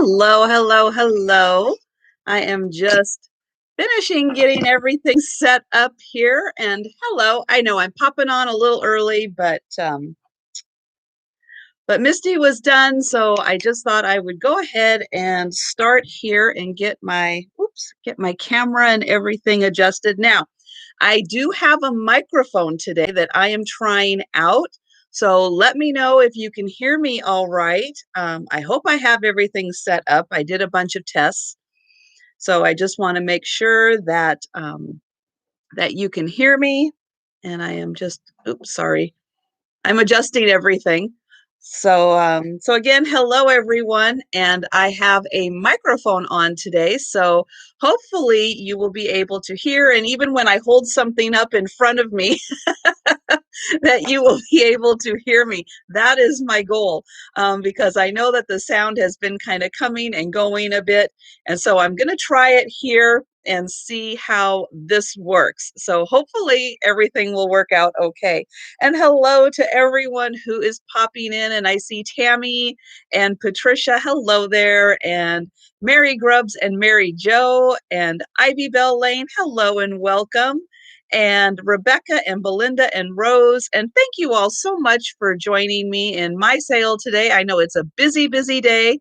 Hello, hello, hello. I am just finishing getting everything set up here. And hello, I know I'm popping on a little early, but Misty was done, so I just thought I would go ahead and start here and get my camera and everything adjusted. Now, I do have a microphone today that I am trying out. So let me know if you can hear me all right. I hope I have everything set up. I did a bunch of tests. So I just want to make sure that you can hear me. And I am just, oops, sorry. I'm adjusting everything. So again, hello everyone, and I have a microphone on today, so hopefully you will be able to hear, and even when I hold something up in front of me, that you will be able to hear me. That is my goal, because I know that the sound has been kind of coming and going a bit, and so I'm going to try it here and see how this works. So hopefully everything will work out okay. And hello to everyone who is popping in. And I see Tammy and Patricia. Hello there. And Mary Grubbs and Mary Jo and Ivy Bell Lane. Hello and welcome. And Rebecca and Belinda and Rose. And thank you all so much for joining me in my sale today. I know it's a busy, busy day.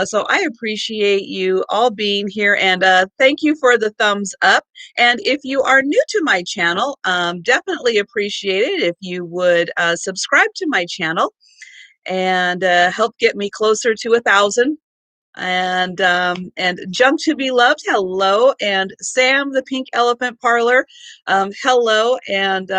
So I appreciate you all being here, and thank you for the thumbs up. And if you are new to my channel, definitely appreciate it if you would subscribe to my channel and help get me closer to 1,000. And Jump to Be Loved, hello, and Sam the Pink Elephant Parlor, hello, and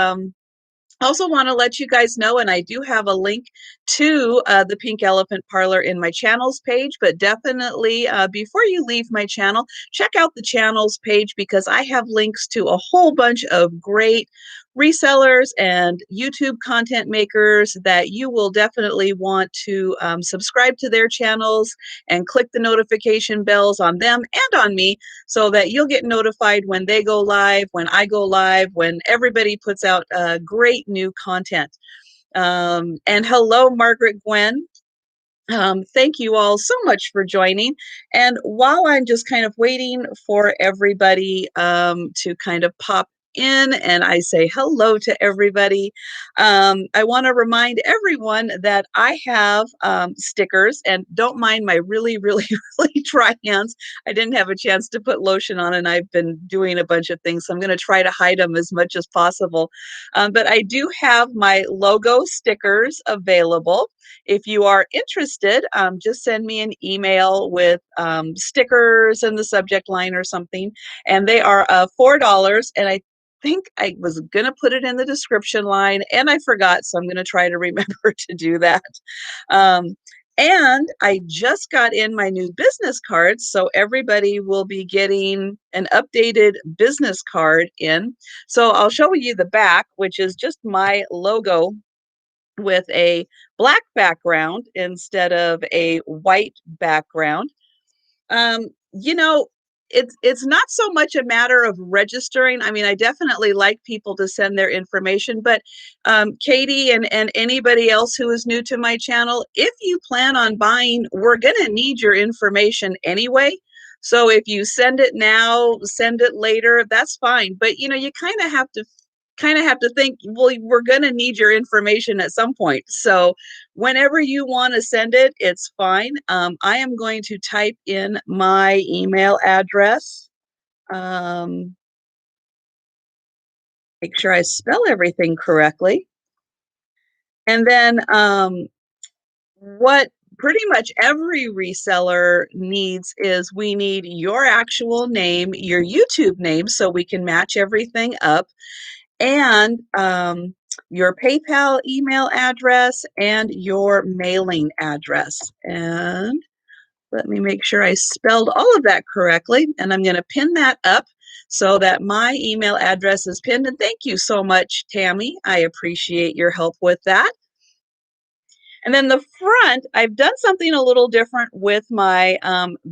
also want to let you guys know, and I do have a link to the Pink Elephant Parlor in my channels page, but definitely before you leave my channel, check out the channels page because I have links to a whole bunch of great resellers and YouTube content makers that you will definitely want to subscribe to their channels and click the notification bells on them and on me so that you'll get notified when they go live, when I go live, when everybody puts out great new content. And hello, Margaret Gwen. Thank you all so much for joining. And while I'm just kind of waiting for everybody to kind of pop in and I say hello to everybody, I want to remind everyone that I have stickers, and don't mind my really, really, really dry hands. I didn't have a chance to put lotion on and I've been doing a bunch of things, so I'm going to try to hide them as much as possible. But I do have my logo stickers available. If you are interested, just send me an email with stickers in the subject line or something. And they are $4. And I think I was going to put it in the description line and I forgot. So I'm going to try to remember to do that. And I just got in my new business cards. So everybody will be getting an updated business card in. So I'll show you the back, which is just my logo with a black background instead of a white background. You know, it's not so much a matter of registering. I mean, I definitely like people to send their information, but Katie and anybody else who is new to my channel, if you plan on buying, we're going to need your information anyway. So if you send it now, send it later, that's fine. But you kind of have to think, well, we're going to need your information at some point. So whenever you want to send it, it's fine. I am going to type in my email address. Make sure I spell everything correctly. And then what pretty much every reseller needs is we need your actual name, your YouTube name, so we can match everything up, and your PayPal email address and your mailing address. And let me make sure I spelled all of that correctly. And I'm going to pin that up so that my email address is pinned. And thank you so much, Tammy. I appreciate your help with that. And then the front, I've done something a little different with my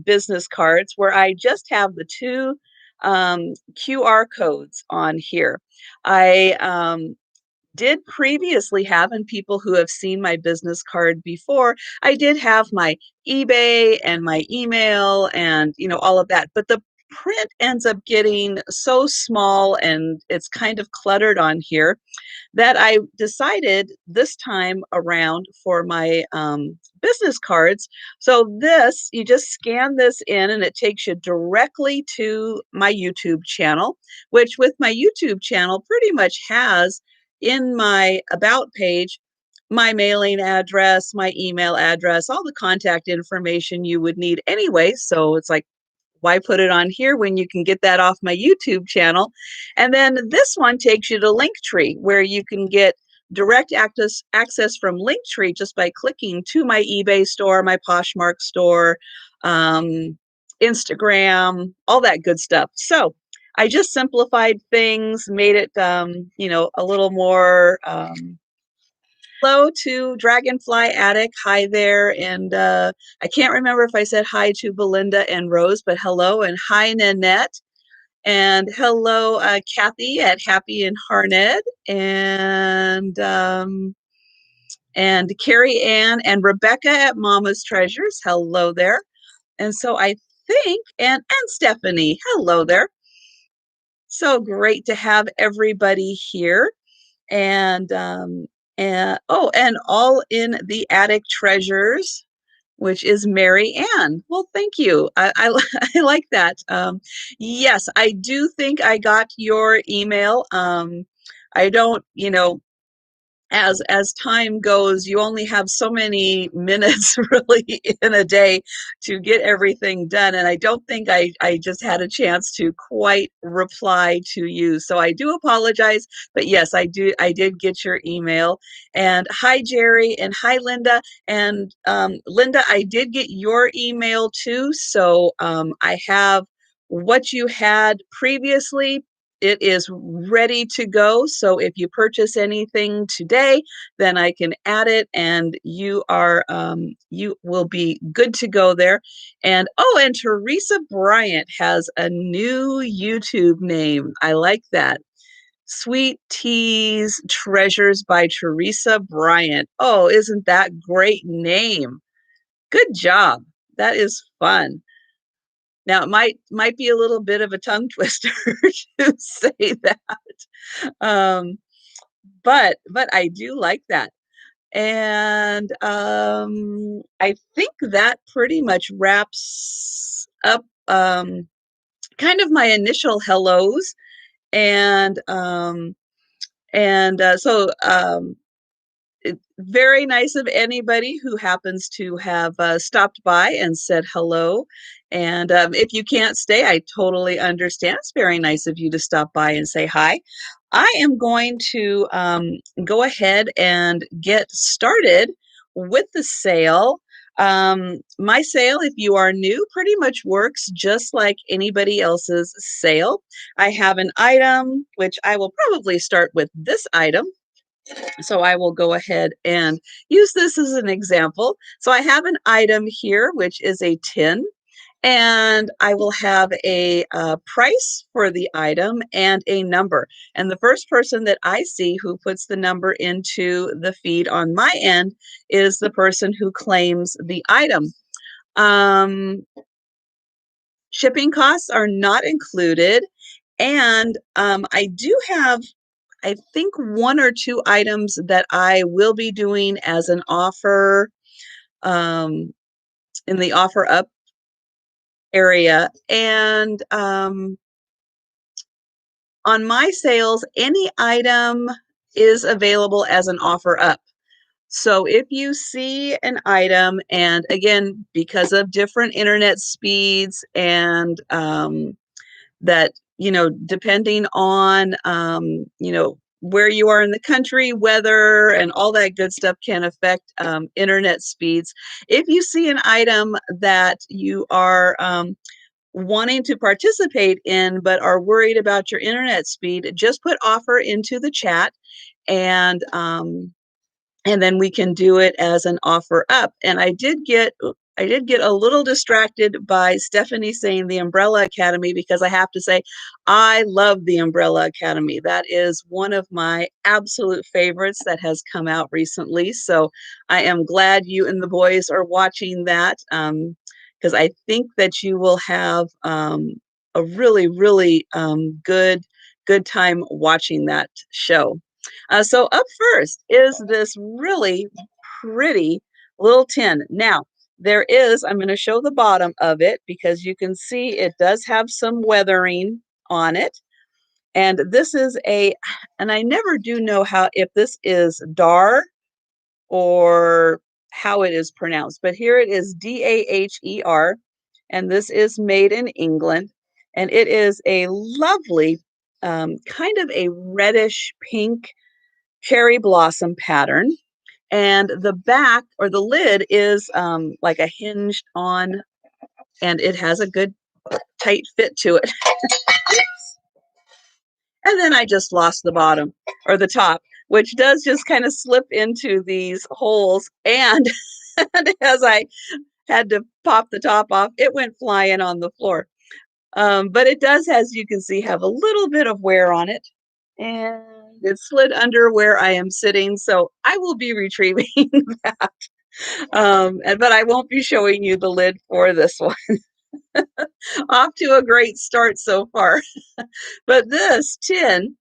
business cards where I just have the two QR codes on here. I did previously have, and people who have seen my business card before, I did have my eBay and my email and, all of that. But the print ends up getting so small and it's kind of cluttered on here that I decided this time around for my business cards. So this, you just scan this in and it takes you directly to my YouTube channel, which with my YouTube channel pretty much has in my about page my mailing address, my email address, all the contact information you would need anyway. So it's like, why put it on here when you can get that off my YouTube channel? And then this one takes you to Linktree, where you can get direct access from Linktree just by clicking to my eBay store, my Poshmark store, Instagram, all that good stuff. So I just simplified things, made it, a little more. Hello to Dragonfly Attic. Hi there. And I can't remember if I said hi to Belinda and Rose, but hello and hi, Nanette. And hello, Kathy at Happy and Harned. And Carrie Ann and Rebecca at Mama's Treasures. Hello there. And so I think, and Stephanie, hello there. So great to have everybody here. And and all in the attic treasures, which is Mary Ann. Well, thank you. I like that. Yes, I do think I got your email. I don't, as time goes, you only have so many minutes really in a day to get everything done. And I don't think I just had a chance to quite reply to you. So I do apologize. But yes, I did get your email. And hi, Jerry, and hi, Linda. And Linda, I did get your email too. So I have what you had previously. It is ready to go. So if you purchase anything today, then I can add it and you will be good to go there. And and Teresa Bryant has a new YouTube name. I like that. Sweet Teas Treasures by Teresa Bryant. Oh, isn't that great name? Good job. That is fun. Now it might be a little bit of a tongue twister to say that, but I do like that, and I think that pretty much wraps up kind of my initial hellos, and very nice of anybody who happens to have stopped by and said hello. And if you can't stay, I totally understand. It's very nice of you to stop by and say hi. I am going to go ahead and get started with the sale. My sale, if you are new, pretty much works just like anybody else's sale. I have an item, which I will probably start with this item. So I will go ahead and use this as an example. So I have an item here, which is a tin, and I will have a price for the item and a number. And the first person that I see who puts the number into the feed on my end is the person who claims the item. Shipping costs are not included. And I do have, I think, one or two items that I will be doing as an offer in the offer up area. And on my sales, any item is available as an offer up. So if you see an item, and again, because of different internet speeds and that, depending on, where you are in the country, weather, and all that good stuff can affect internet speeds. If you see an item that you are wanting to participate in, but are worried about your internet speed, just put offer into the chat, and then we can do it as an offer up. And I did get, I did get a little distracted by Stephanie saying the Umbrella Academy, because I have to say, I love the Umbrella Academy. That is one of my absolute favorites that has come out recently. So I am glad you and the boys are watching that, because I think that you will have a really, really good time watching that show. So up first is this really pretty little tin. Now, I'm going to show the bottom of it because you can see it does have some weathering on it. And this is and I never do know if this is dar or how it is pronounced, but here it is Daher, and this is made in England. And it is a lovely, kind of a reddish pink cherry blossom pattern. And the back or the lid is like a hinged on, and it has a good tight fit to it. And then I just lost the bottom or the top, which does just kind of slip into these holes. And, and as I had to pop the top off, it went flying on the floor. But it does, as you can see, have a little bit of wear on it. And it slid under where I am sitting. So I will be retrieving that. But I won't be showing you the lid for this one. Off to a great start so far. But this tin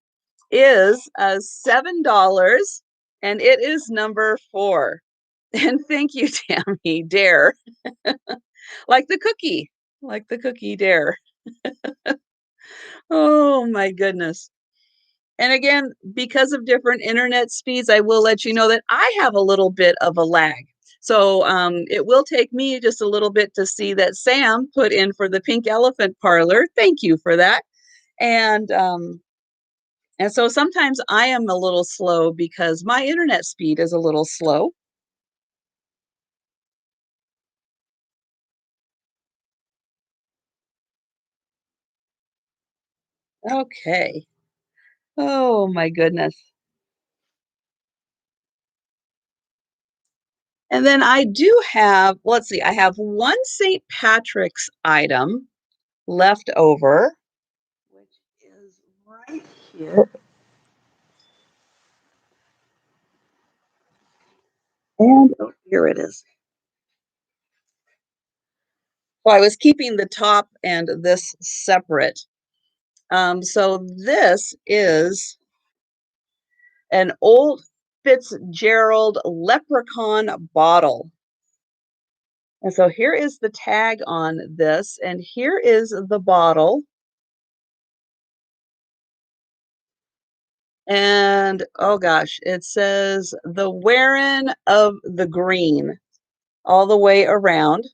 is $7, and it is number 4. And thank you, Tammy. Dare. Like the cookie dare. Oh my goodness. And again, because of different internet speeds, I will let you know that I have a little bit of a lag. So it will take me just a little bit to see that Sam put in for the Pink Elephant Parlor. Thank you for that. And so sometimes I am a little slow because my internet speed is a little slow. Okay. Oh my goodness. And then I do have, let's see, I have one St. Patrick's item left over, which is right here. And oh, here it is. So I was keeping the top and this separate. So this is an old Fitzgerald leprechaun bottle. And so here is the tag on this, and here is the bottle. And oh gosh, it says the wearing of the green all the way around.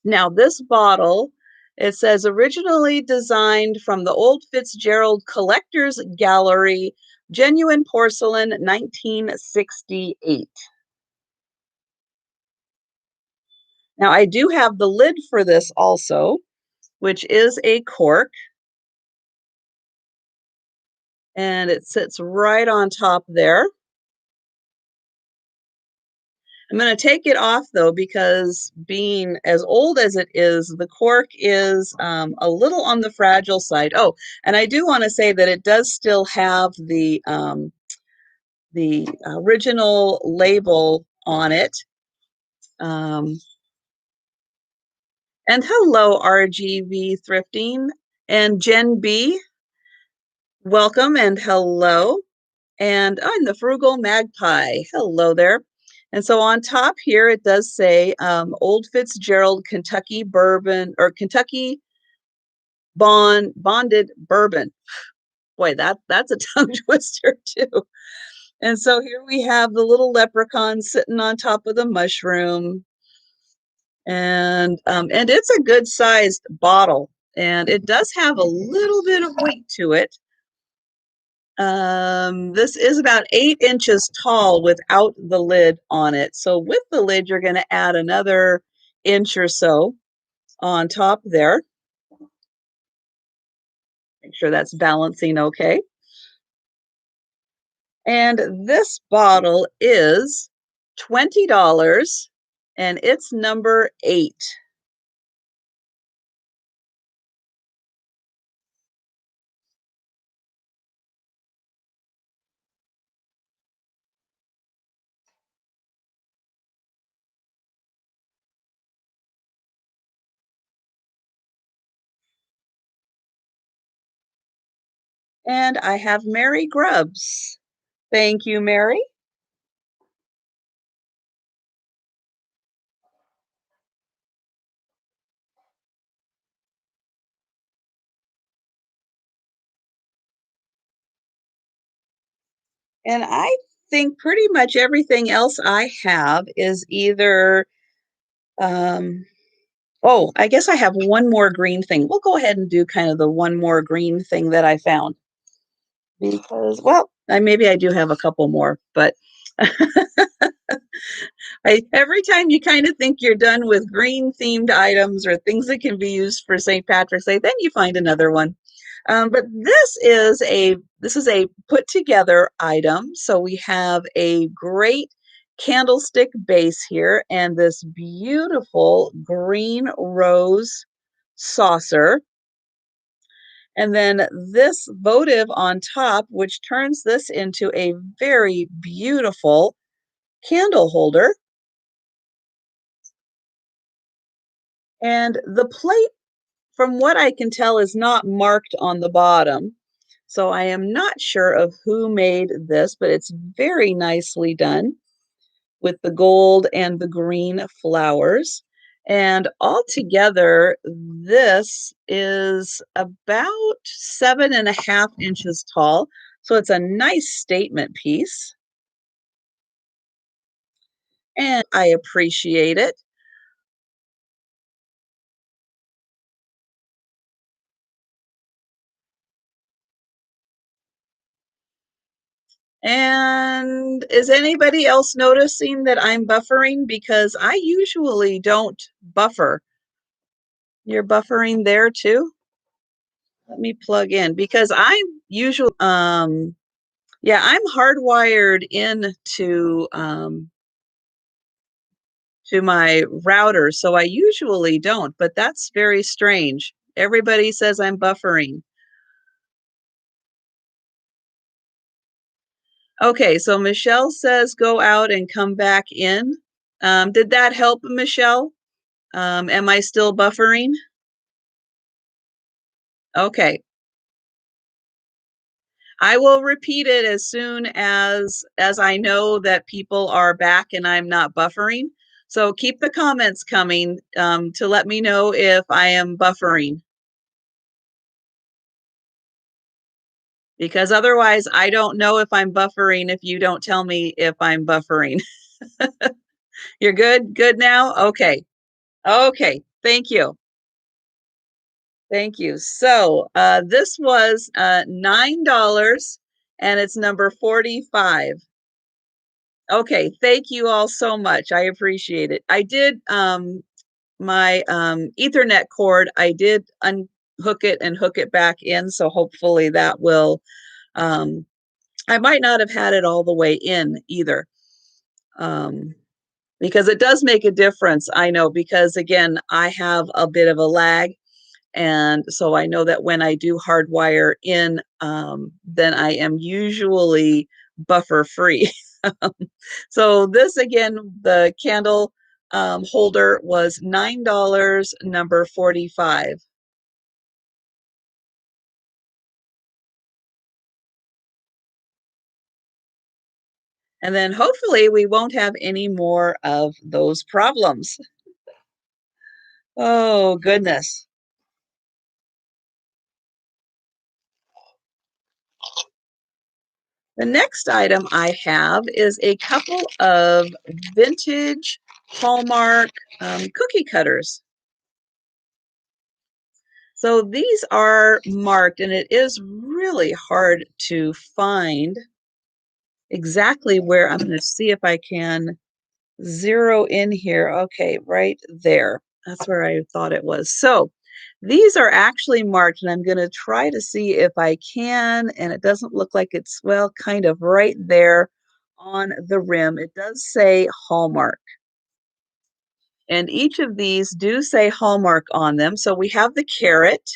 Now, this bottle, it says originally designed from the old Fitzgerald Collectors Gallery, genuine porcelain, 1968. Now, I do have the lid for this also, which is a cork, and it sits right on top there. I'm going to take it off though, because being as old as it is, the cork is a little on the fragile side. Oh, and I do want to say that it does still have the original label on it. Um, and hello, RGV Thrifting and Jen B. Welcome and hello. And the Frugal Magpie. Hello there. And so on top here, it does say Old Fitzgerald Kentucky Bourbon or Kentucky Bonded Bourbon. Boy, that's a tongue twister too. And so here we have the little leprechaun sitting on top of the mushroom. And it's a good sized bottle. And it does have a little bit of weight to it. This is about 8 inches tall without the lid on it. So with the lid, you're going to add another inch or so on top there. Make sure that's balancing okay. And this bottle is $20, and it's number 8. And I have Mary Grubbs. Thank you, Mary. And I think pretty much everything else I have is either, um, oh, I guess I have one more green thing. We'll go ahead and do kind of the one more green thing that I found because, well, maybe I do have a couple more, but every time you kind of think you're done with green themed items or things that can be used for St. Patrick's Day, then you find another one. But this is a put together item. So we have a great candlestick base here and this beautiful green rose saucer. And then this votive on top, which turns this into a very beautiful candle holder. And the plate, from what I can tell, is not marked on the bottom. So I am not sure of who made this, but it's very nicely done with the gold and the green flowers. And altogether, this is about 7.5 inches tall. So it's a nice statement piece. And I appreciate it. And is anybody else noticing that I'm buffering? Because I usually don't buffer. You're buffering there too? Let me plug in because I'm usually yeah, I'm hardwired into to my router, so I usually don't, but that's very strange. Everybody says I'm buffering. Okay, so Michelle says go out and come back in. Did that help, Michelle? Am I still buffering? Okay. I will repeat it as soon as I know that people are back and I'm not buffering. So keep the comments coming to let me know if I am buffering, because otherwise I don't know if I'm buffering if you don't tell me if I'm buffering. You're good? Good now? Okay. Okay. Thank you. Thank you. So this was $9 and it's number 45. Okay, thank you all so much. I appreciate it. I did my Ethernet cord, I did unhook it and hook it back in, so hopefully that will I might not have had it all the way in either. Um because it does make a difference. I know, because again, I have a bit of a lag. And so I know that when I do hardwire in, then I am usually buffer free. So this again, the candle holder was $9, number 45. And then hopefully we won't have any more of those problems. Oh, goodness. The next item I have is a couple of vintage Hallmark cookie cutters. So these are marked, and it is really hard to find exactly where. I'm going to see if I can zero in here. Okay, right there. That's where I thought it was. So these are actually marked, and I'm going to try to see if I can, and it doesn't look like it's, well, kind of right there on the rim. It does say Hallmark. And each of these do say Hallmark on them. So we have the carrot,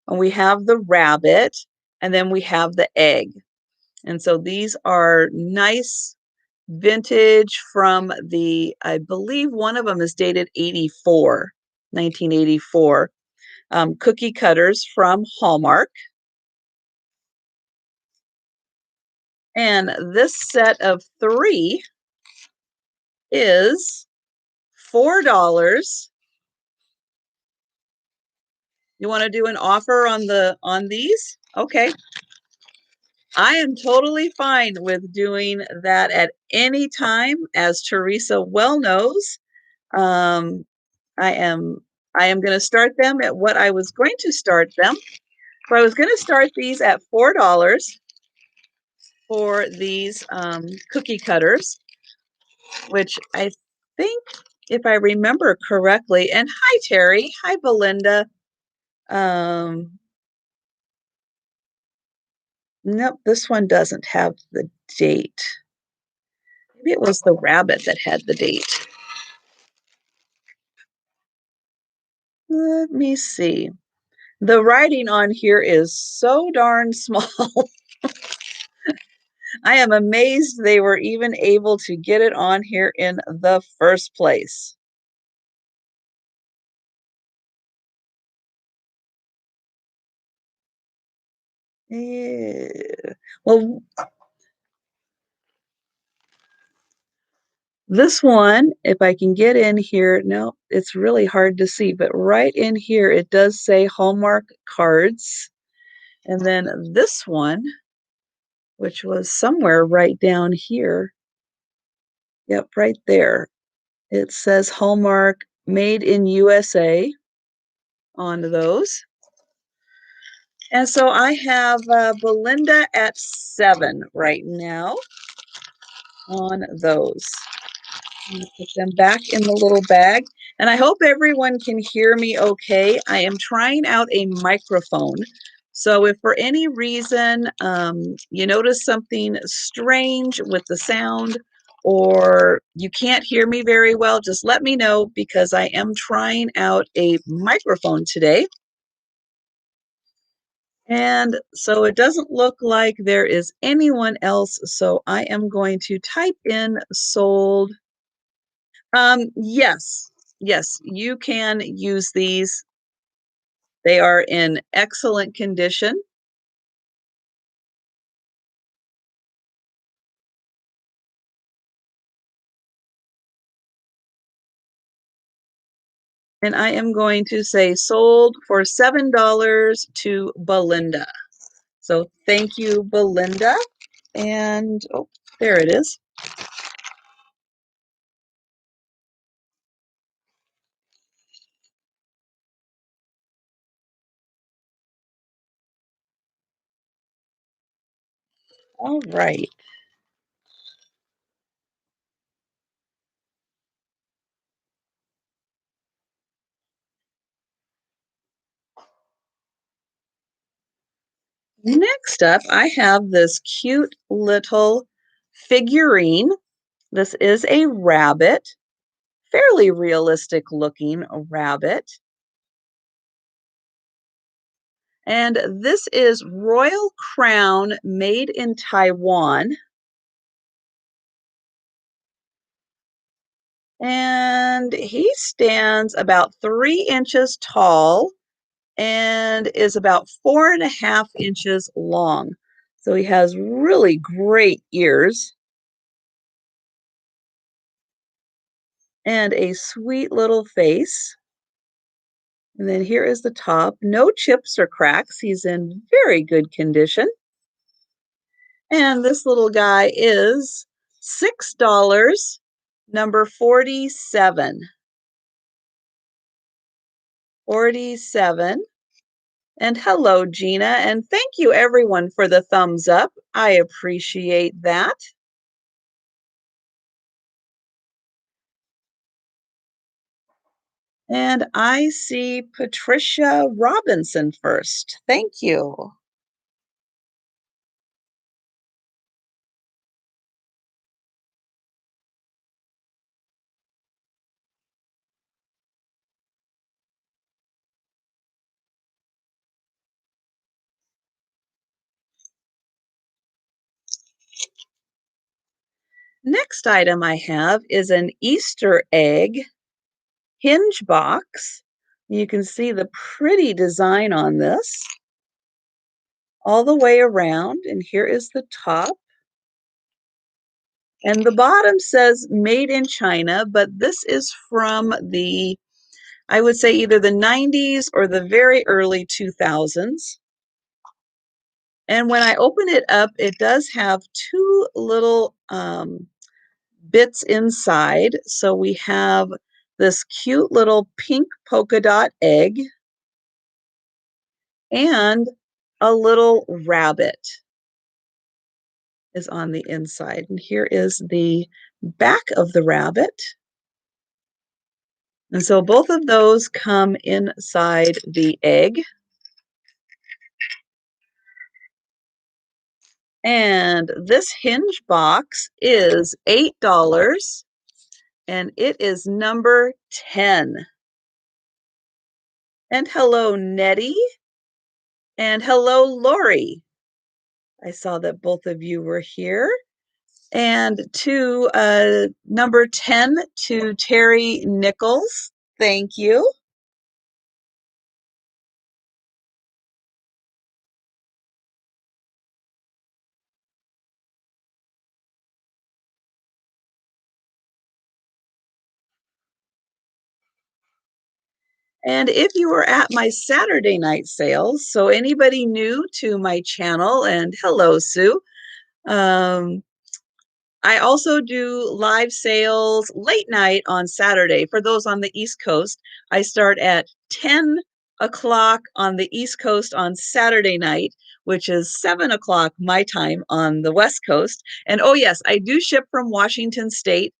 and we have the rabbit, and then we have the egg. And so these are nice vintage from the, I believe one of them is dated 84, 1984, cookie cutters from Hallmark. And this set of three is $4. You want to do an offer on these? Okay. I am totally fine with doing that at any time, as Teresa well knows. Um, I am I am going to start them at what I was going to start them. So I was going to start these at $4 for these cookie cutters, which I think, if I remember correctly, and hi Terry, hi Belinda. Um, nope, this one doesn't have the date. Maybe it was the rabbit that had the date. Let me see. The writing on here is so darn small. I am amazed they were even able to get it on here in the first place. Yeah. Well, this one, if I can get in here, no, it's really hard to see, but right in here it does say Hallmark cards. And then this one, which was somewhere right down here. Yep, right there. It says Hallmark made in USA on those. And so I have Belinda at 7 right now on those. I'm going to put them back in the little bag. And I hope everyone can hear me okay. I am trying out a microphone. So if for any reason you notice something strange with the sound or you can't hear me very well, just let me know because I am trying out a microphone today. And so it doesn't look like there is anyone else. So I am going to type in sold. Yes, yes, you can use these. They are in excellent condition. And I am going to say sold for $7 to Belinda. So thank you, Belinda. And oh, there it is. All right. Next up, I have this cute little figurine. This is a rabbit, fairly realistic looking rabbit. And this is Royal Crown made in Taiwan. And he stands about 3 inches tall and is about 4.5 inches long. So he has really great ears and a sweet little face. And then here is the top. No chips or cracks. He's in very good condition. And this little guy is $6, number 47. 47. And hello, Gina. And thank you, everyone, for the thumbs up. I appreciate that. And I see Patricia Robinson first. Thank you. Next item I have is an Easter egg hinge box. You can see the pretty design on this all the way around, and here is the top. And the bottom says made in China, but this is from the, I would say, either the 90s or the very early 2000s. And when I open it up, it does have two little bits inside. So we have this cute little pink polka dot egg and a little rabbit is on the inside. And here is the back of the rabbit. And so both of those come inside the egg. And this hinge box is $8 and it is number 10. And hello, Nettie. And hello, Lori. I saw that both of you were here. And to number 10 to Terry Nichols. Thank you. And if you were at my Saturday night sales, so anybody new to my channel, and hello, Sue. I also do live sales late night on Saturday. For those on the East Coast, I start at 10 o'clock on the East Coast on Saturday night, which is 7 o'clock my time on the West Coast. And oh yes, I do ship from Washington State.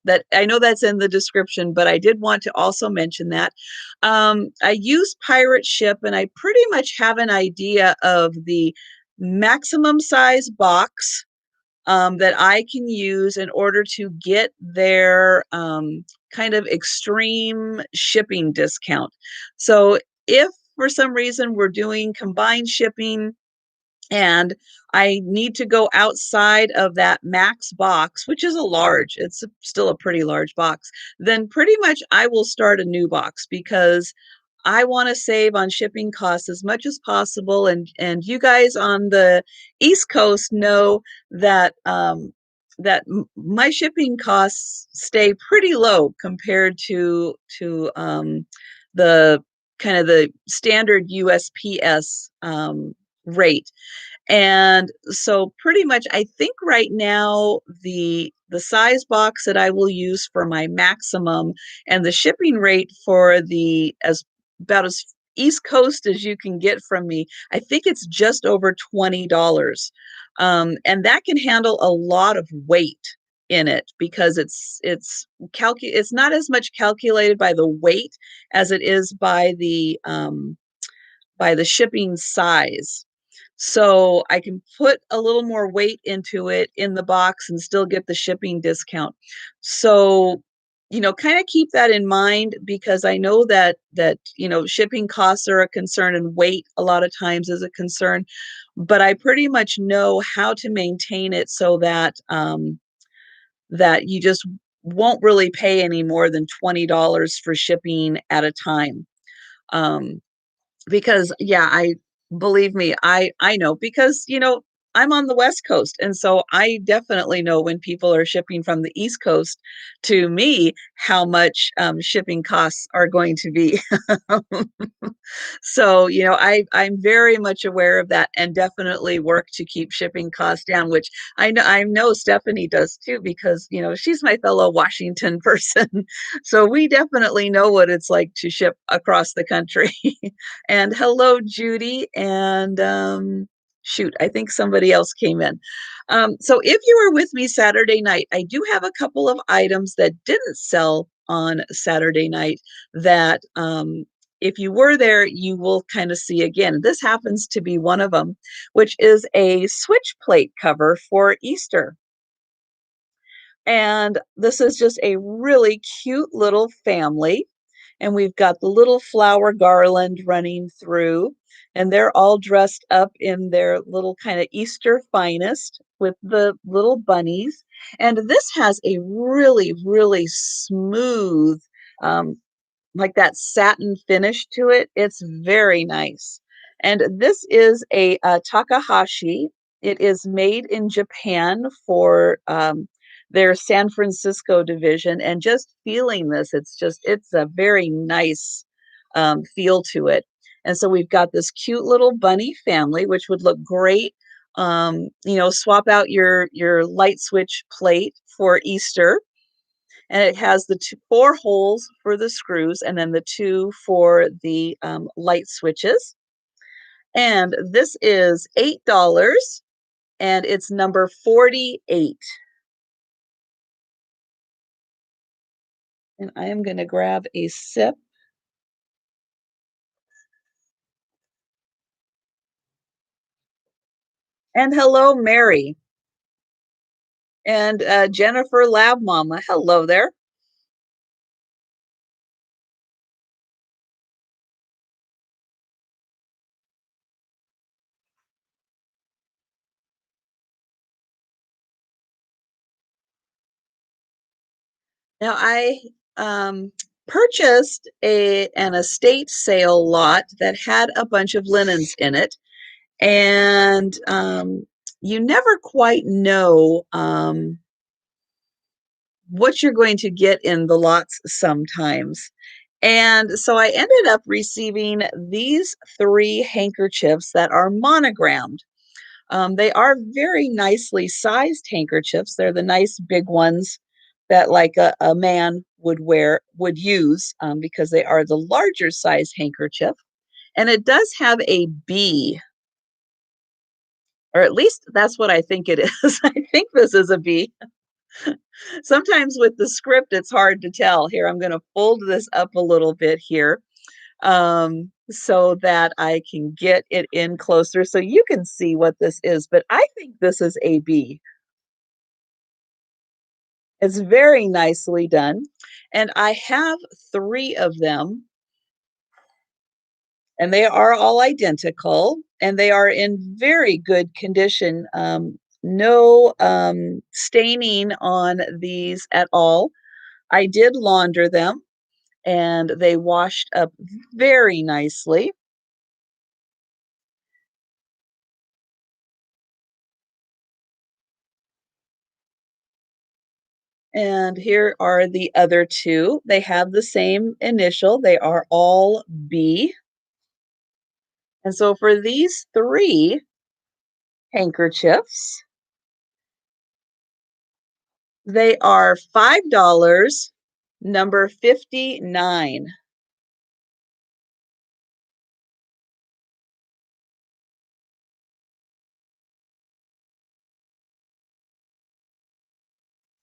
That I know that's in the description, but I did want to also mention that. I use Pirate Ship, and I pretty much have an idea of the maximum size box that I can use in order to get their kind of extreme shipping discount. So if for some reason we're doing combined shipping and I need to go outside of that max box, which is a large, it's still a pretty large box, then pretty much I will start a new box because I want to save on shipping costs as much as possible. And you guys on the East Coast know that my shipping costs stay pretty low compared to the kind of the standard USPS rate. And so pretty much I think right now the size box that I will use for my maximum and the shipping rate for the as about as East Coast as you can get from me, I think it's just over $20. And that can handle a lot of weight in it because it's not as much calculated by the weight as it is by the shipping size. So I can put a little more weight into it in the box and still get the shipping discount. So, kind of keep that in mind because I know that shipping costs are a concern and weight a lot of times is a concern, but I pretty much know how to maintain it so that that you just won't really pay any more than $20 for shipping at a time. Um, because yeah, I believe me, I know because I'm on the West Coast, and so I definitely know when people are shipping from the East Coast to me how much shipping costs are going to be. So, I'm very much aware of that and definitely work to keep shipping costs down, which I know Stephanie does too, because, she's my fellow Washington person. So we definitely know what it's like to ship across the country. And hello, Judy. And shoot, I think somebody else came in. So if you were with me Saturday night, I do have a couple of items that didn't sell on Saturday night that if you were there, you will kind of see again. This happens to be one of them, which is a switch plate cover for Easter. And this is just a really cute little family. and we've got the little flower garland running through, and they're all dressed up in their little kind of Easter finest with the little bunnies. And this has a really, really smooth, um, like that satin finish to it. It's very nice. And this is a, Takahashi. It is made in Japan for their San Francisco division. And just feeling this, it's a very nice feel to it. And so we've got this cute little bunny family, which would look great. Swap out your light switch plate for Easter, and it has the four holes for the screws and then the two for the light switches. And this is $8 and it's number 48. And I am going to grab a sip. And hello, Mary. And Jennifer Lab Mama. Hello there. Now, I purchased an estate sale lot that had a bunch of linens in it. And you never quite know what you're going to get in the lots sometimes. And so I ended up receiving these three handkerchiefs that are monogrammed. They are very nicely sized handkerchiefs. They're the nice big ones that like a man would use, because they are the larger size handkerchief. And it does have a bee, or at least that's what I think it is. I think this is a bee. Sometimes with the script, it's hard to tell. Here, I'm going to fold this up a little bit here, so that I can get it in closer so you can see what this is. But I think this is a bee. It's very nicely done. And I have three of them, and they are all identical, and they are in very good condition. No staining on these at all. I did launder them, and they washed up very nicely. And here are the other two. They have the same initial. They are all B. And so for these three handkerchiefs, they are $5, number 59.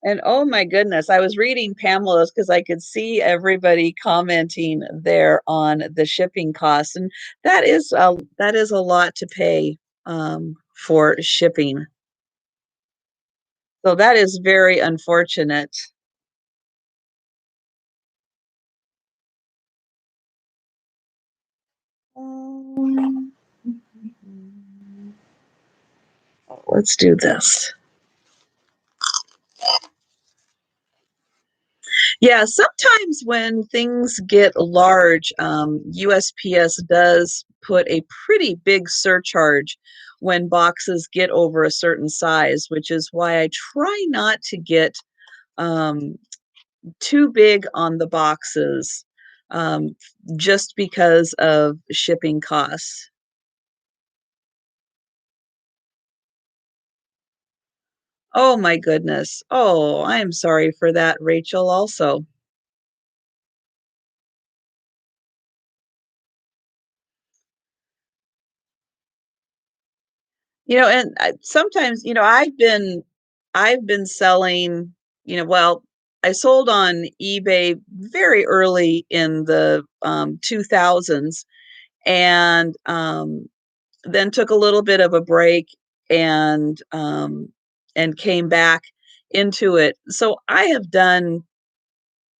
And oh my goodness, I was reading Pamela's because I could see everybody commenting there on the shipping costs, and that is a lot to pay for shipping. So that is very unfortunate. Um, let's do this. Yeah, sometimes when things get large, USPS does put a pretty big surcharge when boxes get over a certain size, which is why I try not to get um, too big on the boxes, um, just because of shipping costs. Oh my goodness. Oh, I am sorry for that, Rachel, also. And sometimes, I've been selling, well, I sold on eBay very early in the 2000s, and then took a little bit of a break, and came back into it. So I have done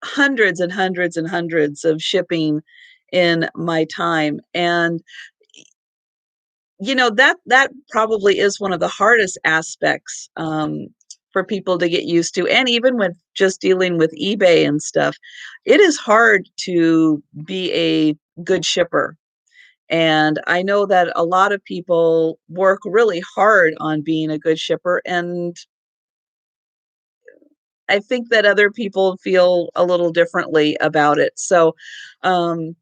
hundreds and hundreds and hundreds of shipping in my time. And that probably is one of the hardest aspects for people to get used to. And even with just dealing with eBay and stuff, it is hard to be a good shipper. And I know that a lot of people work really hard on being a good shipper. And I think that other people feel a little differently about it. So, um,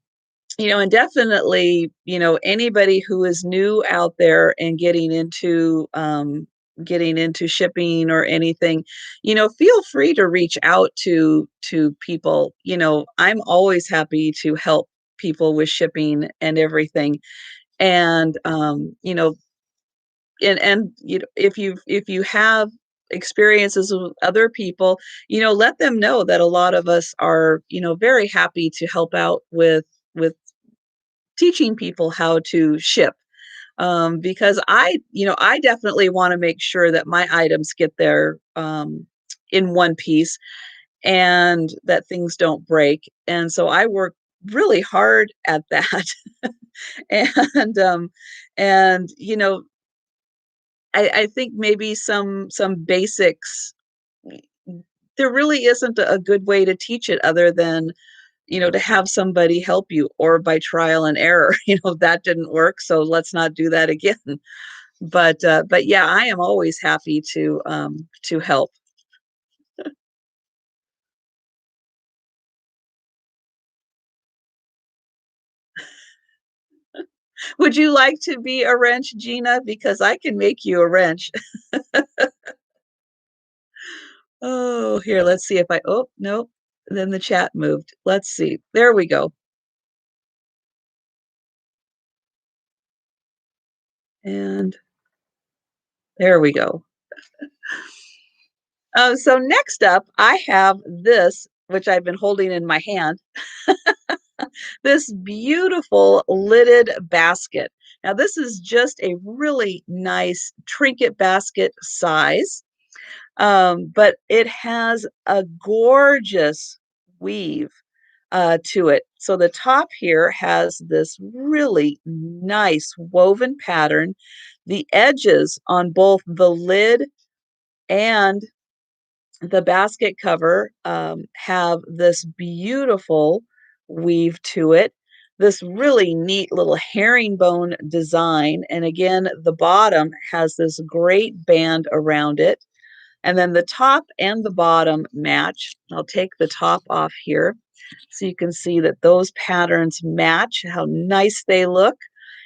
and definitely, anybody who is new out there and getting into shipping or anything, feel free to reach out to people. I'm always happy to help people with shipping and everything. And if you have experiences with other people, let them know that a lot of us are, very happy to help out with teaching people how to ship, because I definitely want to make sure that my items get there in one piece and that things don't break. And so I work really hard at that. and and I think maybe some basics, there really isn't a good way to teach it other than, to have somebody help you, or by trial and error. That didn't work, so let's not do that again. But yeah, I am always happy to help. Would you like to be a wrench, Gina? Because I can make you a wrench. Oh, here, let's see if oh, nope. Then the chat moved. Let's see. There we go. And there we go. So next up, I have this, which I've been holding in my hand, this beautiful lidded basket. Now, this is just a really nice trinket basket size, but it has a gorgeous weave to it. So the top here has this really nice woven pattern. The edges on both the lid and the basket cover have this beautiful weave to it, this really neat little herringbone design. And again, the bottom has this great band around it. And then the top and the bottom match. I'll take the top off here so you can see that those patterns match, how nice they look.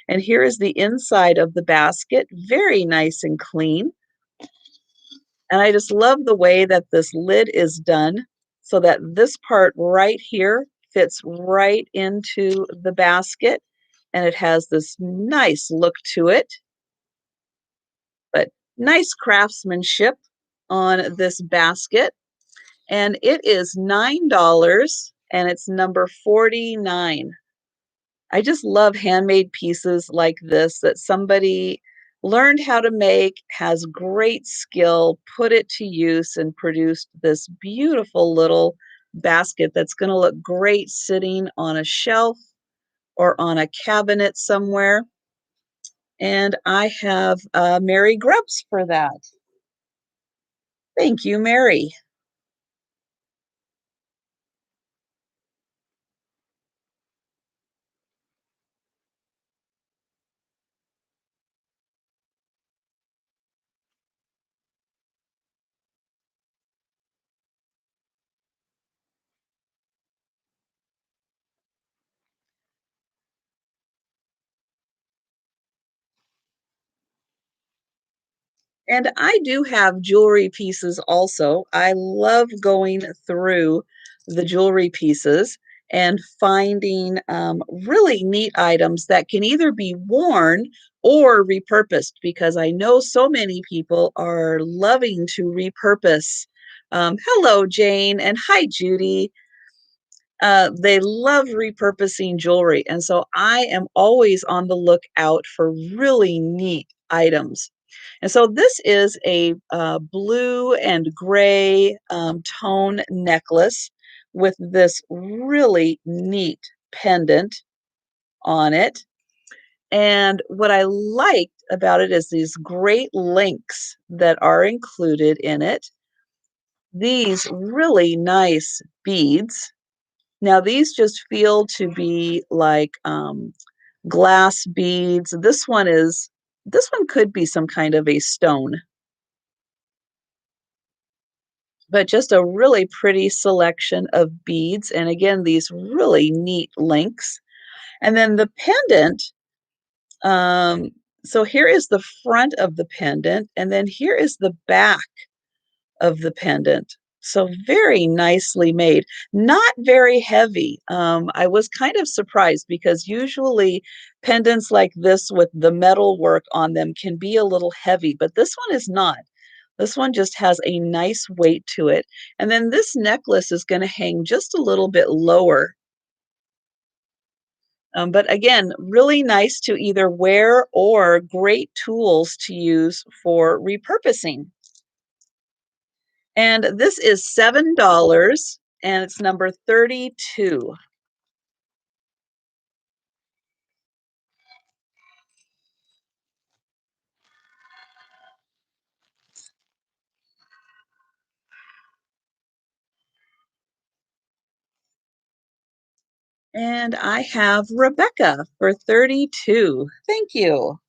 And here is the inside of the basket, very nice and clean. And I just love the way that this lid is done, so that this part right here fits right into the basket, and it has this nice look to it, but nice craftsmanship on this basket. And it is $9 and it's number 49. I just love handmade pieces like this that somebody learned how to make, has great skill, put it to use, and produced this beautiful little basket that's going to look great sitting on a shelf or on a cabinet somewhere. And I have Mary Grubbs for that. Thank you, Mary. And I do have jewelry pieces also. I love going through the jewelry pieces and finding really neat items that can either be worn or repurposed, because I know so many people are loving to repurpose. Hello, Jane, and hi, Judy. They love repurposing jewelry. And so I am always on the lookout for really neat items. And so this is a blue and gray tone necklace with this really neat pendant on it. And what I liked about it is these great links that are included in it. These really nice beads. Now, these just feel to be like glass beads. This one could be some kind of a stone, but just a really pretty selection of beads. And again, these really neat links. And then the pendant, um, so here is the front of the pendant, and then here is the back of the pendant. So very nicely made, not very heavy. I was kind of surprised because usually pendants like this with the metal work on them can be a little heavy, but this one is not. This one just has a nice weight to it. And then this necklace is going to hang just a little bit lower. But again, really nice to either wear or great tools to use for repurposing. And this is $7 and it's number 32. And I have Rebecca for 32. Thank you.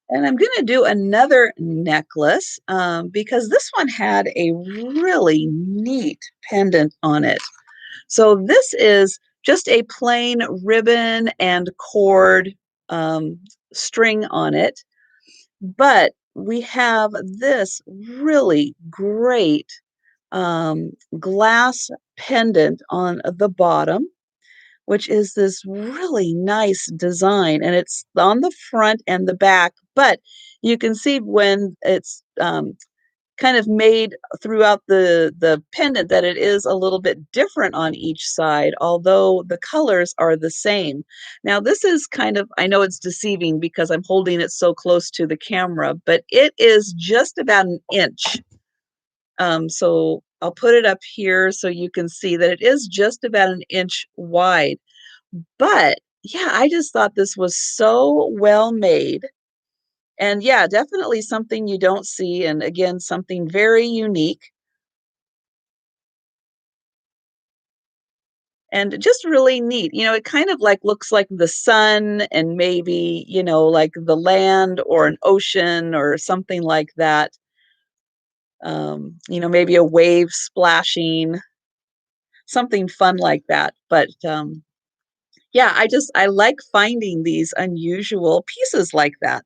And I'm going to do another necklace because this one had a really neat pendant on it. So this is just a plain ribbon and cord um, string on it, but we have this really great glass pendant on the bottom, which is this really nice design. And it's on the front and the back, but you can see when it's kind of made throughout the pendant that it is a little bit different on each side, although the colors are the same. Now, this is kind of, I know it's deceiving because I'm holding it so close to the camera, but it is just about an inch. So I'll put it up here so you can see that it is just about an inch wide. But yeah, I just thought this was so well made. And yeah, definitely something you don't see. And again, something very unique and just really neat. You know, it kind of like looks like the sun and maybe, you know, like the land or an ocean or something like that. You know, maybe a wave splashing, something fun like that. But yeah, I like finding these unusual pieces like that.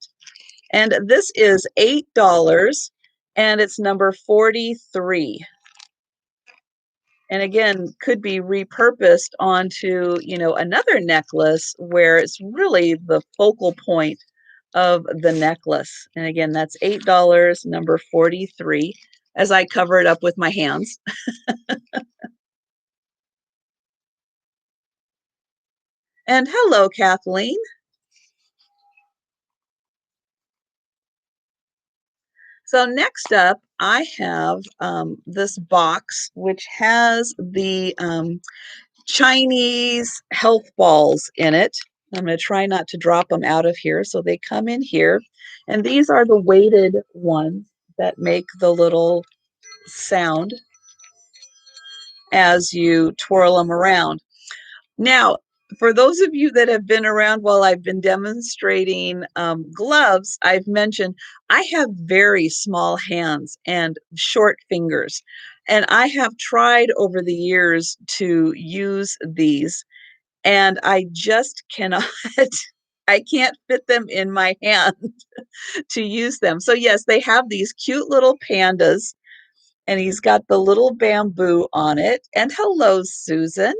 And this is $8 and it's number 43. And again, could be repurposed onto, you know, another necklace where it's really the focal point of the necklace. And again, that's $8, number 43, as I cover it up with my hands. And hello, Kathleen. So next up, I have this box, which has the Chinese health balls in it. I'm going to try not to drop them out of here. So they come in here. And these are the weighted ones that make the little sound as you twirl them around. Now, for those of you that have been around while I've been demonstrating gloves, I've mentioned I have very small hands and short fingers. And I have tried over the years to use these, and I just cannot, I can't fit them in my hand to use them. So, yes, they have these cute little pandas, and he's got the little bamboo on it. And hello, Susan.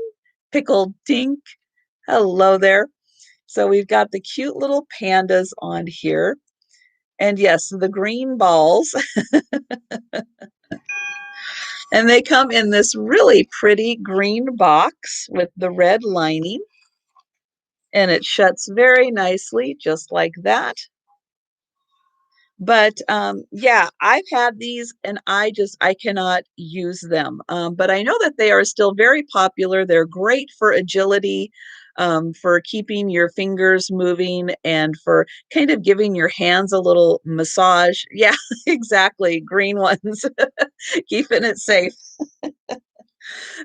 Pickled Dink. Hello there. So we've got the cute little pandas on here. And yes, the green balls. And they come in this really pretty green box with the red lining. And it shuts very nicely, just like that. But yeah, I've had these and I cannot use them. But I know that they are still very popular. They're great for agility, for keeping your fingers moving, and for kind of giving your hands a little massage. Yeah, exactly. Green ones, keeping it safe.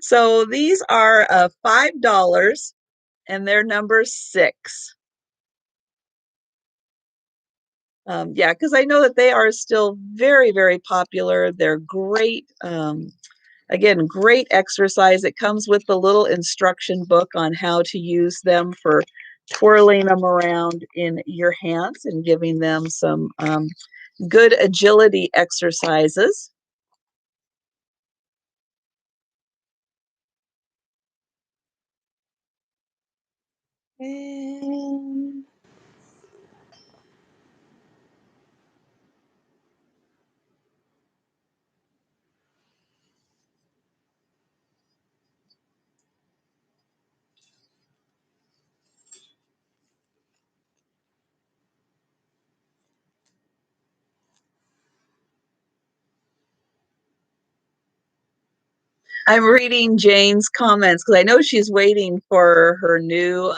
So these are $5 and they're number 6. Yeah, because I know that they are still very, very popular. They're great. Again, great exercise. It comes with the little instruction book on how to use them for twirling them around in your hands and giving them some good agility exercises. And I'm reading Jane's comments because I know she's waiting for her new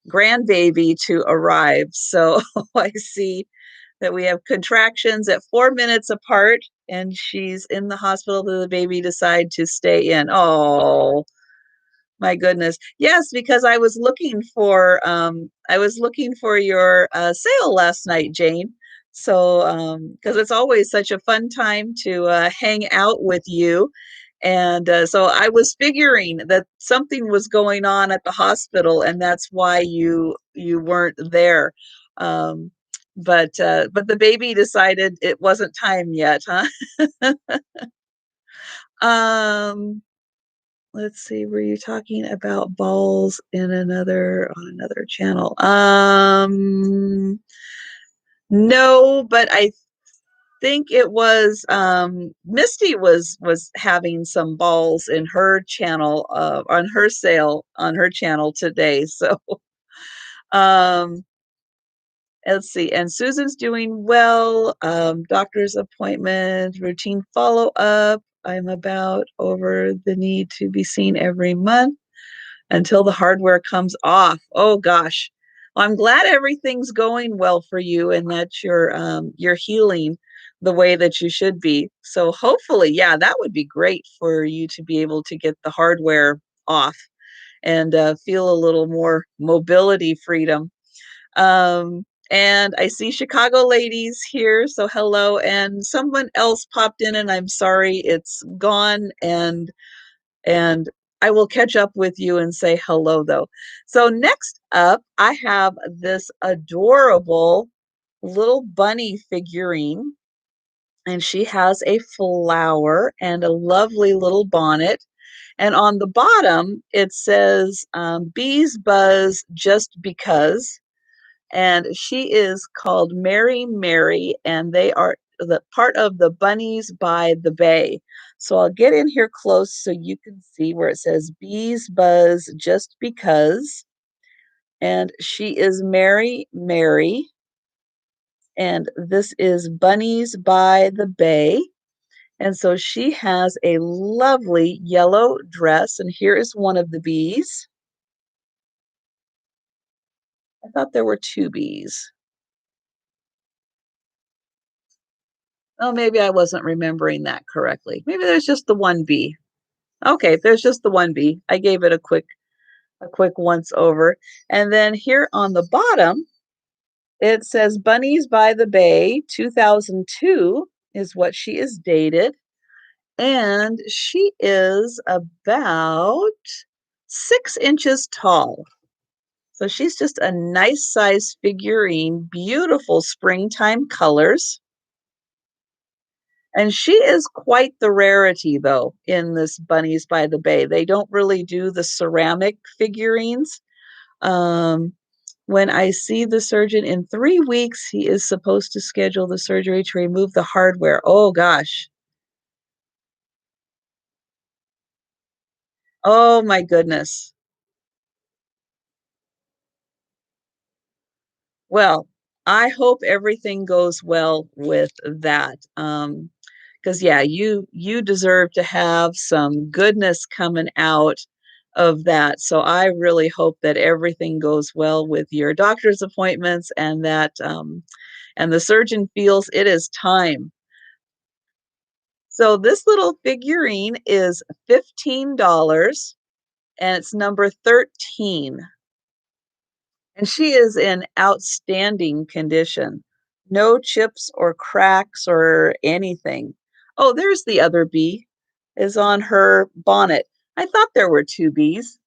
grandbaby to arrive. So I see that we have contractions at 4 minutes apart, and she's in the hospital till the baby decide to stay in. Oh, my goodness. Yes, because I was looking for your sale last night, Jane. So because it's always such a fun time to hang out with you. And so I was figuring that something was going on at the hospital, and that's why you weren't there. Um, but the baby decided it wasn't time yet, huh? Um, let's see, were you talking about balls in another channel? No, but I think it was Misty was having some balls in her channel on her sale on her channel today. So um let's see. And Susan's doing well. Doctor's appointment, routine follow-up. I'm about over the need to be seen every month until the hardware comes off. Oh gosh. Well, I'm glad everything's going well for you and that you're healing the way that you should be. So hopefully, yeah, that would be great for you to be able to get the hardware off and feel a little more mobility freedom. And I see Chicago ladies here, so hello. And someone else popped in, and I'm sorry it's gone. And I will catch up with you and say hello though. So next up, I have this adorable little bunny figurine, and she has a flower and a lovely little bonnet. And on the bottom, it says, bees buzz just because. And she is called Mary Mary, and they are the part of the Bunnies by the Bay. So I'll get in here close so you can see where it says bees buzz just because. And she is Mary Mary, and this is Bunnies by the Bay. And so she has a lovely yellow dress, and here is one of the bees. I thought there were 2 bees. Oh, maybe I wasn't remembering that correctly. Maybe there's just the 1 bee. Okay, there's just the 1 bee. I gave it a quick once over. And then here on the bottom, it says Bunnies by the Bay 2002 is what she is dated. And she is about 6 inches tall. So she's just a nice size figurine, beautiful springtime colors. And she is quite the rarity, though, in this Bunnies by the Bay. They don't really do the ceramic figurines. Um, when I see the surgeon in 3 weeks, he is supposed to schedule the surgery to remove the hardware. Oh, gosh. Oh my goodness. Well, I hope everything goes well with that. Because yeah, you deserve to have some goodness coming out of that. So I really hope that everything goes well with your doctor's appointments and that and the surgeon feels it is time. So this little figurine is $15 and it's number 13. And she is in outstanding condition. No chips or cracks or anything. Oh, there's the other bee is on her bonnet. I thought there were two bees.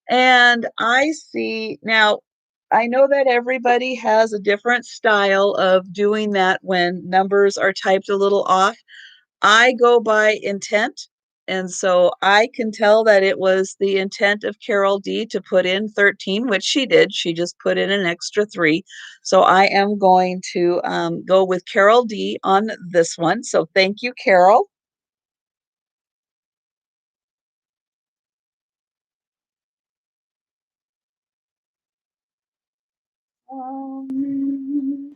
And I see now, I know that everybody has a different style of doing that when numbers are typed a little off. I go by intent. And so I can tell that it was the intent of Carol D to put in 13, which she did. She just put in an extra three. So I am going to go with Carol D on this one. So thank you, Carol. Um,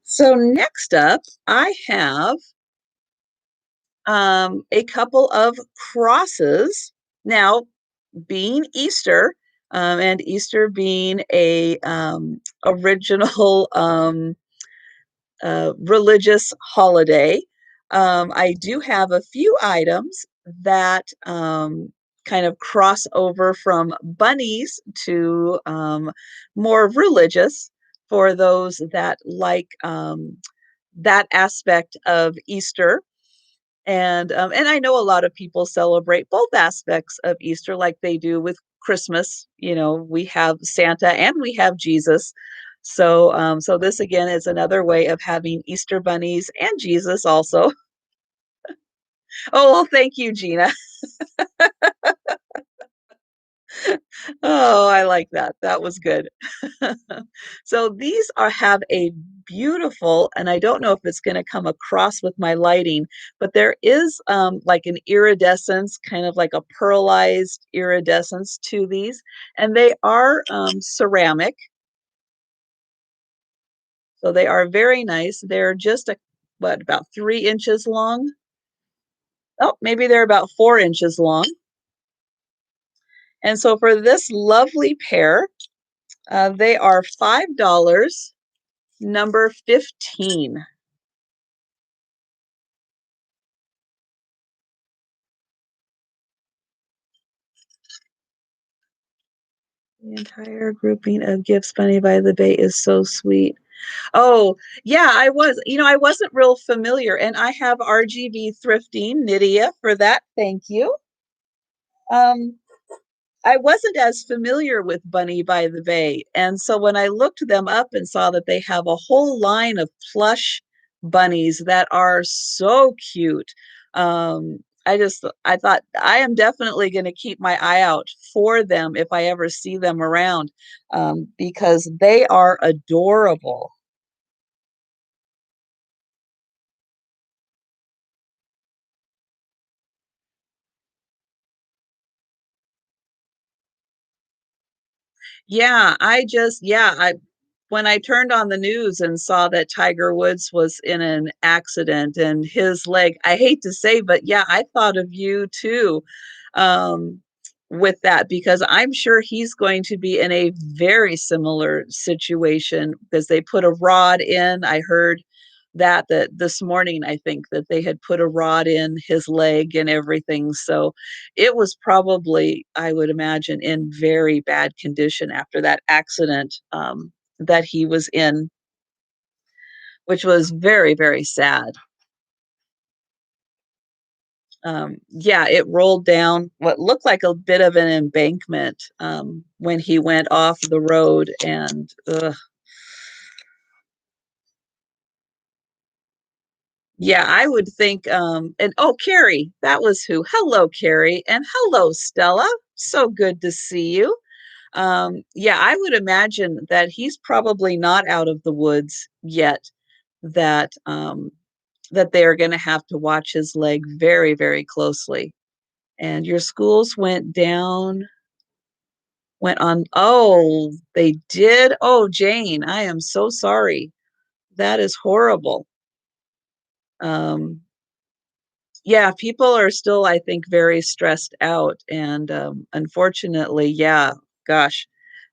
so next up, I have a couple of crosses. Now, being Easter, and Easter being a original religious holiday, I do have a few items that kind of cross over from bunnies to more religious for those that like that aspect of Easter. And I know a lot of people celebrate both aspects of Easter like they do with Christmas. You know, we have Santa and we have Jesus. So so this again is another way of having Easter bunnies and Jesus also. Oh, well, thank you, Gina. Oh, I like that. That was good. So these are have a beautiful, and I don't know if it's going to come across with my lighting, but there is like an iridescence, kind of like a pearlized iridescence to these, and they are ceramic, so they are very nice. They're just what, about 3 inches long? Oh, maybe they're about 4 inches long. And so for this lovely pair, they are $5, number 15. The entire grouping of gifts Bunny by the Bay is so sweet. Oh, yeah, I wasn't real familiar, and I have RGB thrifting, Nydia, for that. Thank you. Um, I wasn't as familiar with Bunny by the Bay. And so when I looked them up and saw that they have a whole line of plush bunnies that are so cute, I thought I am definitely going to keep my eye out for them if I ever see them around, because they are adorable. Yeah, I when I turned on the news and saw that Tiger Woods was in an accident and his leg, I hate to say, but yeah, I thought of you too, um, with that because I'm sure he's going to be in a very similar situation because they put a rod in. I heard that this morning, I think that they had put a rod in his leg and everything. So it was probably, I would imagine, in very bad condition after that accident that he was in, which was very, very sad. Yeah, it rolled down what looked like a bit of an embankment when he went off the road. And yeah, I would think, and oh, Carrie, that was who. Hello, Carrie, and hello, Stella. So good to see you. Yeah, I would imagine that he's probably not out of the woods yet, that that they are going to have to watch his leg very, very closely. And your schools went on. Oh, they did. Oh, Jane, I am so sorry. That is horrible. Um, yeah, people are still, I think, very stressed out. And unfortunately, yeah, gosh,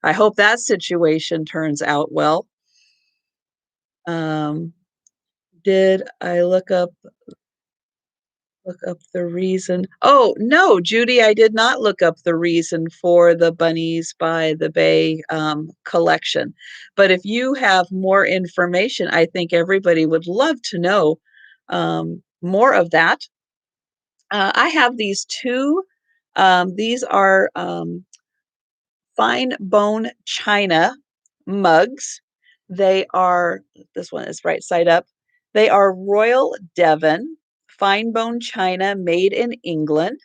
I hope that situation turns out well. Um, did I look up the reason? Oh, no, Judy, I did not look up the reason for the Bunnies by the Bay collection. But if you have more information, I think everybody would love to know more of that. I have these two. These are fine bone china mugs. They are, this one is right side up. They are Royal Devon fine bone china made in England.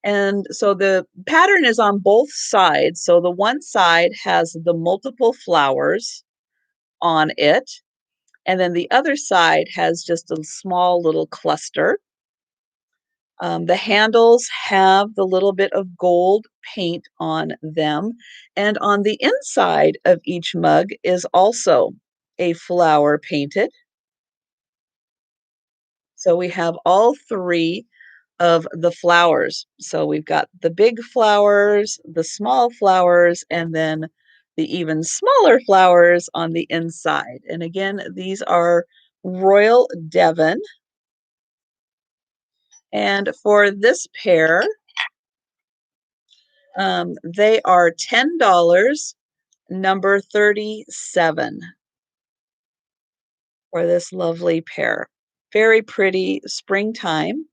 And so the pattern is on both sides. So the one side has the multiple flowers on it, and then the other side has just a small little cluster. The handles have the little bit of gold paint on them, and on the inside of each mug is also a flower painted. So we have all three of the flowers. So we've got the big flowers, the small flowers, and then the even smaller flowers on the inside. And again, these are Royal Devon. And for this pair, they are $10, number 37 for this lovely pair. Very pretty springtime.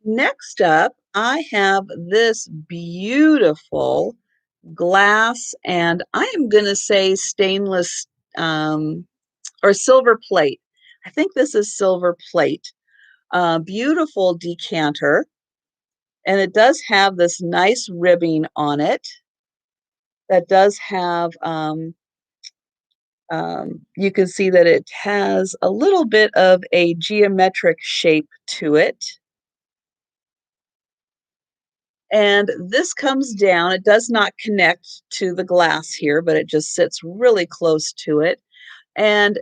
Next up, I have this beautiful glass, and I am going to say stainless um, or silver plate. I think this is silver plate. Beautiful decanter, and it does have this nice ribbing on it that does have, you can see that it has a little bit of a geometric shape to it. And this comes down. It does not connect to the glass here, but it just sits really close to it. And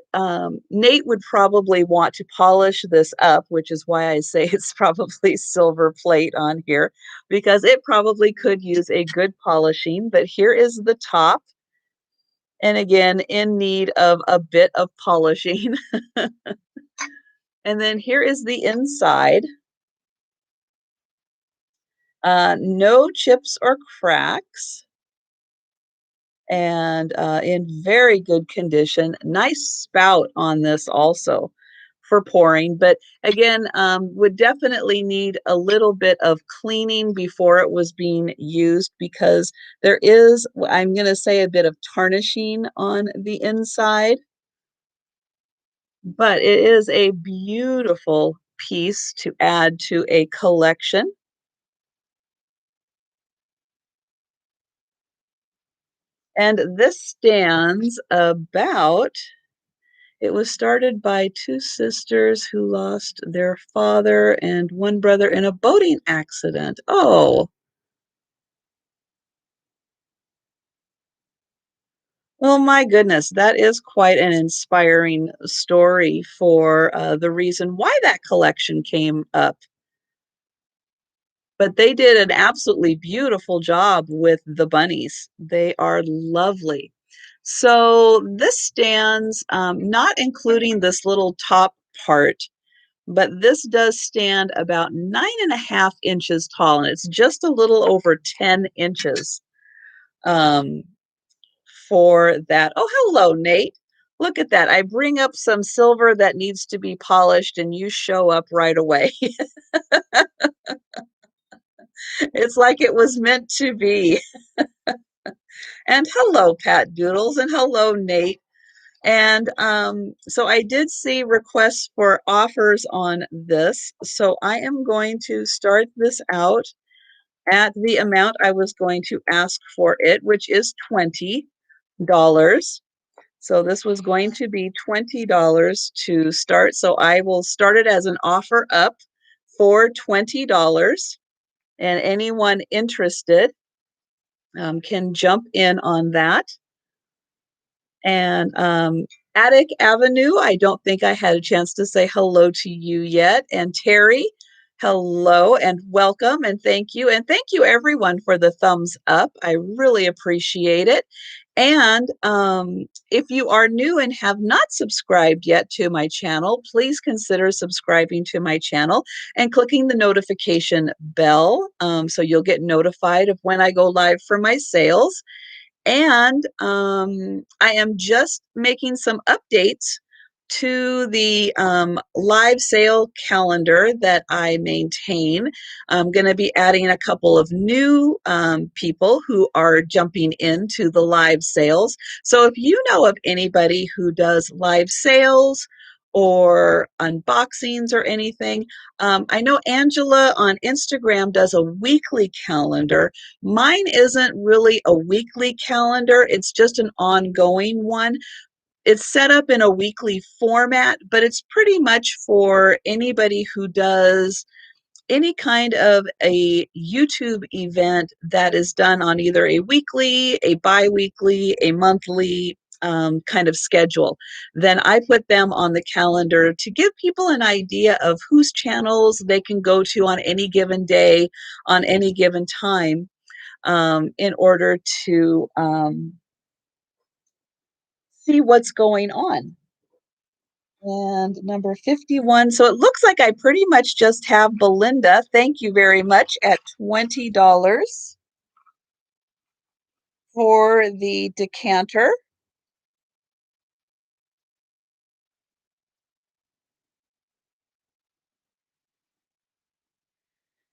Nate would probably want to polish this up, which is why I say it's probably silver plate on here, because it probably could use a good polishing. But here is the top. And again, in need of a bit of polishing. And then here is the inside. No chips or cracks, and in very good condition. Nice spout on this also for pouring, but again, would definitely need a little bit of cleaning before it was being used, because there is, I'm going to say, a bit of tarnishing on the inside, but it is a beautiful piece to add to a collection. And this stands about, it was started by two sisters who lost their father and one brother in a boating accident. Oh, well, my goodness, that is quite an inspiring story for the reason why that collection came up. But they did an absolutely beautiful job with the bunnies. They are lovely. So this stands, not including this little top part, but this does stand about 9.5 inches tall, and it's just a little over 10 inches um, for that. Oh, hello, Nate. Look at that. I bring up some silver that needs to be polished and you show up right away. It's like it was meant to be. And hello, Pat Doodles, and hello, Nate. And so I did see requests for offers on this. So I am going to start this out at the amount I was going to ask for it, which is $20. So this was going to be $20 to start. So I will start it as an offer up for $20. And anyone interested can jump in on that. And Attic Avenue, I don't think I had a chance to say hello to you yet. And Terry, hello and welcome and thank you. And thank you everyone for the thumbs up. I really appreciate it. And if you are new and have not subscribed yet to my channel, please consider subscribing to my channel and clicking the notification bell so you'll get notified of when I go live for my sales. And I am just making some updates to the live sale calendar that I maintain. I'm going to be adding a couple of new people who are jumping into the live sales. So if you know of anybody who does live sales or unboxings or anything, I know Angela on Instagram does a weekly calendar. Mine isn't really a weekly calendar, it's just an ongoing one. It's set up in a weekly format, but it's pretty much for anybody who does any kind of a YouTube event that is done on either a weekly, a bi-weekly, a monthly kind of schedule. Then I put them on the calendar to give people an idea of whose channels they can go to on any given day, on any given time, in order to see what's going on. And number 51. So it looks like I pretty much just have Belinda. Thank you very much at $20 for the decanter.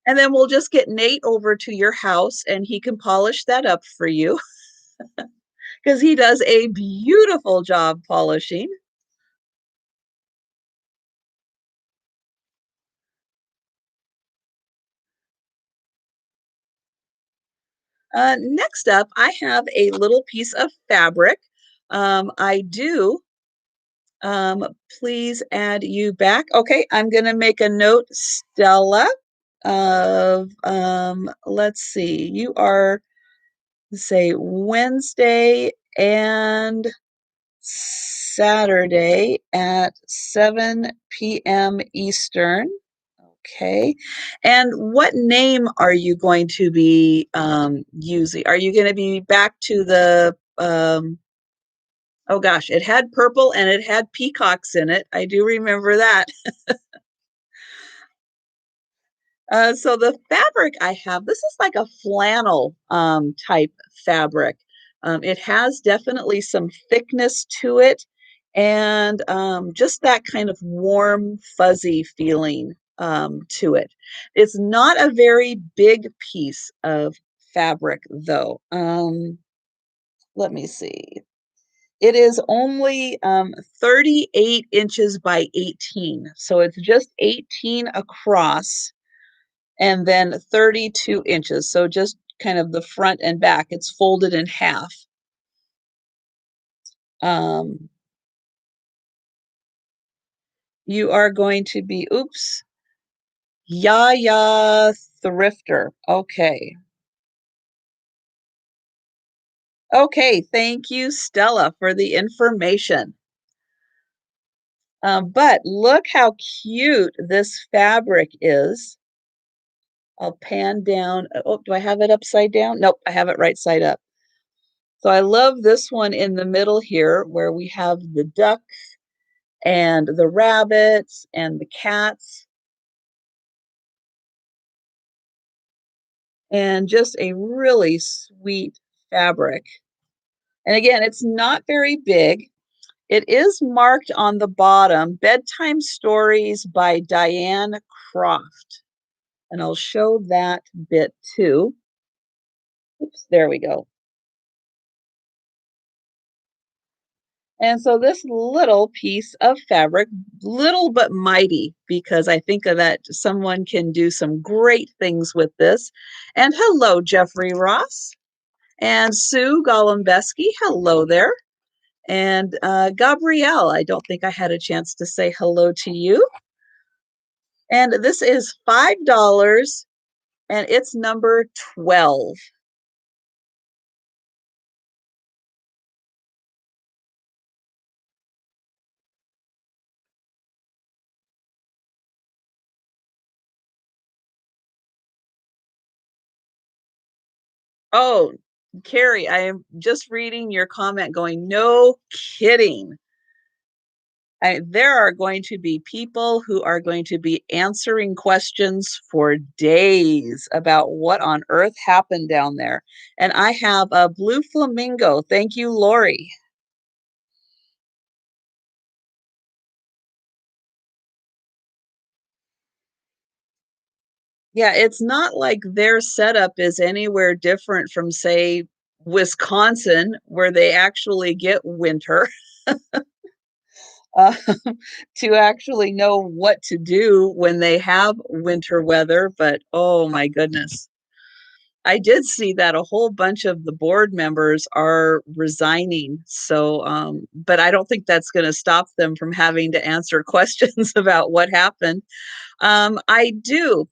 And then we'll just get Nate over to your house and he can polish that up for you because he does a beautiful job polishing. Next up, I have a little piece of fabric. I do Um, please add you back. Okay, I'm going to make a note, Stella, of, let's see, you are, say, Wednesday and Saturday at 7 p.m. Eastern. Okay. And what name are you going to be using? Are you going to be back to the oh gosh, it had purple and it had peacocks in it. I do remember that. So the fabric I have, this is like a flannel type fabric. It has definitely some thickness to it and just that kind of warm, fuzzy feeling to it. It's not a very big piece of fabric though. Let me see. It is only 38 inches by 18. So it's just 18 across and then 32 inches. So just kind of the front and back. It's folded in half. Um, you are going to be, oops, Yaya Thrifter. Okay. Okay, thank you, Stella, for the information. But look how cute this fabric is. I'll pan down. Oh, do I have it upside down? Nope, I have it right side up. So I love this one in the middle here where we have the duck and the rabbits and the cats and just a really sweet fabric. And again, it's not very big. It is marked on the bottom, Bedtime Stories by Diane Croft. And I'll show that bit too. Oops, there we go. And so this little piece of fabric, little but mighty, because I think that someone can do some great things with this. And hello, Jeffrey Ross and Sue Golombeski. Hello there. And Gabrielle, I don't think I had a chance to say hello to you. And this is $5 and it's number 12. Oh, Carrie, I am just reading your comment going, no kidding. There are going to be people who are going to be answering questions for days about what on earth happened down there. And I have a blue flamingo. Thank you, Lori. Yeah, it's not like their setup is anywhere different from, say, Wisconsin, where they actually get winter. uh, to actually know what to do when they have winter weather. But oh my goodness, I did see that a whole bunch of the board members are resigning. So, but I don't think that's going to stop them from having to answer questions about what happened. I do.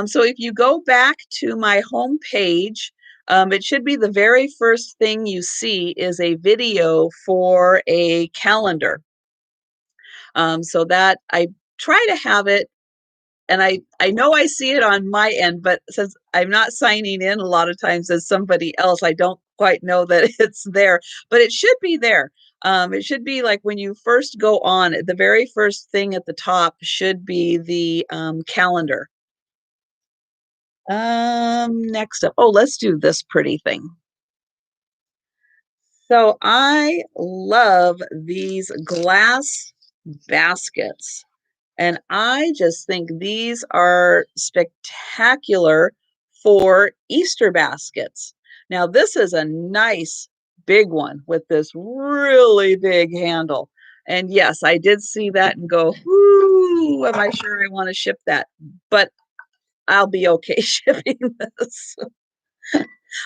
So if you go back to my home page, it should be the very first thing you see is a video for a calendar. So that I try to have it, and I know I see it on my end, but since I'm not signing in a lot of times as somebody else, I don't quite know that it's there, but it should be there. It should be like when you first go on, the very first thing at the top should be the calendar. Next up, oh, let's do this pretty thing. So I love these glass baskets. And I just think these are spectacular for Easter baskets. Now, this is a nice big one with this really big handle. And yes, I did see that and go, whoo, am I sure I want to ship that? But I'll be okay shipping this.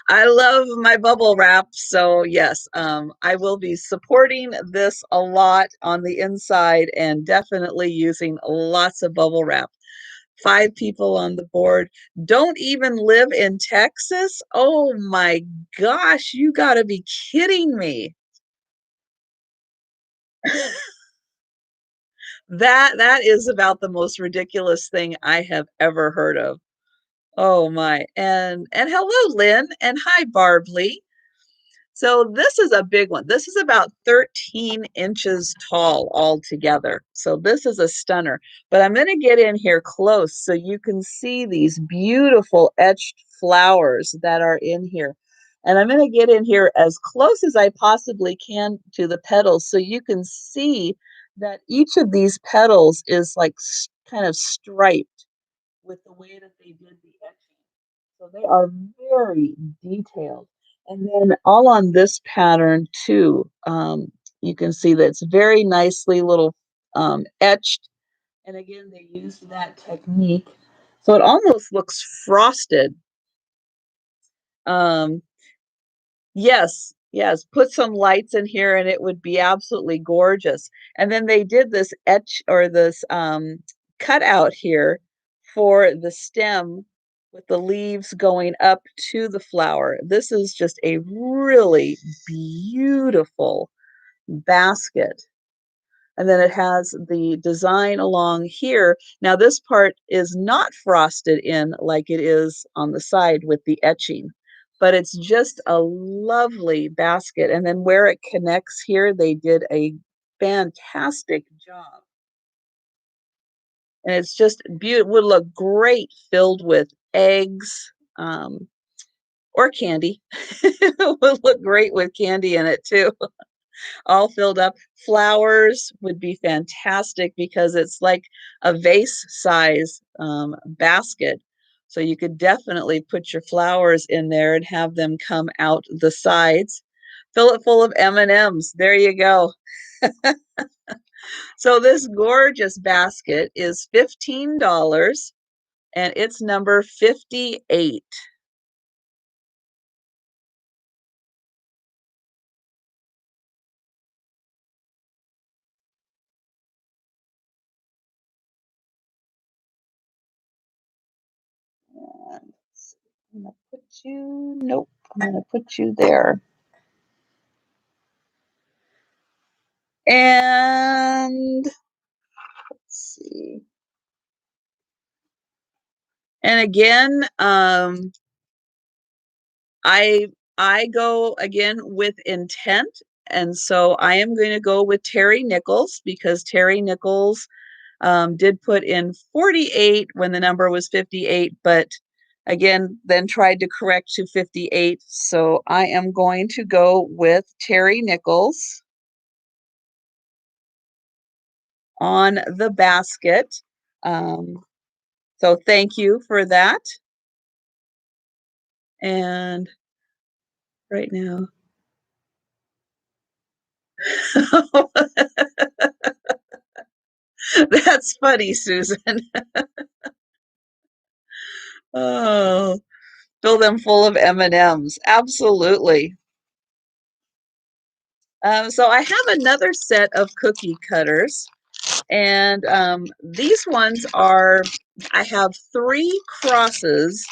I love my bubble wrap. So yes, I will be supporting this a lot on the inside and definitely using lots of bubble wrap. 5 people on the board. Don't even live in Texas? Oh my gosh, you gotta be kidding me. That is about the most ridiculous thing I have ever heard of. Oh my. And hello, Lynn, and hi, Barb Lee. So this is a big one. This is about 13 inches tall altogether. So this is a stunner. But I'm going to get in here close so you can see these beautiful etched flowers that are in here. And I'm going to get in here as close as I possibly can to the petals so you can see that each of these petals is like kind of striped with the way that they did the etching. So they are very detailed. And then all on this pattern too, you can see that it's very nicely little etched. And again, they used that technique. So it almost looks frosted. Um, Yes, yes. Put some lights in here and it would be absolutely gorgeous. And then they did this etch or this cutout here for the stem with the leaves going up to the flower. This is just a really beautiful basket. And then it has the design along here. Now, this part is not frosted in like it is on the side with the etching, but it's just a lovely basket. And then where it connects here, they did a fantastic job. And it's just beautiful, would look great filled with eggs or candy. It would look great with candy in it too. all filled up. Flowers would be fantastic because it's like a vase size basket. So you could definitely put your flowers in there and have them come out the sides. Fill it full of M&Ms. There you go. So this gorgeous basket is $15 and it's number 58. And I'm gonna put you, nope, I'm gonna put you there. And let's see. And again, I I go again with intent, and so I am going to go with Terry Nichols because Terry Nichols did put in 48 when the number was 58, but again, then tried to correct to 58. So I am going to go with Terry Nichols on the basket. Um, so thank you for that. And right now, that's funny, Susan. Oh, fill them full of M&Ms. Absolutely. So I have another set of cookie cutters, and these ones are, I have three crosses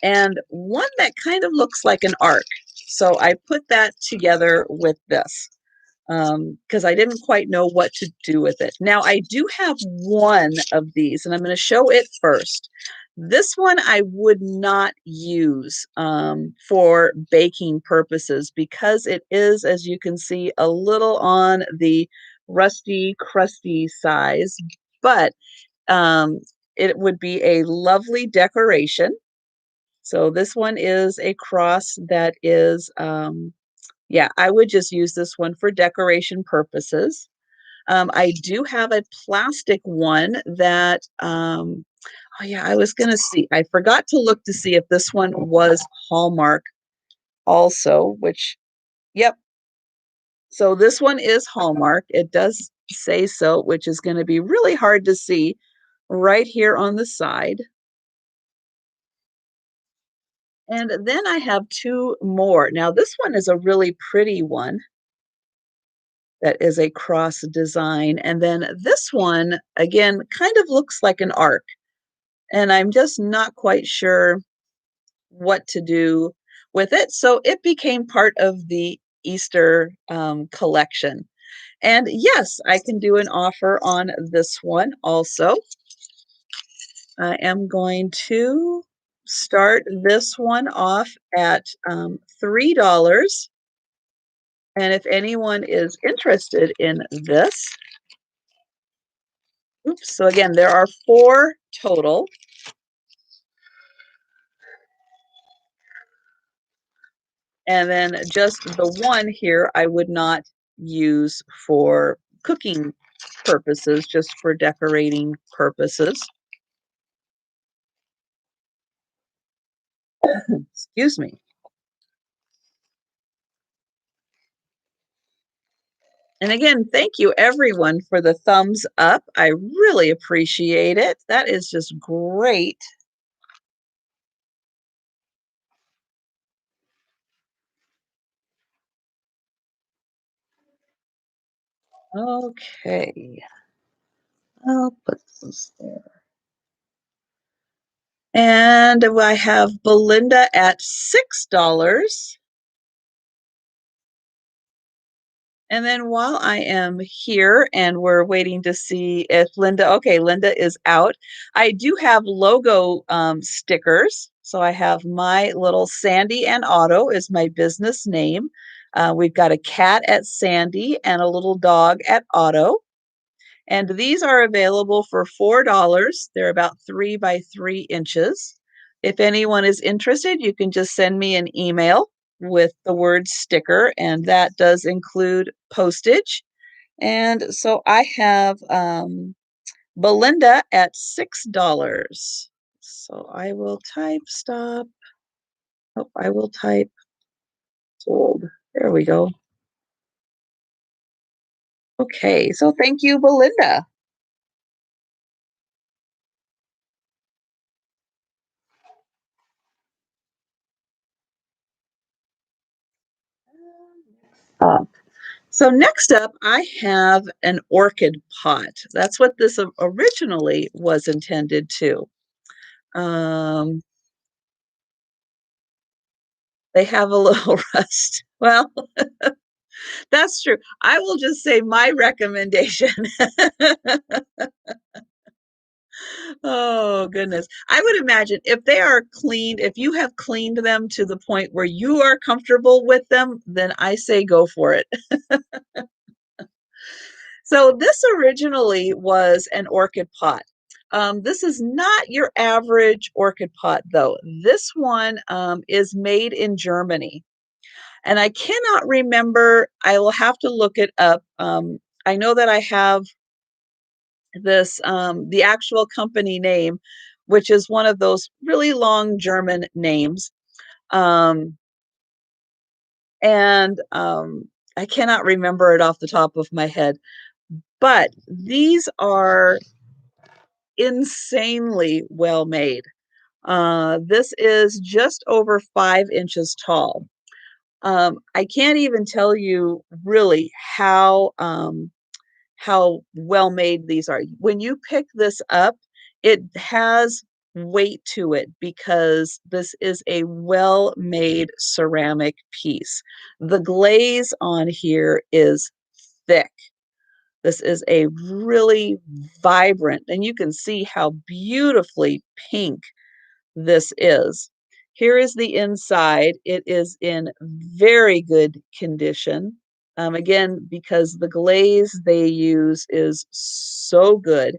and one that kind of looks like an arc. So I put that together with this because I didn't quite know what to do with it. Now I do have one of these, and I'm going to show it first. This one I would not use for baking purposes because it is, as you can see, a little on the rusty, crusty size, but um, it would be a lovely decoration. So this one is a cross that is, yeah, I would just use this one for decoration purposes. I do have a plastic one that, oh yeah, I was gonna see. I forgot to look to see if this one was Hallmark also, which, yep. So this one is Hallmark. It does say so, which is gonna be really hard to see right here on the side. And then I have two more. Now this one is a really pretty one that is a cross design. And then this one, again, kind of looks like an arc. And I'm just not quite sure what to do with it. So it became part of the Easter collection. And yes, I can do an offer on this one also. I am going to start this one off at $3. And if anyone is interested in this, oops, so again, there are four total. And then just the one here, I would not use for cooking purposes, just for decorating purposes. Excuse me. And again, thank you everyone for the thumbs up. I really appreciate it. That is just great. Okay, I'll put this there. And I have Belinda at $6. And then while I am here and we're waiting to see if Linda, okay, Linda is out. I do have logo stickers. So I have my little Sandy and Otto is my business name. We've got a cat at Sandy and a little dog at Otto. And these are available for $4. They're about 3 by 3 inches. If anyone is interested, you can just send me an email with the word sticker, and that does include postage. And so I have Belinda at $6. So I will type stop. Oh, I will type sold. There we go. Okay, so thank you, Belinda. Uh, so next up, I have an orchid pot. That's what this originally was intended to. Um, they have a little rust. Well, that's true. I will just say my recommendation. Oh, goodness. I would imagine if they are cleaned, if you have cleaned them to the point where you are comfortable with them, then I say go for it. So this originally was an orchid pot. This is not your average orchid pot, though. This one is made in Germany. And I cannot remember, I will have to look it up. I know that I have this, the actual company name, which is one of those really long German names. Um, and I cannot remember it off the top of my head. But these are insanely well made. This is just over 5 inches tall. I can't even tell you really how well made these are. When you pick this up, it has weight to it because this is a well made ceramic piece. The glaze on here is thick. This is a really vibrant, and you can see how beautifully pink this is. Here is the inside. It is in very good condition. Again, because the glaze they use is so good.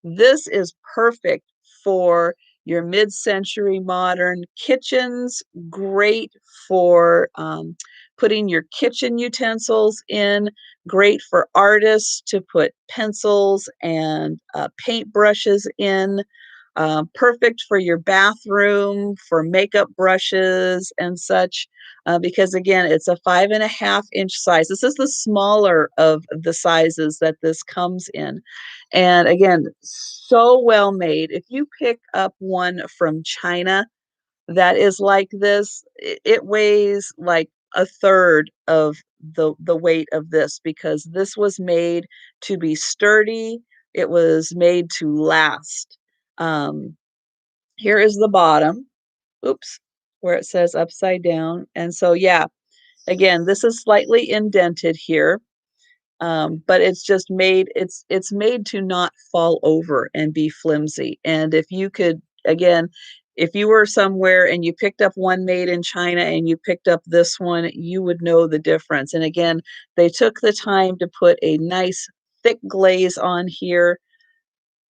This is perfect for your mid-century modern kitchens, great for putting your kitchen utensils in, great for artists to put pencils and paint brushes in, perfect for your bathroom, for makeup brushes and such, because again, it's a 5.5 inch size. This is the smaller of the sizes that this comes in. And again, so well made. If you pick up one from China that is like this, it weighs like a third of the weight of this because this was made to be sturdy. It was made to last. Um, Here is the bottom. Oops, where it says upside down. And so, yeah, again, this is slightly indented here, but it's just made, it's made to not fall over and be flimsy. And if you could, again, if you were somewhere and you picked up one made in China and you picked up this one, you would know the difference. And again, they took the time to put a nice thick glaze on here,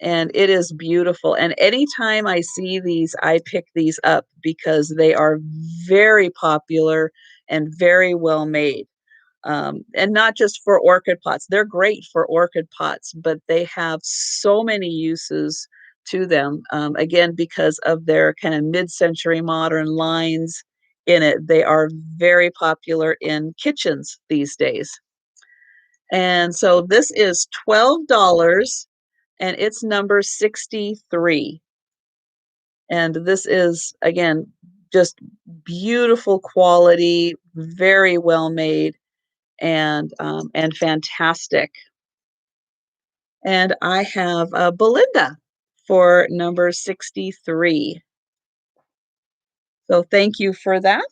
and it is beautiful. And anytime I see these, I pick these up because they are very popular and very well made. And not just for orchid pots. They're great for orchid pots, but they have so many uses to them. Again, because of their kind of mid-century modern lines in it, they are very popular in kitchens these days. And so this is $12 and it's number 63. And this is, again, just beautiful quality, very well made, and fantastic. And I have Belinda for number 63. So thank you for that.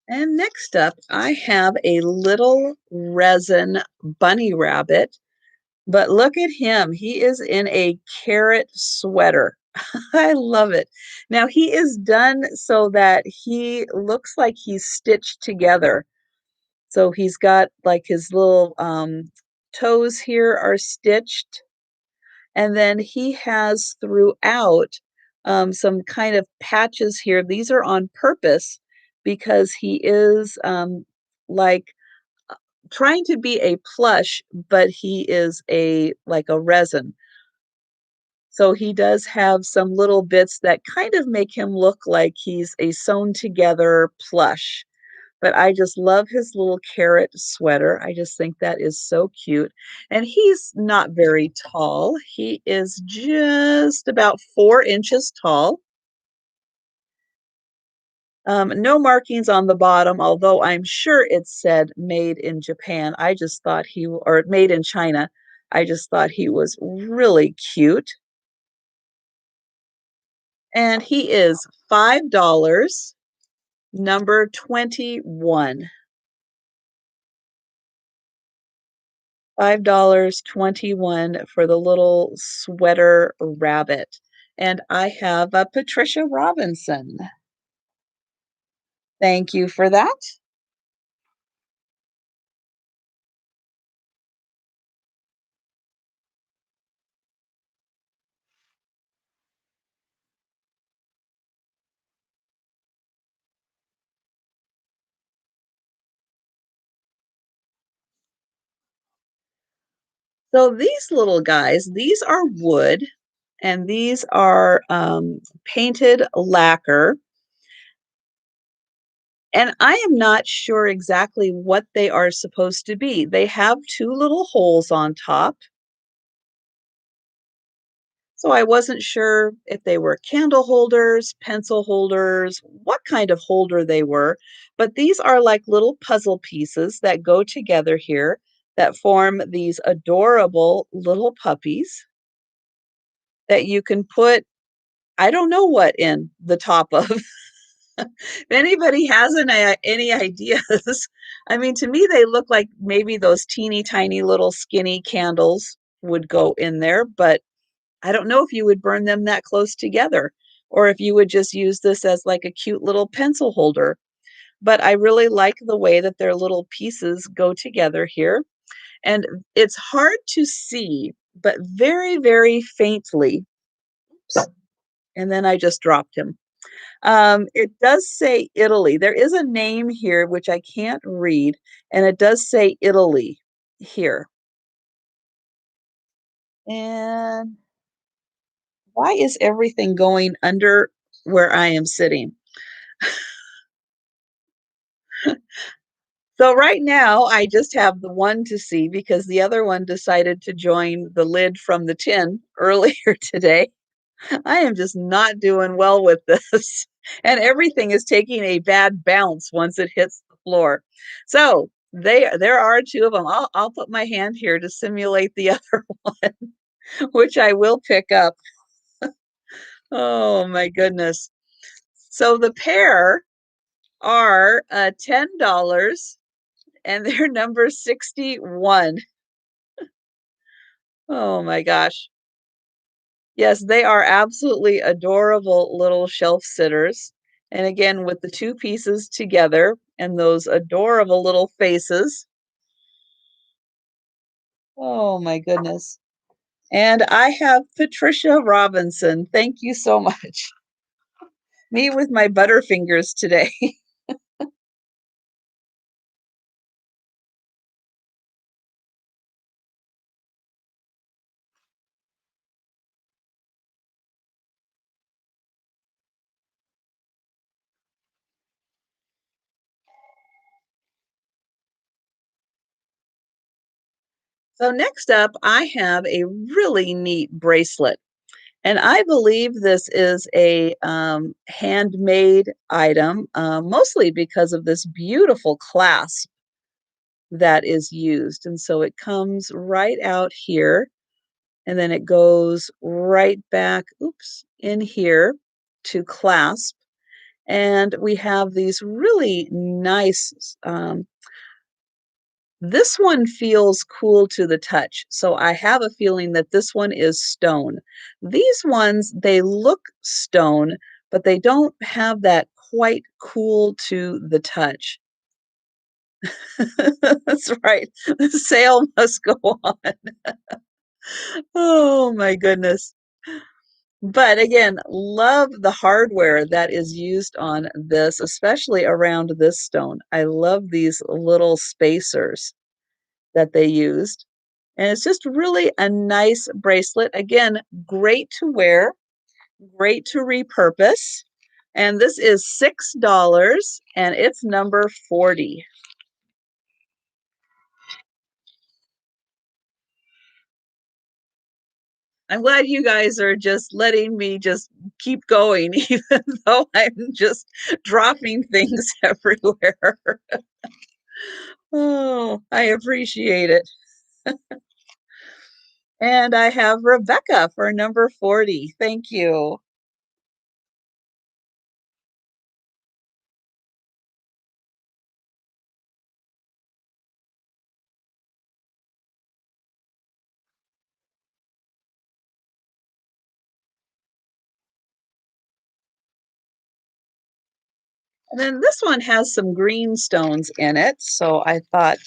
And next up, I have a little resin bunny rabbit, but look at him. He is in a carrot sweater. I love it. Now he is done so that he looks like he's stitched together. So he's got like his little toes here are stitched, and then he has throughout some kind of patches here. These are on purpose because he is like trying to be a plush, but he is a like a resin. So he does have some little bits that kind of make him look like he's a sewn together plush. But I just love his little carrot sweater. I just think that is so cute. And he's not very tall. He is just about 4 inches tall. No markings on the bottom, although I'm sure it said made in Japan. I just thought or made in China. I just thought he was really cute. And he is $5, number 21. $5.21 for the little sweater rabbit. And I have a Patricia Robinson. Thank you for that. So these little guys, these are wood and these are painted lacquer. And I am not sure exactly what they are supposed to be. They have two little holes on top. So I wasn't sure if they were candle holders, pencil holders, what kind of holder they were, but these are like little puzzle pieces that go together here that form these adorable little puppies that you can put, I don't know what in the top of. If anybody has any ideas, I mean, to me, they look like maybe those teeny tiny little skinny candles would go in there, but I don't know if you would burn them that close together or if you would just use this as like a cute little pencil holder. But I really like the way that their little pieces go together here. And it's hard to see, but very, very faintly. And then I just dropped him. It does say Italy. There is a name here which I can't read, and it does say Italy here. And why is everything going under where I am sitting? So right now, I just have the one to see because the other one decided to join the lid from the tin earlier today. I am just not doing well with this. And everything is taking a bad bounce once it hits the floor. So there are two of them. I'll put my hand here to simulate the other one, which I will pick up. Oh my goodness. So the pair are $10 and they're number 61. Oh my gosh. Yes, they are absolutely adorable little shelf sitters. And again, with the two pieces together and those adorable little faces. Oh my goodness. And I have Patricia Robinson. Thank you so much. Me with my butterfingers today. So next up, I have a really neat bracelet. And I believe this is a handmade item, mostly because of this beautiful clasp that is used. And so it comes right out here and then it goes right back, oops, in here to clasp. And we have these really nice This one feels cool to the touch, so I have a feeling that this one is stone. These ones, they look stone, but they don't have that quite cool to the touch. That's right. The sale must go on. Oh my goodness. But again, love the hardware that is used on this, especially around this stone. I love these little spacers that they used. And it's just really a nice bracelet. Again, great to wear, great to repurpose. And this is $6 and it's number 40. I'm glad you guys are just letting me just keep going, even though I'm just dropping things everywhere. Oh, I appreciate it. And I have Rebecca for number 40. Thank you. And then this one has some green stones in it. So I thought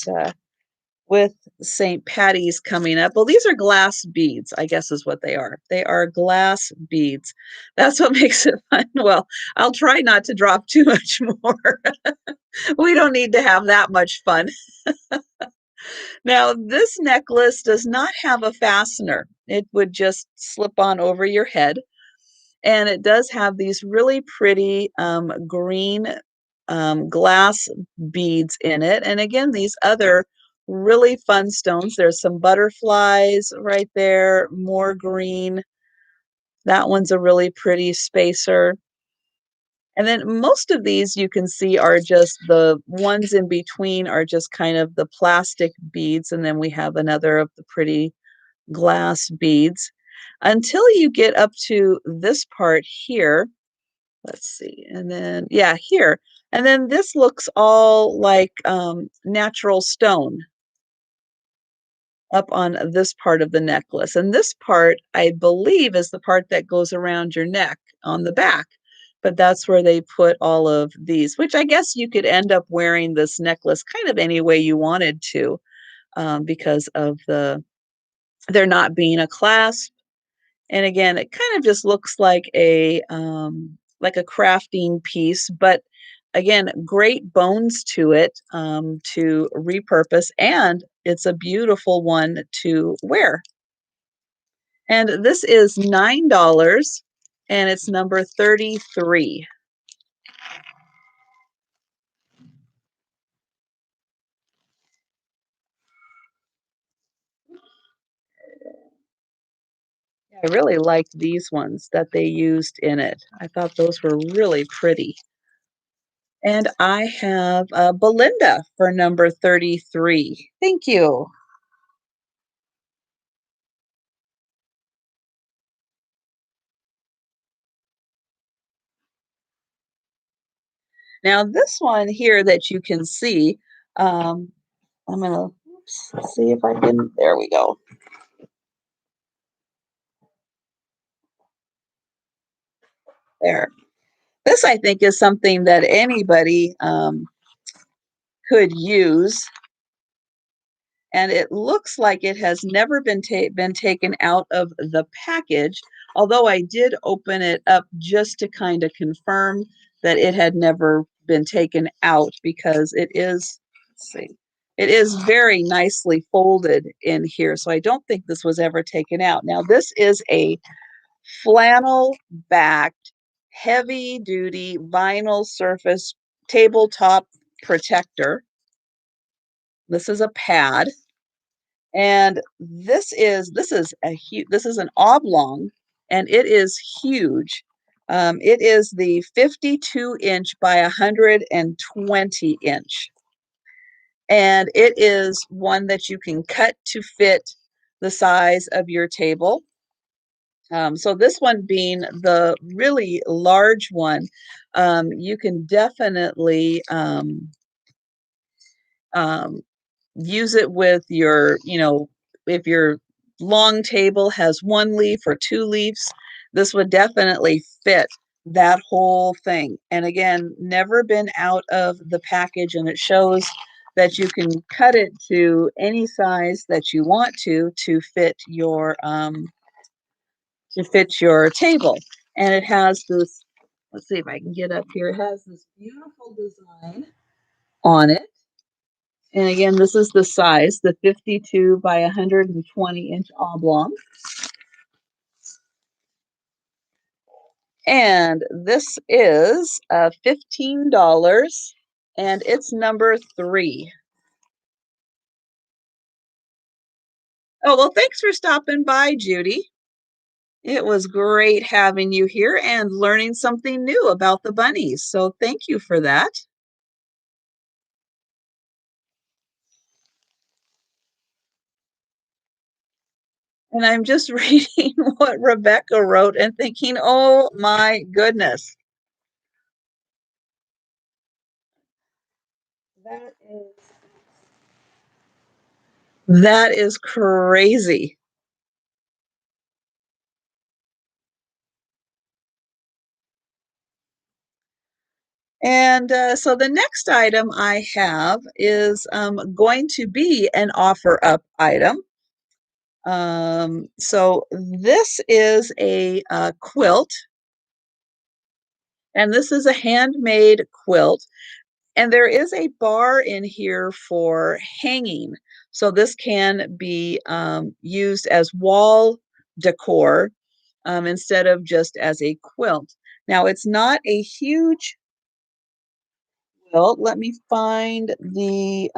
with St. Patty's coming up, well, these are glass beads, I guess is what they are. They are glass beads. That's what makes it fun. Well, I'll try not to drop too much more. We don't need to have that much fun. Now, this necklace does not have a fastener. It would just slip on over your head. And it does have these really pretty green glass beads in it. And again, these other really fun stones. There's some butterflies right there, more green. That one's a really pretty spacer. And then most of these you can see are just the ones in between are just kind of the plastic beads. And then we have another of the pretty glass beads until you get up to this part here. Let's see. And then, yeah, here. And then this looks all like natural stone up on this part of the necklace. And this part, I believe, is the part that goes around your neck on the back. But that's where they put all of these, which I guess you could end up wearing this necklace kind of any way you wanted to because of there not being a clasp. And again, it kind of just looks like a crafting piece, but again, great bones to it to repurpose, and it's a beautiful one to wear. And this is $9, and it's number 33. I really liked these ones that they used in it. I thought those were really pretty. And I have Belinda for number 33. Thank you. Now, this one here that you can see, um, I'm going to see if I can, there we go. There. This, I think, is something that anybody could use. And it looks like it has never been taken out of the package, although I did open it up just to kind of confirm that it had never been taken out because it is, let's see, it is very nicely folded in here. So I don't think this was ever taken out. Now, this is a flannel backed, heavy duty vinyl surface tabletop protector. This is a pad. And this is an oblong, and it is huge. It is the 52-inch by 120-inch, and it is one that you can cut to fit the size of your table. So this one being the really large one, you can definitely um, use it with your, if your long table has one leaf or two leaves, this would definitely fit that whole thing. And again, never been out of the package, and it shows that you can cut it to any size that you want to fit your table. And it has this, let's see if I can get up here. It has this beautiful design on it. And again, this is the size, the 52 by 120 inch oblong. And this is $15, and it's number 3. Oh, well, thanks for stopping by, Judy. It was great having you here and learning something new about the bunnies. So thank you for that. And I'm just reading what Rebecca wrote and thinking, oh my goodness. That is that is crazy. And so the next item I have is going to be an offer up item. So this is a quilt, and this is a handmade quilt. And there is a bar in here for hanging. So this can be used as wall decor instead of just as a quilt. Now, it's not a huge quilt. Let me find the,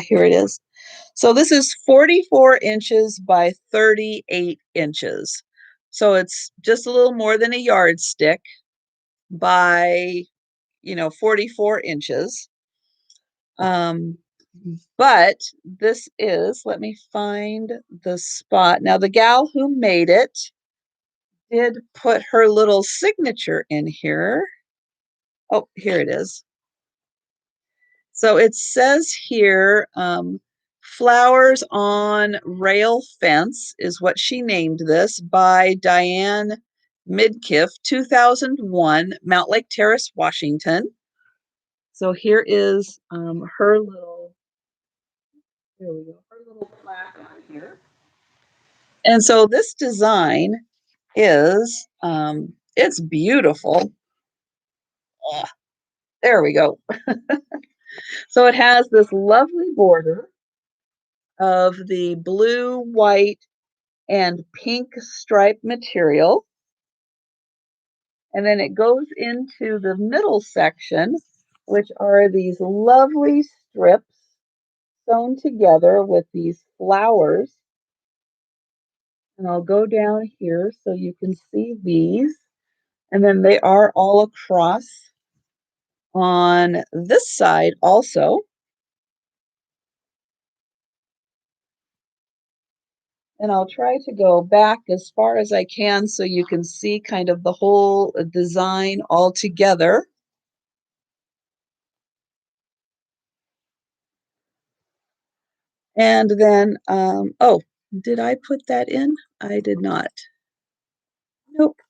here it is. So this is 44 inches by 38 inches. So it's just a little more than a yardstick by, 44 inches. Um, but this is, let me find the spot. Now, the gal who made it did put her little signature in here. Oh, here it is. So it says here, Flowers on Rail Fence is what she named this, by Diane Midkiff, 2001, Mount Lake Terrace, Washington. So here is her little, there we go, her little plaque on here. And so this design is, it's beautiful. Ugh, there we go. So it has this lovely border of the blue, white, and pink stripe material. And then it goes into the middle section, which are these lovely strips sewn together with these flowers. And I'll go down here so you can see these. And then they are all across on this side also. And I'll try to go back as far as I can so you can see kind of the whole design all together. And then, oh, did I put that in? I did not. Nope.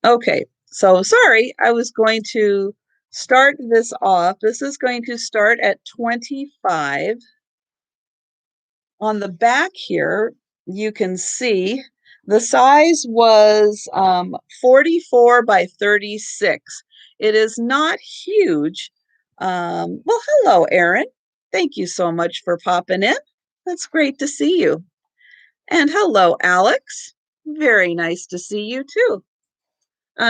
Okay, so sorry, I was going to start this off. This is going to start at 25. On the back here, you can see the size was 44 by 36. It is not huge. Well, hello, Erin. Thank you so much for popping in. That's great to see you. And hello, Alex. Very nice to see you too.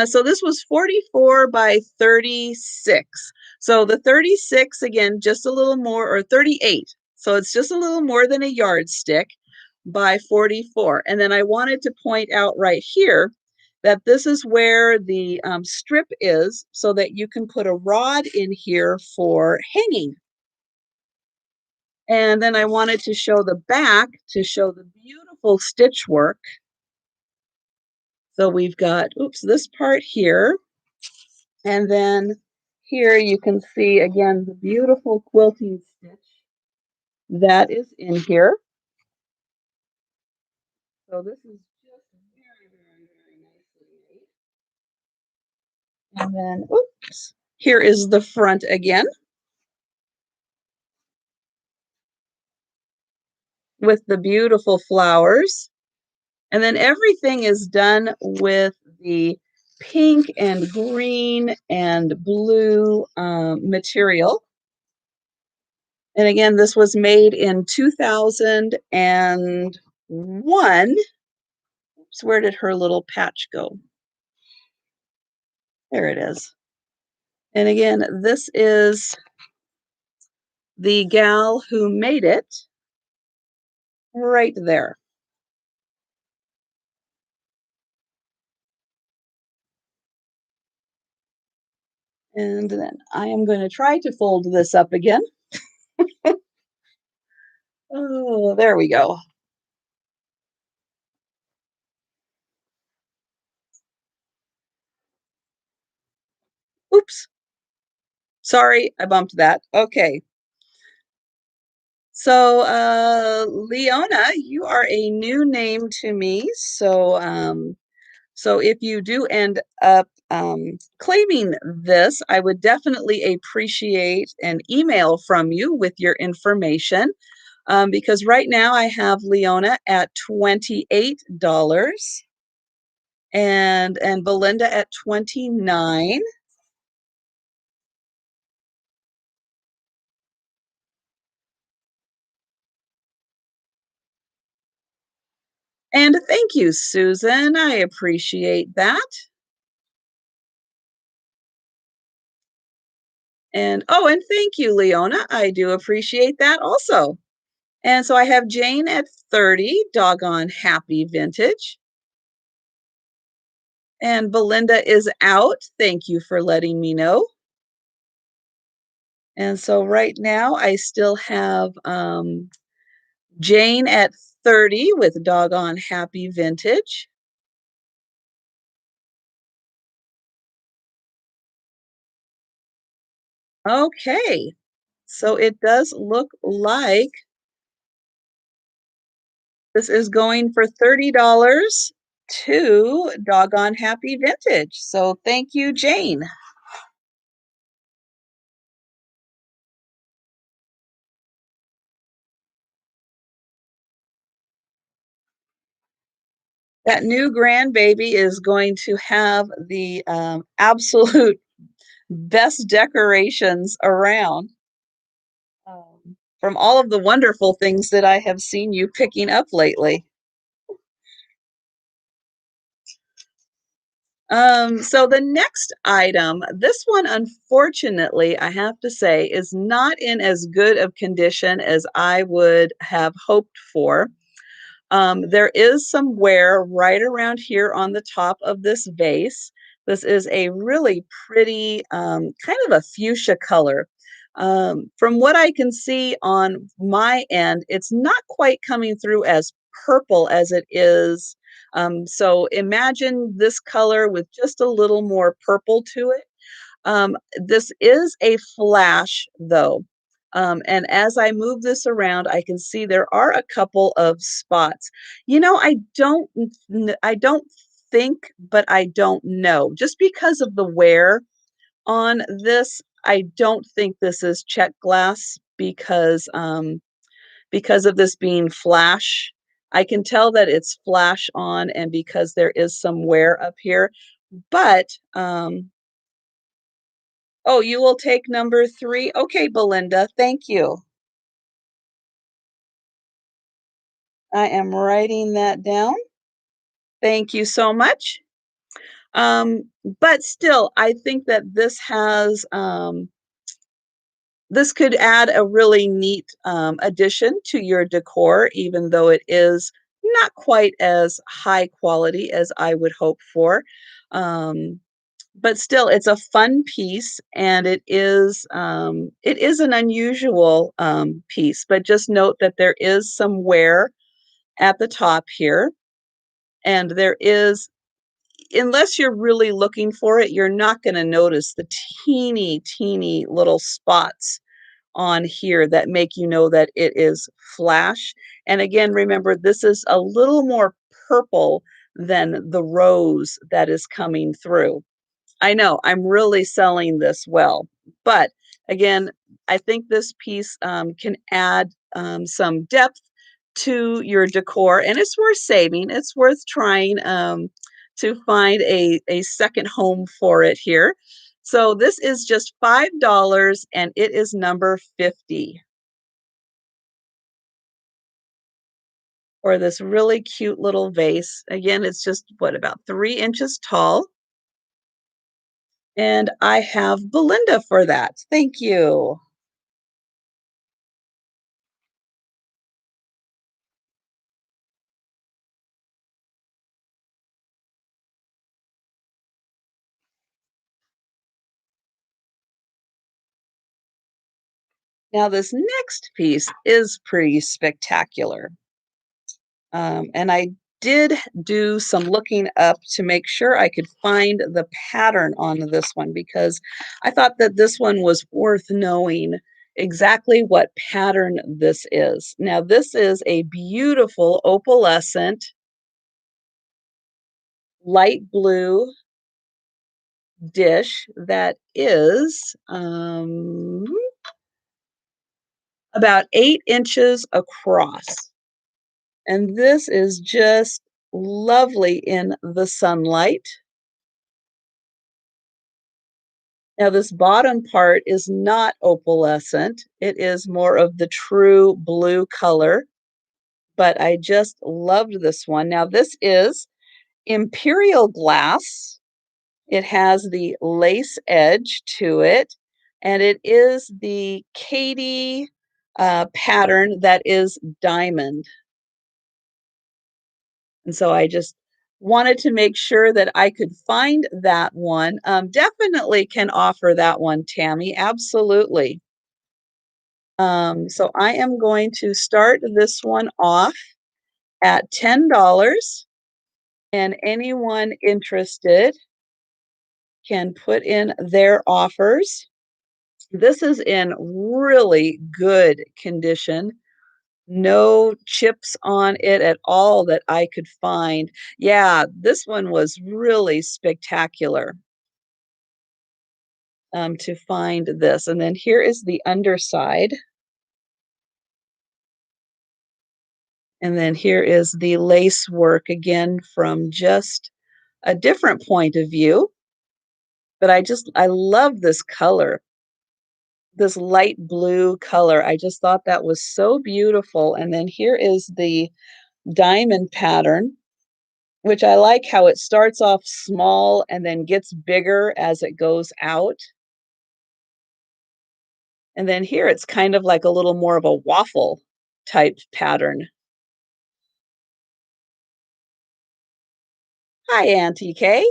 So this was 44 by 36. So the 36, again, just a little more, or 38. So it's just a little more than a yardstick by 44. And then I wanted to point out right here that this is where the strip is so that you can put a rod in here for hanging. And then I wanted to show the back to show the beautiful stitch work. So we've got, oops, this part here. And then here you can see again the beautiful quilting stitch that is in here. So this is just very, very, very nicely made. And then, oops, here is the front again with the beautiful flowers. And then everything is done with the pink and green and blue material. And again, this was made in 2001. Oops, where did her little patch go? There it is. And again, this is the gal who made it right there. And then I am going to try to fold this up again. Oh, there we go. Oops. Sorry, I bumped that. Okay. So, Leona, you are a new name to me. So if you do end up claiming this, I would definitely appreciate an email from you with your information, because right now I have Leona at $28 and Belinda at 29. And thank you, Susan. I appreciate that. And oh, and thank you, Leona. I do appreciate that also. And so I have Jane at 30, doggone happy vintage. And Belinda is out. Thank you for letting me know. And so right now I still have Jane at 30 with doggone happy vintage. Okay, so it does look like this is going for $30 to doggone happy vintage. So thank you, Jane. That new grandbaby is going to have the absolute best decorations around, from all of the wonderful things that I have seen you picking up lately. So the next item, this one, unfortunately, I have to say, is not in as good of condition as I would have hoped for. There is some wear right around here on the top of this vase. This is a really pretty, kind of a fuchsia color. From what I can see on my end, it's not quite coming through as purple as it is. So imagine this color with just a little more purple to it. This is a flash though. And as I move this around, I can see there are a couple of spots. You know, I don't think, but I don't know. Just because of the wear on this, I don't think this is check glass because of this being flash. I can tell that it's flash on, and because there is some wear up here. But oh, you will take number 3? Okay, Belinda, thank you. I am writing that down. Thank you so much. Um, but still, I think that this could add a really neat addition to your decor, even though it is not quite as high quality as I would hope for. Um, but still, it's a fun piece, and it is an unusual piece. But just note that there is some wear at the top here, and there is, unless you're really looking for it, you're not going to notice the teeny little spots on here that make you know that it is flash. And again, remember, this is a little more purple than the rose that is coming through. I know I'm really selling this well, but again, I think this piece can add some depth to your decor, and it's worth saving. It's worth trying to find a second home for it here. So this is just $5 and it is number 50 for this really cute little vase. Again, it's just what, about 3 inches tall. And I have Belinda for that. Thank you. Now, this next piece is pretty spectacular. And I did do some looking up to make sure I could find the pattern on this one because I thought that this one was worth knowing exactly what pattern this is. Now, this is a beautiful opalescent light blue dish that is about 8 inches across. And this is just lovely in the sunlight. Now, this bottom part is not opalescent. It is more of the true blue color, but I just loved this one. Now, this is imperial glass. It has the lace edge to it, and it is the Katie pattern that is diamond. And so I just wanted to make sure that I could find that one. Definitely can offer that one, Tammy. Absolutely. So I am going to start this one off at $10, and anyone interested can put in their offers. This is in really good condition. No chips on it at all that I could find. Yeah, this one was really spectacular to find this. And then here is the underside. And then here is the lace work again from just a different point of view. But I love this color, this light blue color. I just thought that was so beautiful. And then here is the diamond pattern, which I like how it starts off small and then gets bigger as it goes out. And then here it's kind of like a little more of a waffle type pattern. Hi, Auntie Kay.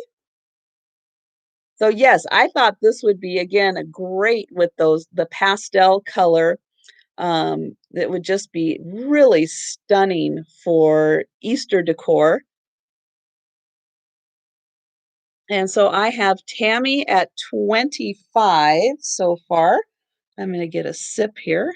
So yes, I thought this would be again a great with the pastel color. That would just be really stunning for Easter decor. And so I have Tammy at 25 so far. I'm going to get a sip here.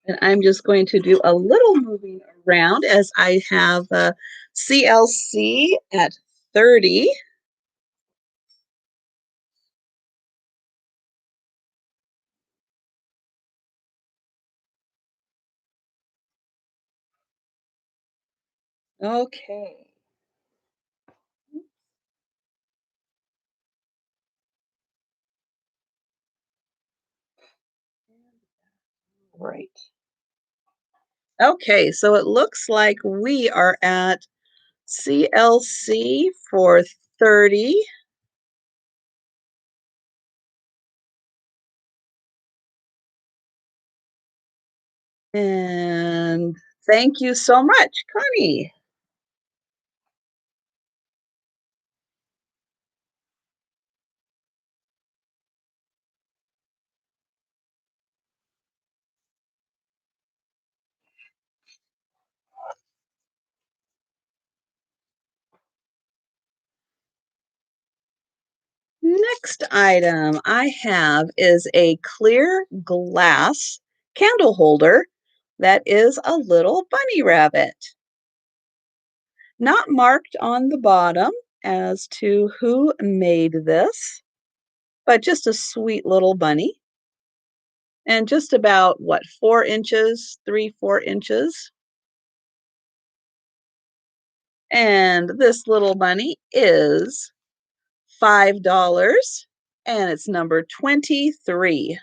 And I'm just going to do a little moving around as I have CLC at 30. Okay. Right. Okay, so it looks like we are at CLC for 30. And thank you so much, Connie. Next item I have is a clear glass candle holder that is a little bunny rabbit. Not marked on the bottom as to who made this, but just a sweet little bunny. And just about, what, 4 inches, 3, 4 inches. And this little bunny is $5, and it's number 23.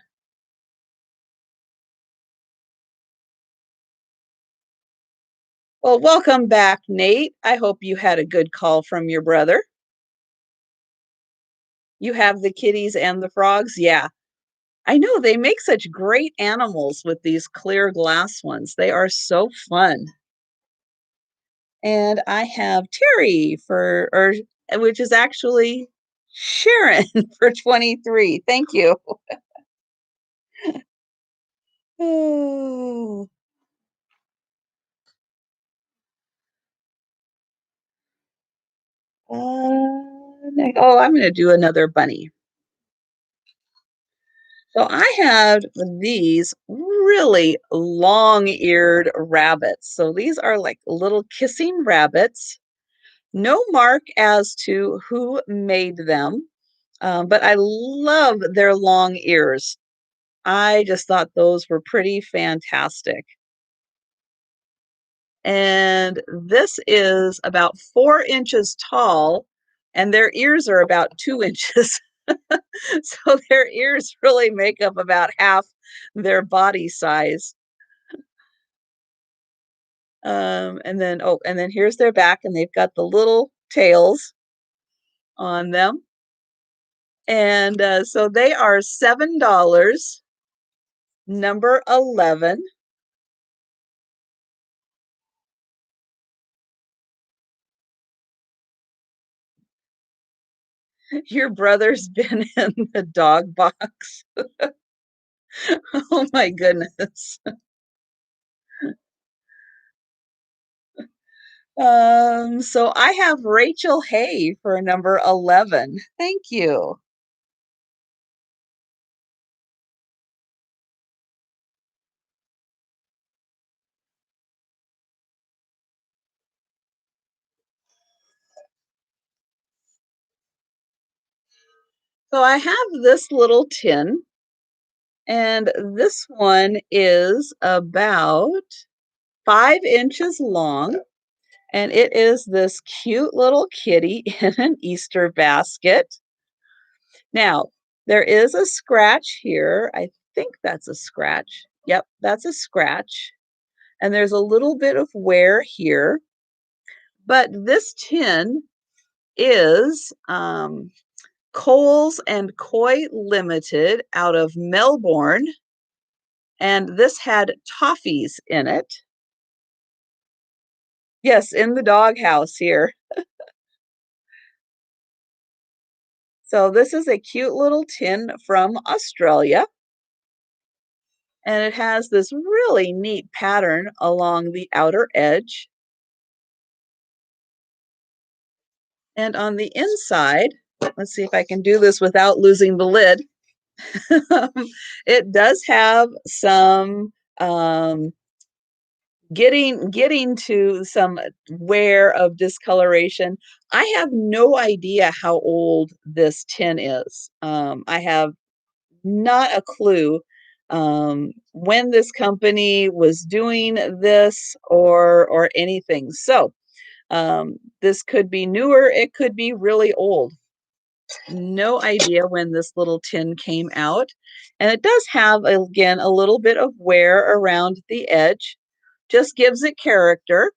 Well, welcome back, Nate. I hope you had a good call from your brother. You have the kitties and the frogs? Yeah. I know they make such great animals with these clear glass ones. They are so fun. And I have Terry which is actually Sharon for 23. Thank you. Oh, I'm going to do another bunny. So I have these really long-eared rabbits. So these are like little kissing rabbits. No mark as to who made them, but I love their long ears. I just thought those were pretty fantastic. And this is about 4 inches tall, and their ears are about 2 inches. So their ears really make up about half their body size. And then here's their back, and they've got the little tails on them. And so they are $7, number 11. Your brother's been in the dog box. Oh my goodness. So I have Rachel Hay for number 11. Thank you. So I have this little tin, and this one is about 5 inches long, and it is this cute little kitty in an Easter basket. Now, there is a scratch here. I think that's a scratch. Yep, that's a scratch. And there's a little bit of wear here. But this tin is Coles and Coy Limited out of Melbourne. And this had toffees in it. Yes, in the doghouse here. So this is a cute little tin from Australia. And it has this really neat pattern along the outer edge. And on the inside, let's see if I can do this without losing the lid. It does have some getting to some wear of discoloration. I have no idea how old this tin is. I have not a clue when this company was doing this or anything. So this could be newer, it could be really old. No idea when this little tin came out. And it does have, again, a little bit of wear around the edge. Just gives it character.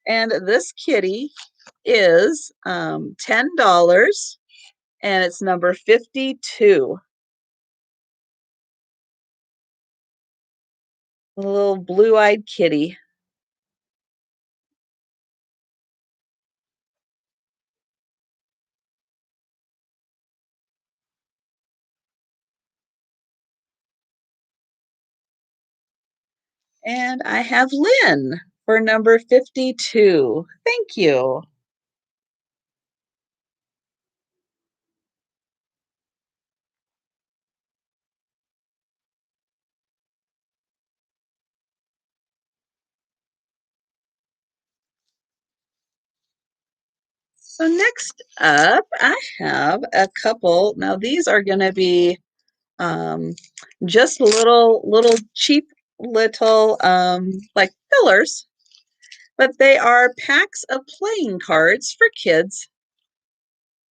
And this kitty is $10, and it's number 52. A little blue-eyed kitty. And I have Lynn for number 52. Thank you. So next up, I have a couple. Now these are going to be just little cheap little like fillers, but they are packs of playing cards for kids.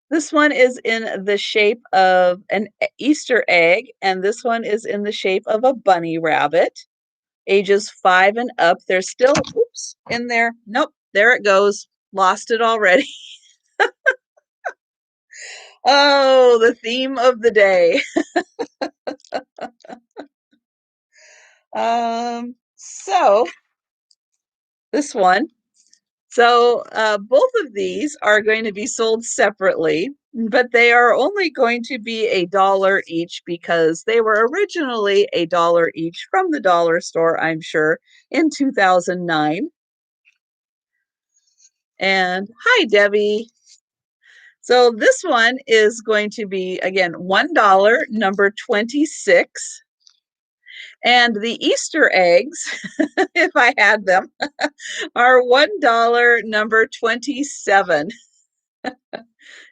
This one is in the shape of an Easter egg, and this one is in the shape of a bunny rabbit, ages 5 and up. They're still, oops, in there. Nope, there it goes. Lost it already. Oh, the theme of the day. So this one. So both of these are going to be sold separately, but they are only going to be $1 each because they were originally $1 each from the dollar store, I'm sure, in 2009. And hi, Debbie. So this one is going to be, again, $1, number 26. And the Easter eggs, if I had them, are $1, number 27,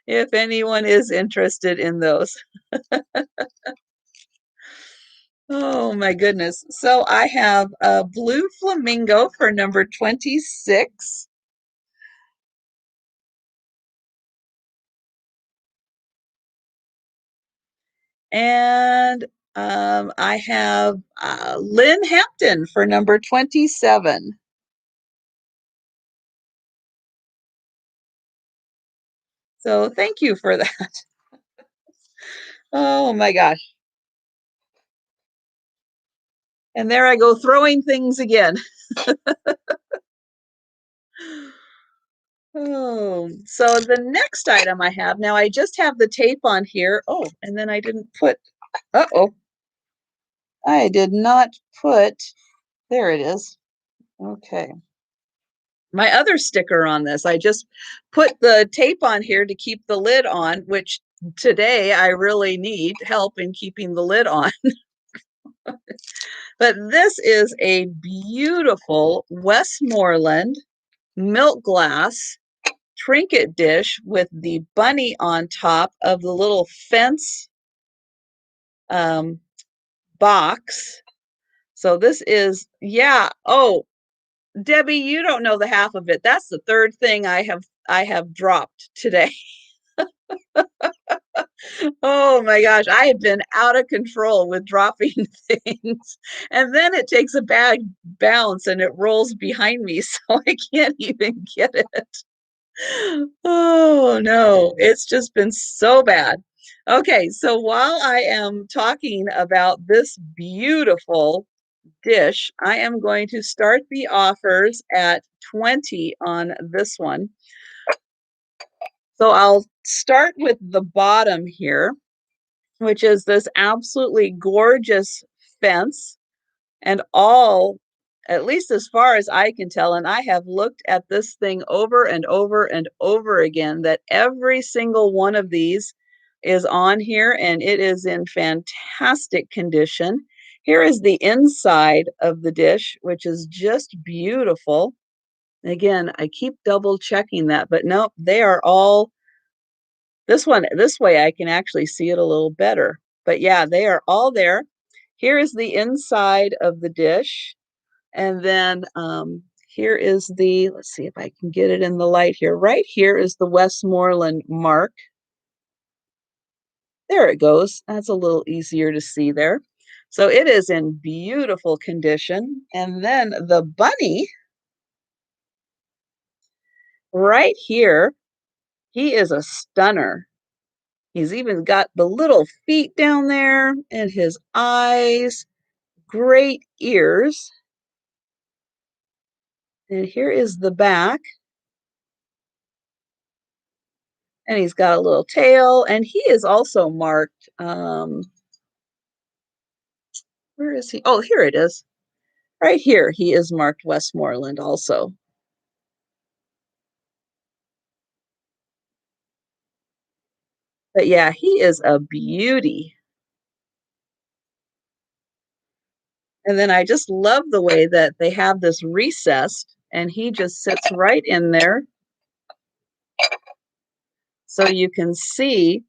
if anyone is interested in those. Oh my goodness. So I have a blue flamingo for number 26. And I have Lynn Hampton for number 27. So thank you for that. Oh my gosh. And there I go throwing things again. Oh, so the next item I have now, I just have the tape on here. Oh, and then I didn't put, uh-oh, I did not put, there it is. Okay. My other sticker on this, I just put the tape on here to keep the lid on, which today I really need help in keeping the lid on. But this is a beautiful Westmoreland milk glass trinket dish with the bunny on top of the little fence um, box. So this is, yeah. Oh, Debbie, you don't know the half of it. That's the third thing I have dropped today. Oh my gosh, I have been out of control with dropping things. And then it takes a bad bounce and it rolls behind me, so I can't even get it. Oh no, it's just been so bad. Okay, so while I am talking about this beautiful dish, I am going to start the offers at 20 on this one. So I'll start with the bottom here, which is this absolutely gorgeous fence, and all, at least as far as I can tell, and I have looked at this thing over and over and over again, that every single one of these is on here and it is in fantastic condition. Here is the inside of the dish, which is just beautiful. Again, I keep double checking that, but nope, they are all, this way I can actually see it a little better. But yeah, they are all there. Here is the inside of the dish. And then here is the, let's see if I can get it in the light here. Right here is the Westmoreland mark. There it goes. That's a little easier to see there. So it is in beautiful condition. And then the bunny right here, he is a stunner. He's even got the little feet down there and his eyes, great ears. And here is the back. And he's got a little tail, and he is also marked. Where is he? Oh, here it is. Right here, he is marked Westmoreland also. But yeah, he is a beauty. And then I just love the way that they have this recessed, and he just sits right in there. so you can see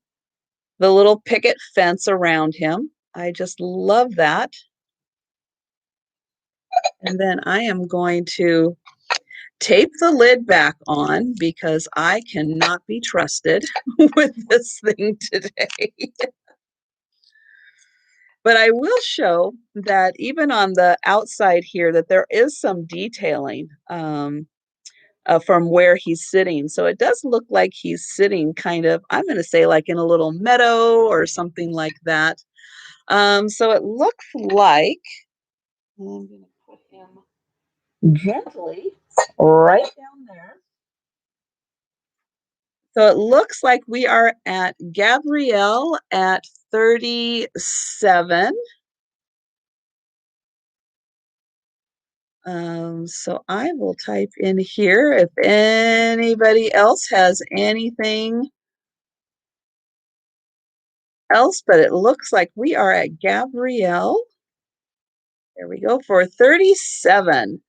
the little picket fence around him. I just love that. And then I am going to tape the lid back on because I cannot be trusted with this thing today. But I will show that even on the outside here that there is some detailing from where he's sitting. So it does look like he's sitting kind of, I'm going to say like in a little meadow or something like that. So it looks like, I'm going to put him gently right down there. So it looks like we are at Gabrielle at 37. So I will type in here if anybody else has anything else, but it looks like we are at Gabrielle. There we go for 37.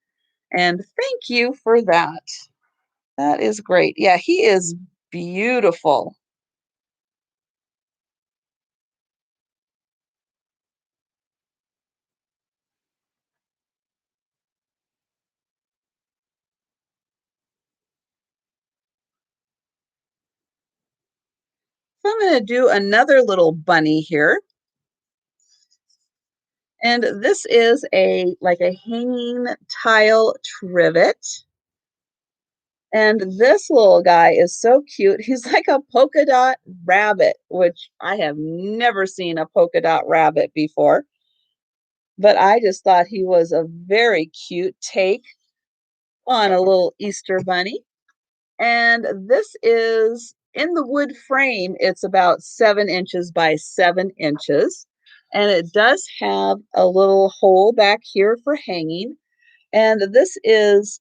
And thank you for that. That is great. Yeah, he is beautiful. So I'm going to do another little bunny here. And this is a like a hanging tile trivet. And this little guy is so cute. He's like a polka dot rabbit, which I have never seen a polka dot rabbit before. But I just thought he was a very cute take on a little Easter bunny. And this is in the wood frame, it's about 7 inches by 7 inches. And it does have a little hole back here for hanging. And this is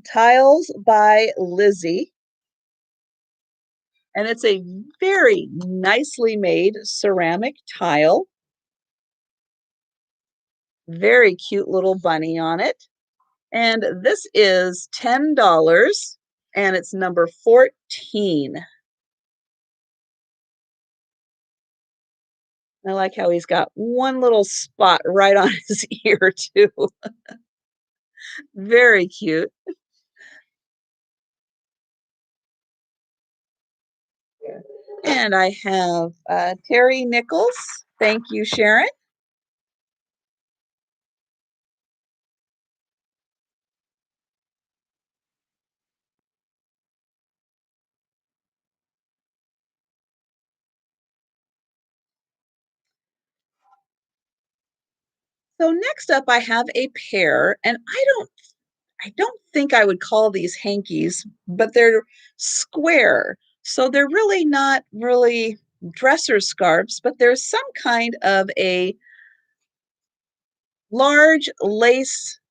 Tiles by Lizzie. And it's a very nicely made ceramic tile. Very cute little bunny on it. And this is $10 and it's number 14. I like how he's got one little spot right on his ear too. Very cute. And I have Terry Nichols. Thank you, Sharon. So next up I have a pair, and I don't think I would call these hankies, but they're square. So they're really not really dresser scarves, but there's some kind of a large lace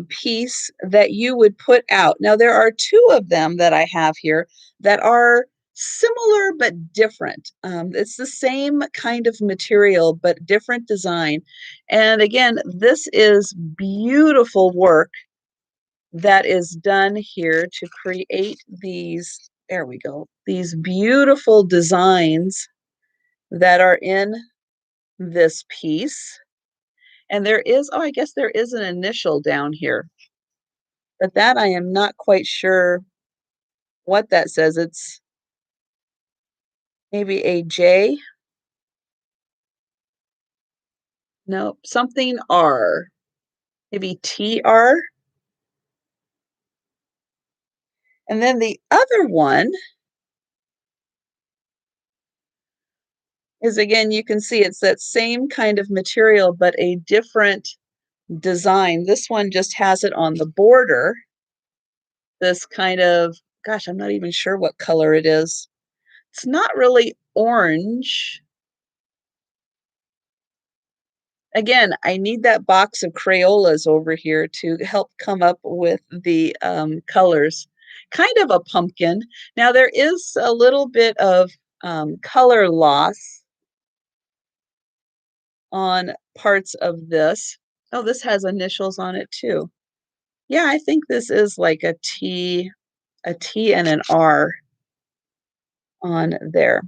piece that you would put out. Now, there are two of them that I have here that are similar but different. It's the same kind of material but different design. And again, this is beautiful work that is done here to create these, there we go, these beautiful designs that are in this piece. And there is, oh, I guess there is an initial down here, but that I am not quite sure what that says. It's maybe a J. No, something R, maybe TR. And then the other one is, again, you can see it's that same kind of material, but a different design. This one just has it on the border. This kind of, gosh, I'm not even sure what color it is. It's not really orange. Again, I need that box of Crayolas over here to help come up with the colors. Kind of a pumpkin. Now there is a little bit of color loss on parts of this. Oh, this has initials on it too. Yeah, I think this is like a T and an R. on there.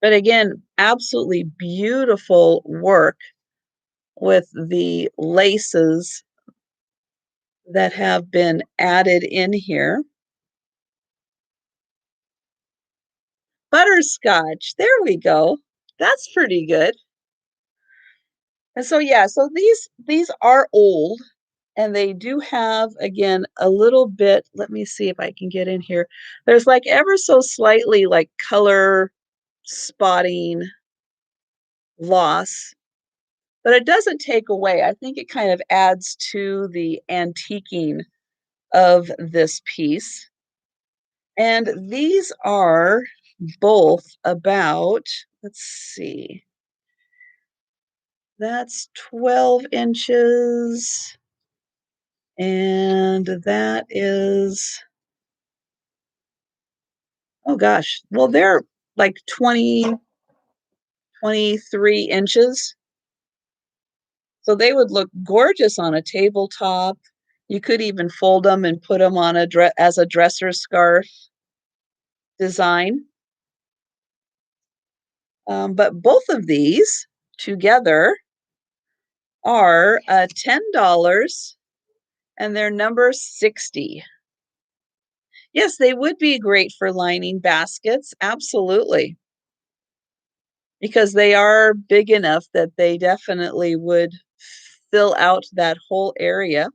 But again, absolutely beautiful work with the laces that have been added in here. Butterscotch, there we go. That's pretty good. And so yeah, so these are old and they do have again a little bit, let me see if I can get in here. There's like ever so slightly like color spotting loss, but it doesn't take away. I think it kind of adds to the antiquing of this piece. And these are both about, let's see, that's 12 inches. And that is, oh gosh, well, they're like 20, 23 inches. So they would look gorgeous on a tabletop. You could even fold them and put them on as a dresser scarf design. But both of these together are $10 and they're number 60. Yes, they would be great for lining baskets. Absolutely. Because they are big enough that they definitely would fill out that whole area.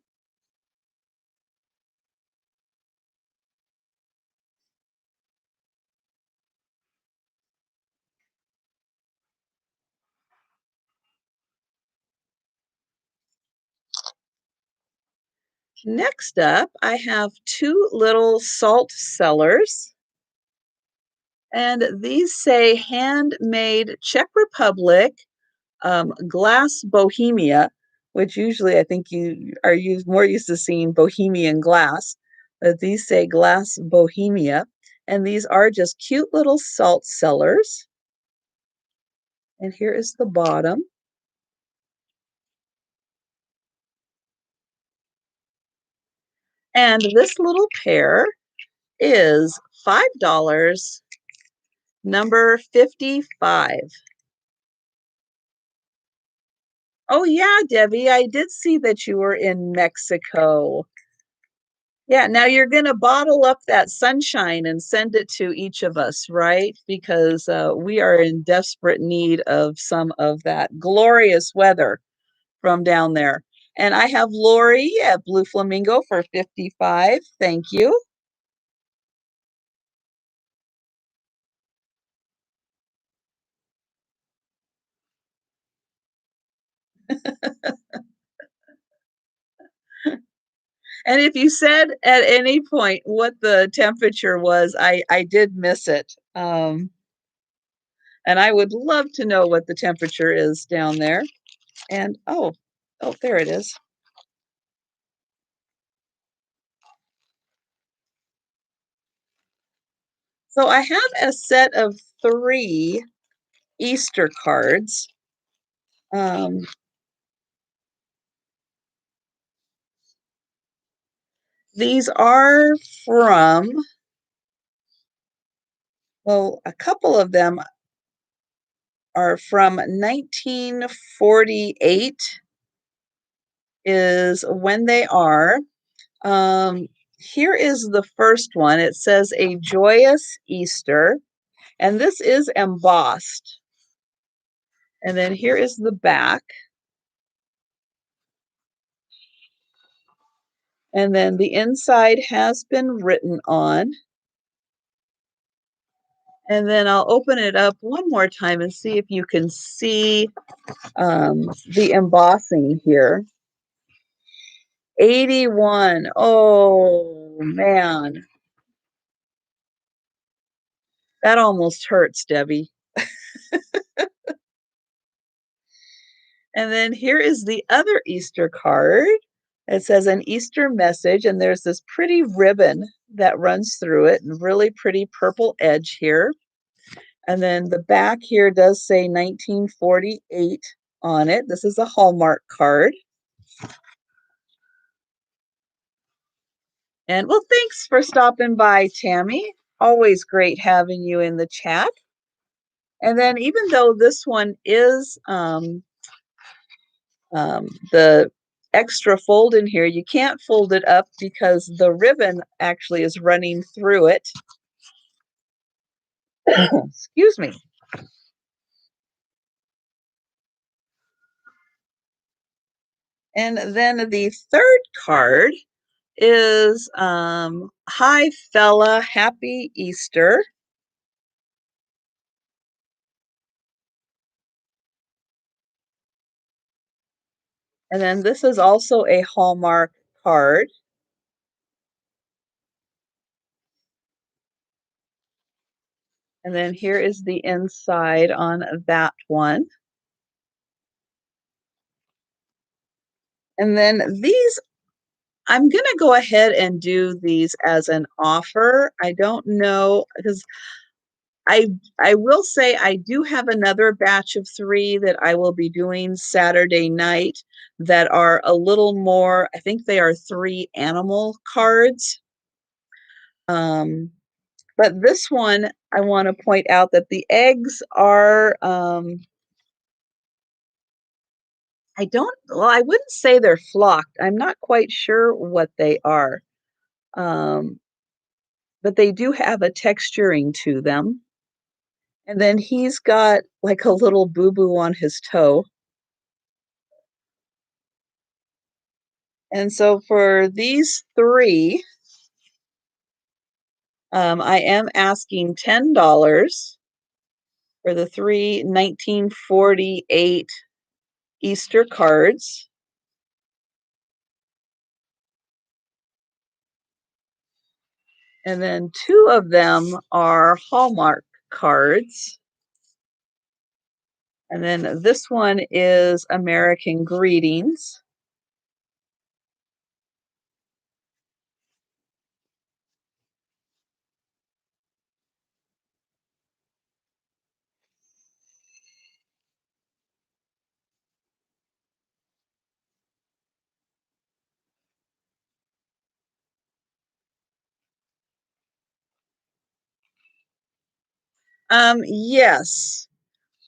Next up, I have two little salt cellars. And these say handmade Czech Republic glass Bohemia, which usually I think you are more used to seeing Bohemian glass, but these say glass Bohemia. And these are just cute little salt cellars. And here is the bottom. And this little pair is $5, number 55. Oh, yeah, Debbie, I did see that you were in Mexico. Yeah, now you're going to bottle up that sunshine and send it to each of us, right? Because we are in desperate need of some of that glorious weather from down there. And I have Lori at Blue Flamingo for 55. Thank you. And if you said at any point what the temperature was, I did miss it. And I would love to know what the temperature is down there. And oh, there it is. So I have a set of 3 Easter cards. Um, these are from, well, a couple of them are from 1948 is when they are. Um, Here is the first one. It says A Joyous Easter, and this is embossed. And then here is the back. And then the inside has been written on. And then I'll open it up one more time and see if you can see the embossing here. 81. Oh, man. That almost hurts, Debbie. And then here is the other Easter card. It says an Easter message, and there's this pretty ribbon that runs through it and really pretty purple edge here. And then the back here does say 1948 on it. This is a Hallmark card. And well, thanks for stopping by, Tammy. Always great having you in the chat. And then even though this one is the extra fold in here, you can't fold it up because the ribbon actually is running through it. Excuse me. And then the third card is Hi Fella, Happy Easter. And then this is also a Hallmark card. And then here is the inside on that one. And then these, I'm going to go ahead and do these as an offer. I don't know, because I will say I do have another batch of 3 that I will be doing Saturday night that are a little more, I think they are 3 animal cards. But this one, I want to point out that the eggs are, I wouldn't say they're flocked. I'm not quite sure what they are. Um, but they do have a texturing to them. And then he's got like a little boo-boo on his toe. And so for these 3, I am asking $10 for the 3 1948 Easter cards. And then 2 of them are Hallmark cards. And then this one is American Greetings. Yes.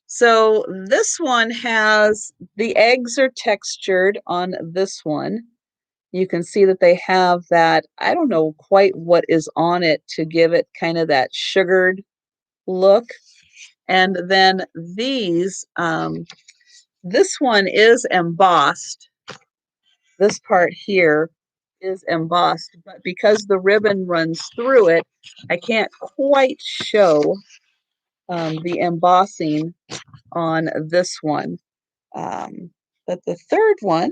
So this one has, the eggs are textured on this one. You can see that they have that, I don't know quite what is on it to give it kind of that sugared look. And then these, this one is embossed. This part here is embossed, but because the ribbon runs through it, I can't quite show the embossing on this one. But the third one,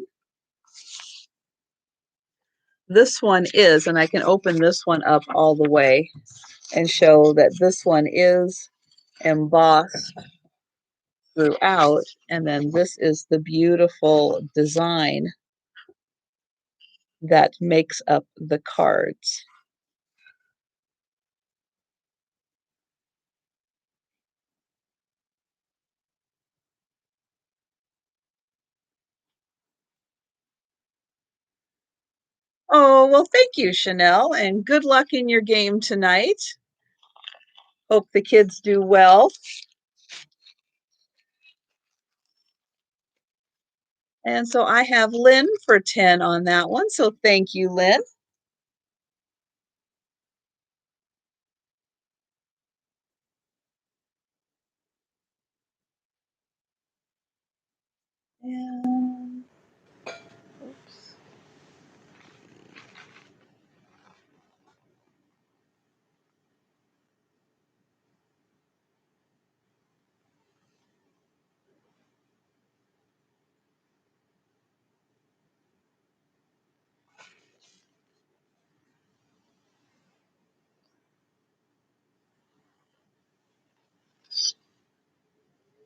this one is, and I can open this one up all the way and show that this one is embossed throughout. And then this is the beautiful design that makes up the cards. Oh, well, thank you, Chanel, and good luck in your game tonight. Hope the kids do well. And so I have Lynn for 10 on that one. So thank you, Lynn. And, oops.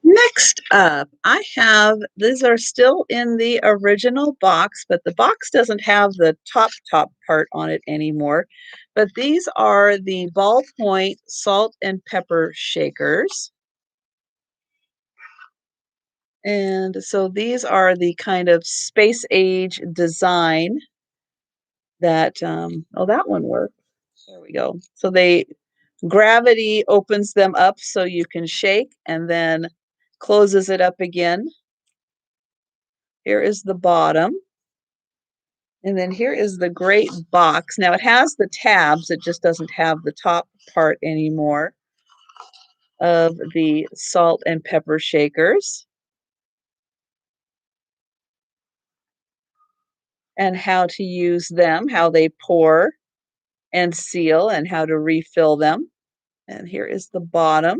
Next up, I have, these are still in the original box, but the box doesn't have the top part on it anymore. But these are the ballpoint salt and pepper shakers. And so these are the kind of space age design that, oh, that one worked. There we go. So they Gravity opens them up so you can shake and then closes it up again. Here is the bottom. And then here is the great box. Now it has the tabs, it just doesn't have the top part anymore of the salt and pepper shakers and how to use them, how they pour and seal, and how to refill them. And here is the bottom.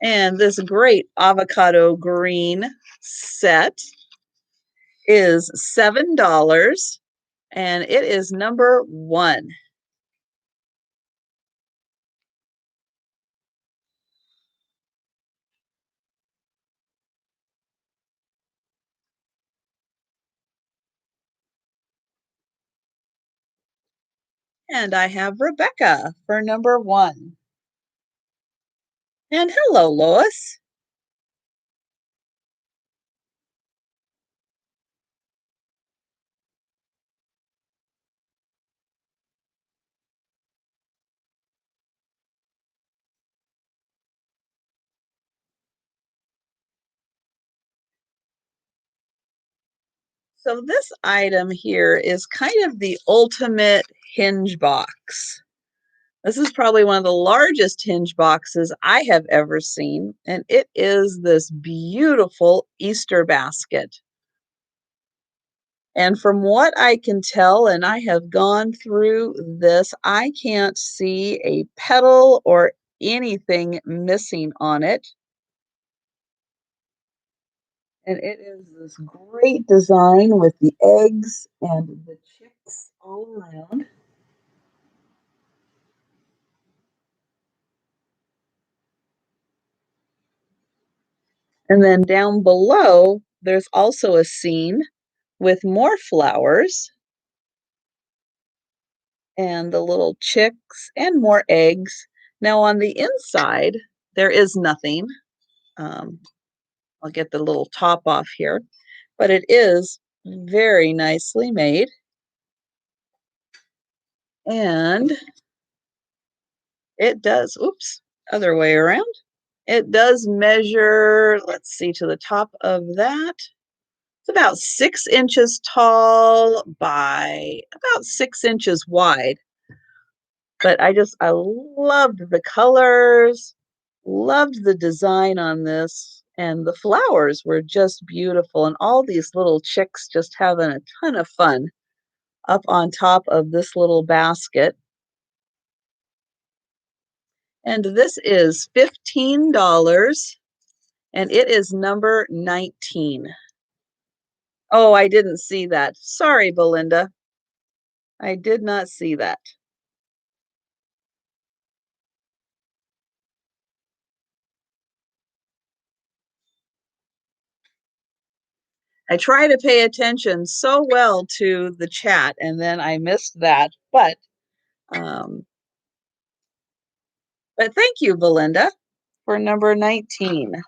And this great avocado green set is $7 and it is number 1. And I have Rebecca for number 1. And hello, Lois. So this item here is kind of the ultimate hinge box. This is probably one of the largest hinge boxes I have ever seen, and it is this beautiful Easter basket. And from what I can tell, and I have gone through this, I can't see a petal or anything missing on it. And it is this great design with the eggs and the chicks all around. And then down below, there's also a scene with more flowers and the little chicks and more eggs. Now on the inside, there is nothing. Um, I'll get the little top off here, but it is very nicely made. And it does, oops, other way around. It does measure, let's see, to the top of that. It's about 6 inches tall by about 6 inches wide. But I loved the colors, loved the design on this, and the flowers were just beautiful. And all these little chicks just having a ton of fun up on top of this little basket. And this is $15 and it is number 19. Oh, I didn't see that. Sorry, Belinda. I did not see that. I try to pay attention so well to the chat, and then I missed that. Um, but thank you, Belinda, for number 19.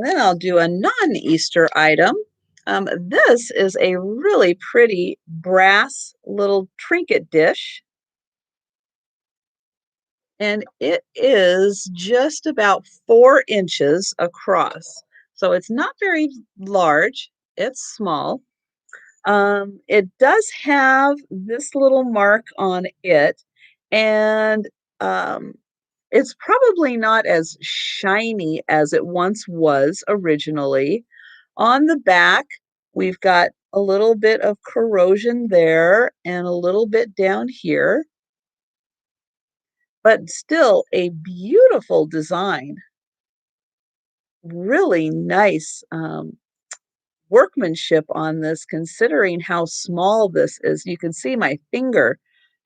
And then I'll do a non-Easter item. This is a really pretty brass little trinket dish, and it is just about 4 inches across. So it's not very large, it's small. It does have this little mark on it, and um, it's probably not as shiny as it once was originally. On the back, we've got a little bit of corrosion there and a little bit down here, but still a beautiful design. Really nice workmanship on this, considering how small this is. You can see my finger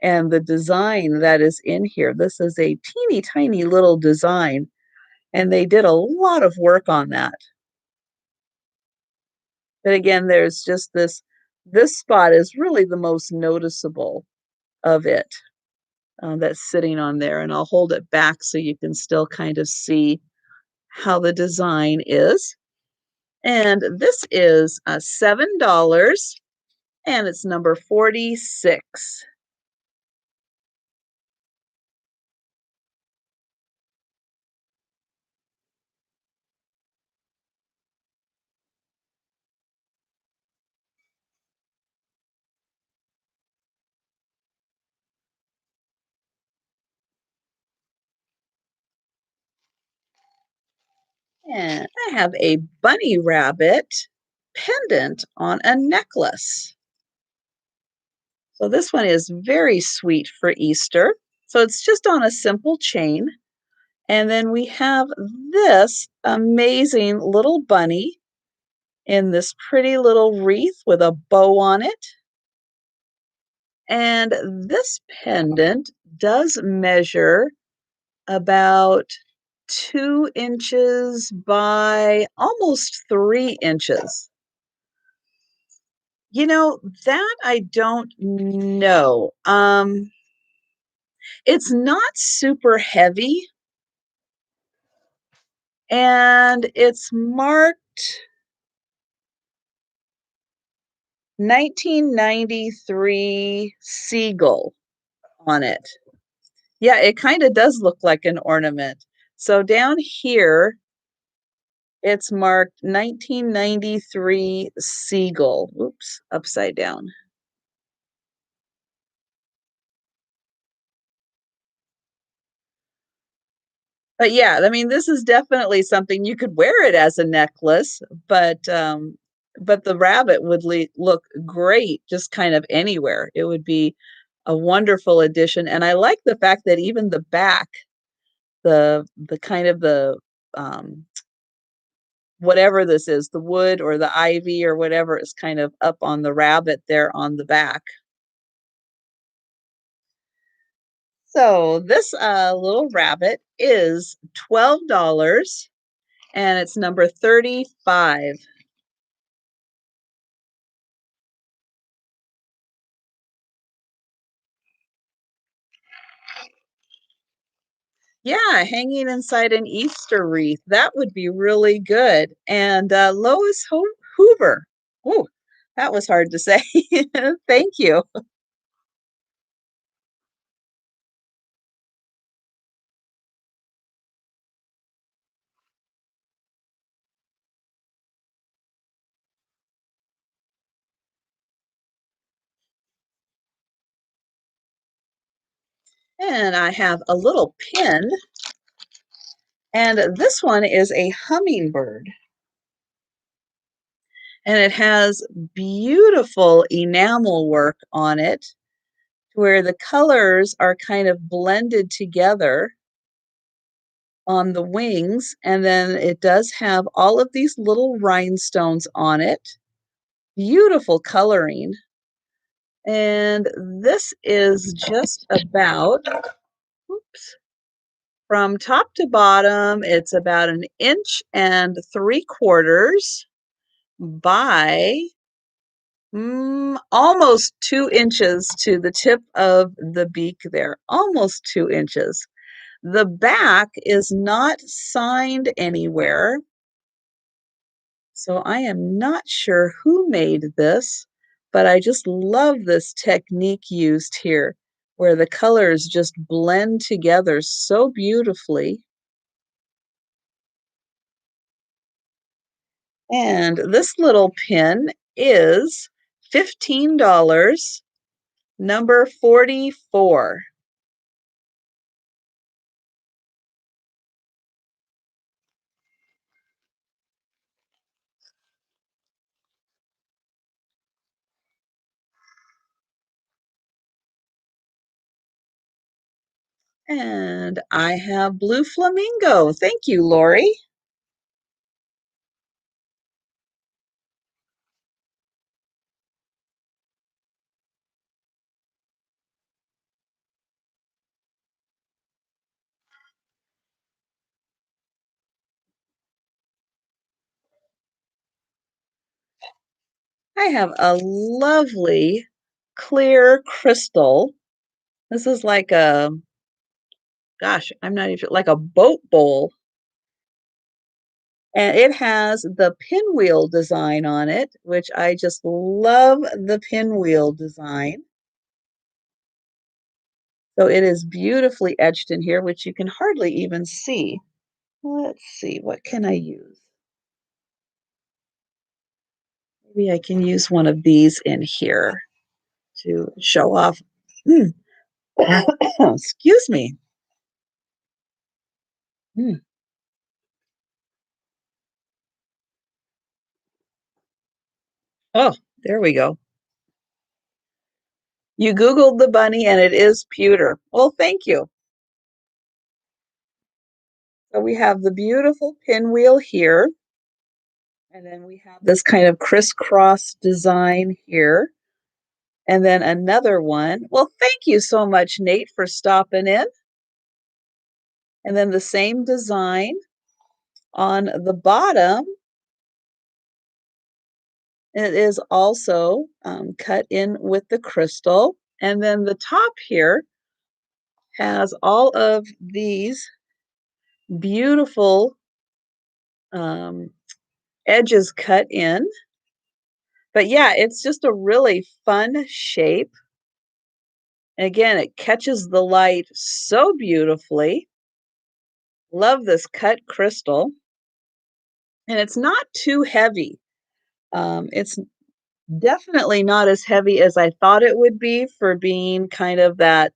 and the design that is in here. This is a teeny tiny little design, and they did a lot of work on that. But again, there's just this spot is really the most noticeable of it, that's sitting on there, and I'll hold it back so you can still kind of see how the design is. And this is $7, and it's number 46. And I have a bunny rabbit pendant on a necklace. So this one is very sweet for Easter. So it's just on a simple chain. And then we have this amazing little bunny in this pretty little wreath with a bow on it. And this pendant does measure about 2 inches by almost 3 inches. You know, that I don't know. It's not super heavy, and it's marked 1993 Seagull on it. Yeah, it kind of does look like an ornament. So down here, it's marked 1993 Seagull. Oops, upside down. But yeah, I mean, this is definitely something you could wear it as a necklace, but the rabbit would look great just kind of anywhere. It would be a wonderful addition, and I like the fact that even the back, the kind of the whatever this is, the wood or the ivy or whatever is kind of up on the rabbit there on the back. So this little rabbit is $12 and it's number 35. Yeah, hanging inside an Easter wreath. That would be really good. And Lois Hoover. Oh, that was hard to say. Thank you. And I have a little pin, and this one is a hummingbird. And it has beautiful enamel work on it where the colors are kind of blended together on the wings, and then it does have all of these little rhinestones on it. Beautiful coloring. And this is just about, oops, from top to bottom, it's about 1.75 inches by almost 2 inches to the tip of the beak there, almost 2 inches. The back is not signed anywhere, so I am not sure who made this, but I just love this technique used here, where the colors just blend together so beautifully. And this little pin is $15, number 44. And I have blue flamingo. Thank you, Lori. I have a lovely clear crystal. This is like a, gosh, I'm not even like a boat bowl. And it has the pinwheel design on it, which I just love the pinwheel design. So it is beautifully etched in here, which you can hardly even see. Let's see, what can I use? Maybe I can use one of these in here to show off. Mm. Excuse me. Mm. Oh, there we go. You Googled the bunny and it is pewter. Well, thank you. So we have the beautiful pinwheel here, and then we have this kind of crisscross design here, and then another one. Well, thank you so much, Nate, for stopping in. And then the same design on the bottom. It is also cut in with the crystal. And then the top here has all of these beautiful um, edges cut in. But yeah, it's just a really fun shape. And again, it catches the light so beautifully. Love this cut crystal. And it's not too heavy. It's definitely not as heavy as I thought it would be for being kind of that,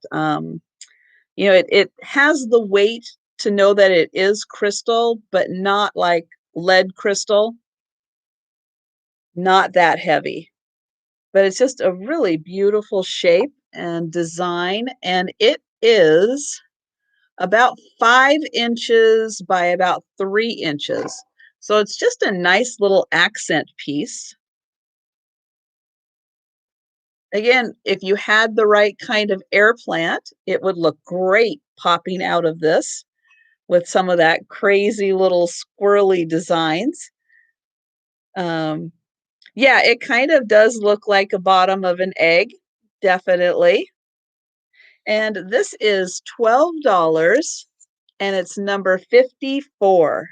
it has the weight to know that it is crystal, but not like lead crystal, not that heavy. But it's just a really beautiful shape and design. And it is about 5 inches by about 3 inches. So it's just a nice little accent piece. Again, if you had the right kind of air plant, it would look great popping out of this with some of that crazy little squirrely designs. Um, yeah, it kind of does look like a bottom of an egg, definitely. And this is $12 and it's number 54.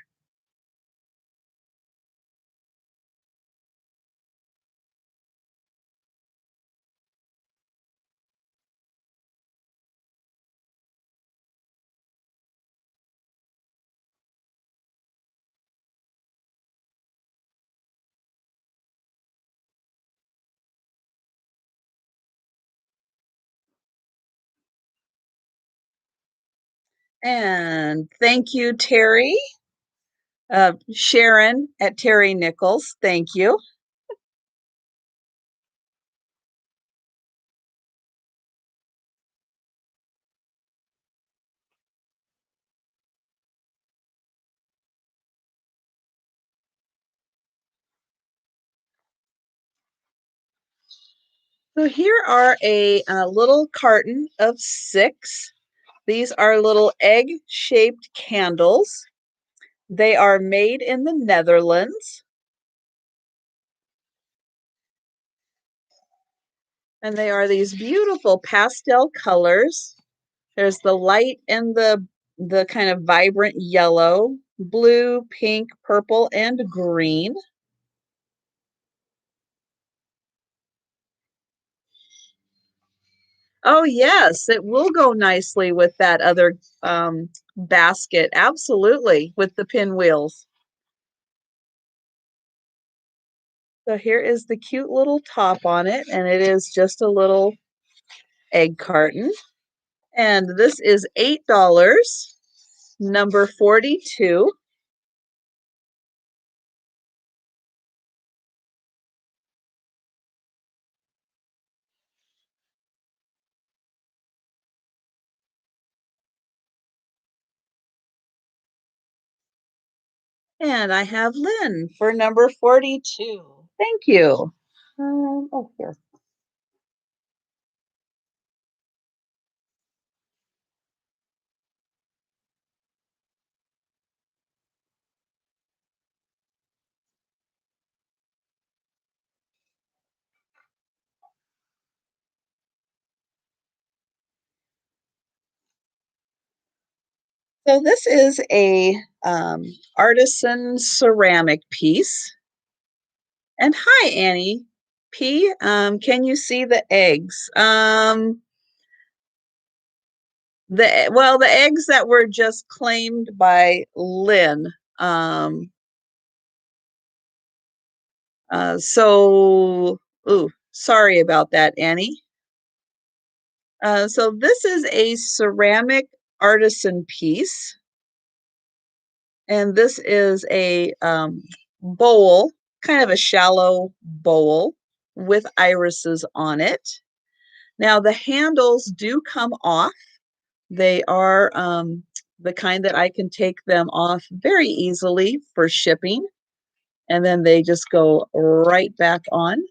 And thank you, Terry. Sharon at Terry Nichols. Thank you. So here are a little carton of 6. These are little egg-shaped candles. They are made in the Netherlands. And they are these beautiful pastel colors. There's the light and the kind of vibrant yellow, blue, pink, purple, and green. Oh, yes, it will go nicely with that other basket. Absolutely, with the pinwheels. So here is the cute little top on it, and it is just a little egg carton. And this is $8, number 42. And I have Lynn for number 42. Thank you. Oh, here. So this is a artisan ceramic piece. And hi, Annie P. Can you see the eggs? The eggs that were just claimed by Lynn. Um, ooh, sorry about that, Annie. So this is a ceramic artisan piece, and this is a bowl, kind of a shallow bowl with irises on it. Now the handles do come off. They are the kind that I can take them off very easily for shipping, and then they just go right back on.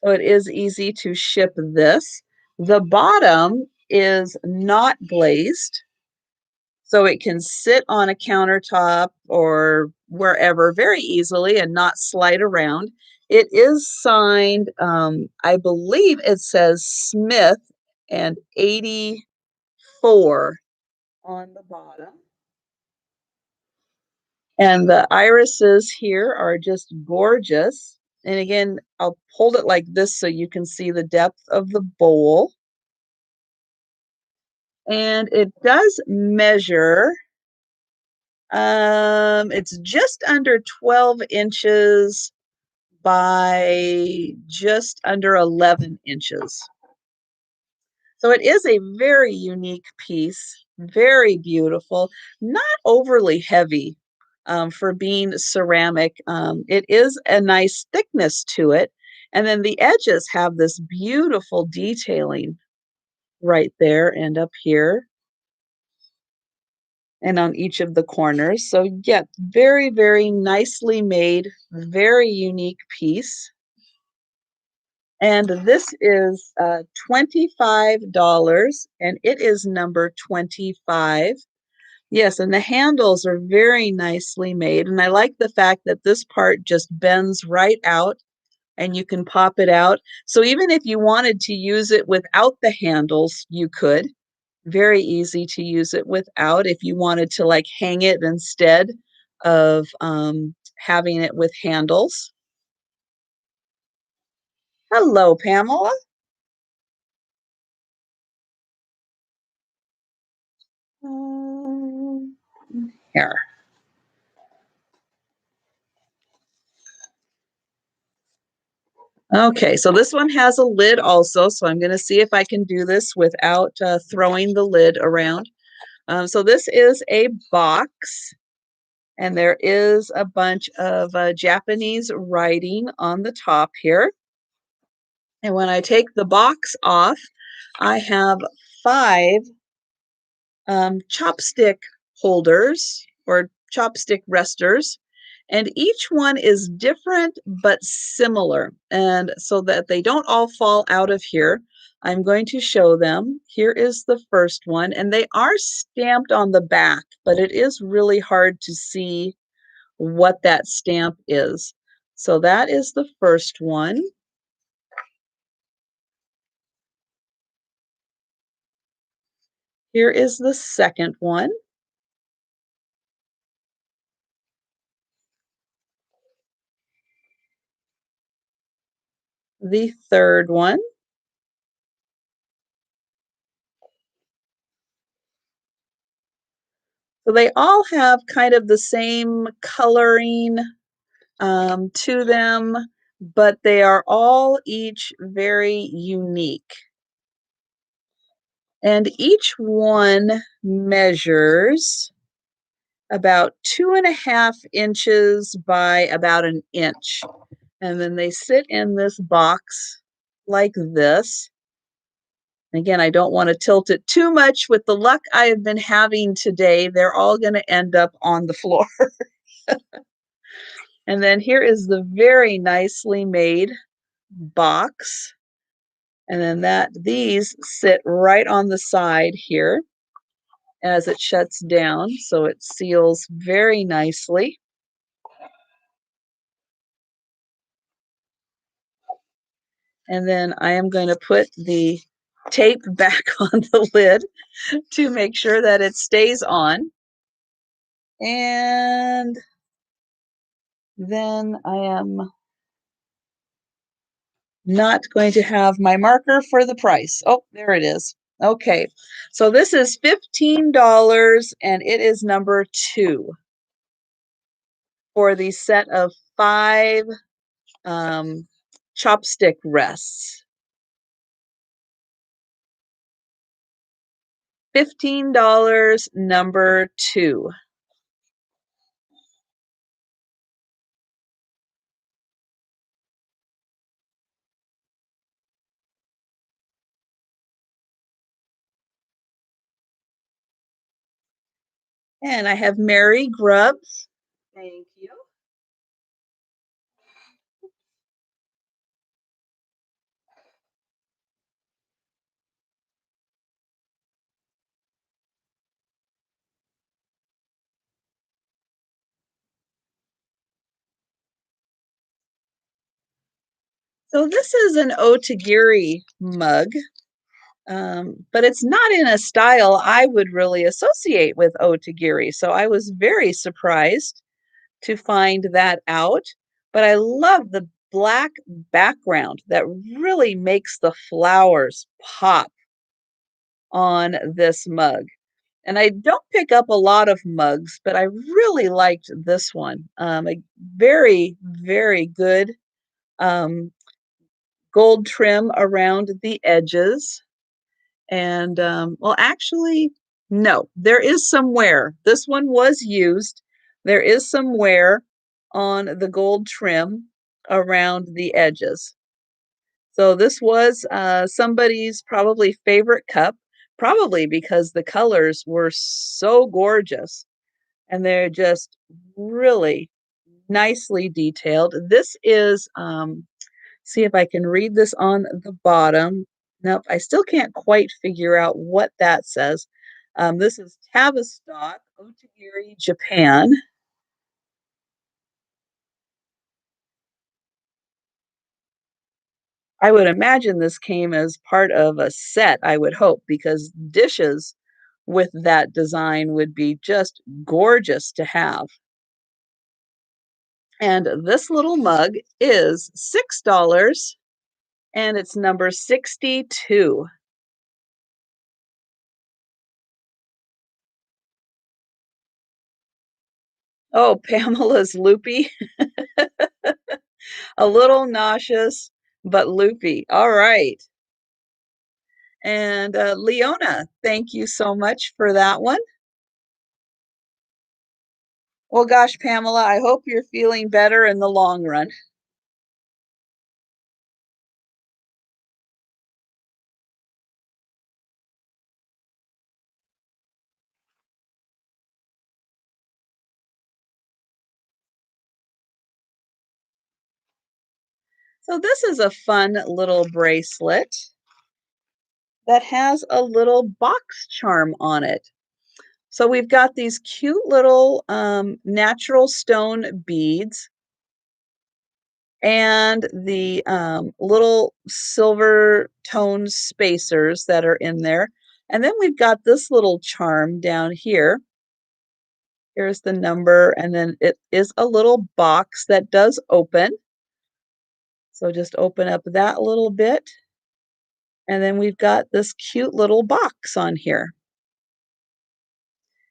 So it is easy to ship this. The bottom is not glazed, so it can sit on a countertop or wherever very easily and not slide around. It is signed, I believe it says Smith and 84 on the bottom. And the irises here are just gorgeous. And again, I'll hold it like this so you can see the depth of the bowl. And it does measure, it's just under 12 inches by just under 11 inches. So it is a very unique piece, very beautiful, not overly heavy for being ceramic. It is a nice thickness to it. And then the edges have this beautiful detailing right there and up here and on each of the corners. So yeah, very, very nicely made, very unique piece. And this is $25, and it is number 25. Yes, and the handles are very nicely made. And I like the fact that this part just bends right out and you can pop it out. So even if you wanted to use it without the handles, you could. Very easy to use it without if you wanted to like hang it instead of having it with handles. Hello, Pamela. Um, Here. Okay, so this one has a lid also, so I'm going to see if I can do this without throwing the lid around. So this is a box, and there is a bunch of Japanese writing on the top here. And when I take the box off, I have 5 chopstick holders or chopstick resters, and each one is different but similar. And so that they don't all fall out of here, I'm going to show them. Here is the first one, and they are stamped on the back, but it is really hard to see what that stamp is. So that is the first one. Here is the second one. The third one. So they all have kind of the same coloring to them, but they are all each very unique. And each one measures about 2.5 inches by about an inch. And then they sit in this box like this. Again, I don't want to tilt it too much. With the luck I have been having today, they're all going to end up on the floor. And then here is the very nicely made box. And then these sit right on the side here as it shuts down. So it seals very nicely. And then I am going to put the tape back on the lid to make sure that it stays on. And then I am not going to have my marker for the price. Oh, there it is. Okay, so this is $15 and it is number 2 for the set of 5 chopstick rests. $15, number 2. And I have Mary Grubbs. Thank you. So this is an Otagiri mug, but it's not in a style I would really associate with Otagiri. So I was very surprised to find that out. But I love the black background that really makes the flowers pop on this mug. And I don't pick up a lot of mugs, but I really liked this one. A very, very good um, gold trim around the edges. And well, actually, no, there is some wear. This one was used. There is some wear on the gold trim around the edges. So this was somebody's probably favorite cup, probably because the colors were so gorgeous and they're just really nicely detailed. This is see if I can read this on the bottom. Nope, I still can't quite figure out what that says. This is Tavistock, Otagiri, Japan. I would imagine this came as part of a set, I would hope, because dishes with that design would be just gorgeous to have. And this little mug is $6 and it's number 62. Oh, Pamela's loopy. A little nauseous, but loopy. All right. And Leona, thank you so much for that one. Well, gosh, Pamela, I hope you're feeling better in the long run. So this is a fun little bracelet that has a little box charm on it. So we've got these cute little natural stone beads and the little silver tone spacers that are in there. And then we've got this little charm down here. Here's the number, and then it is a little box that does open. So just open up that little bit. And then we've got this cute little box on here.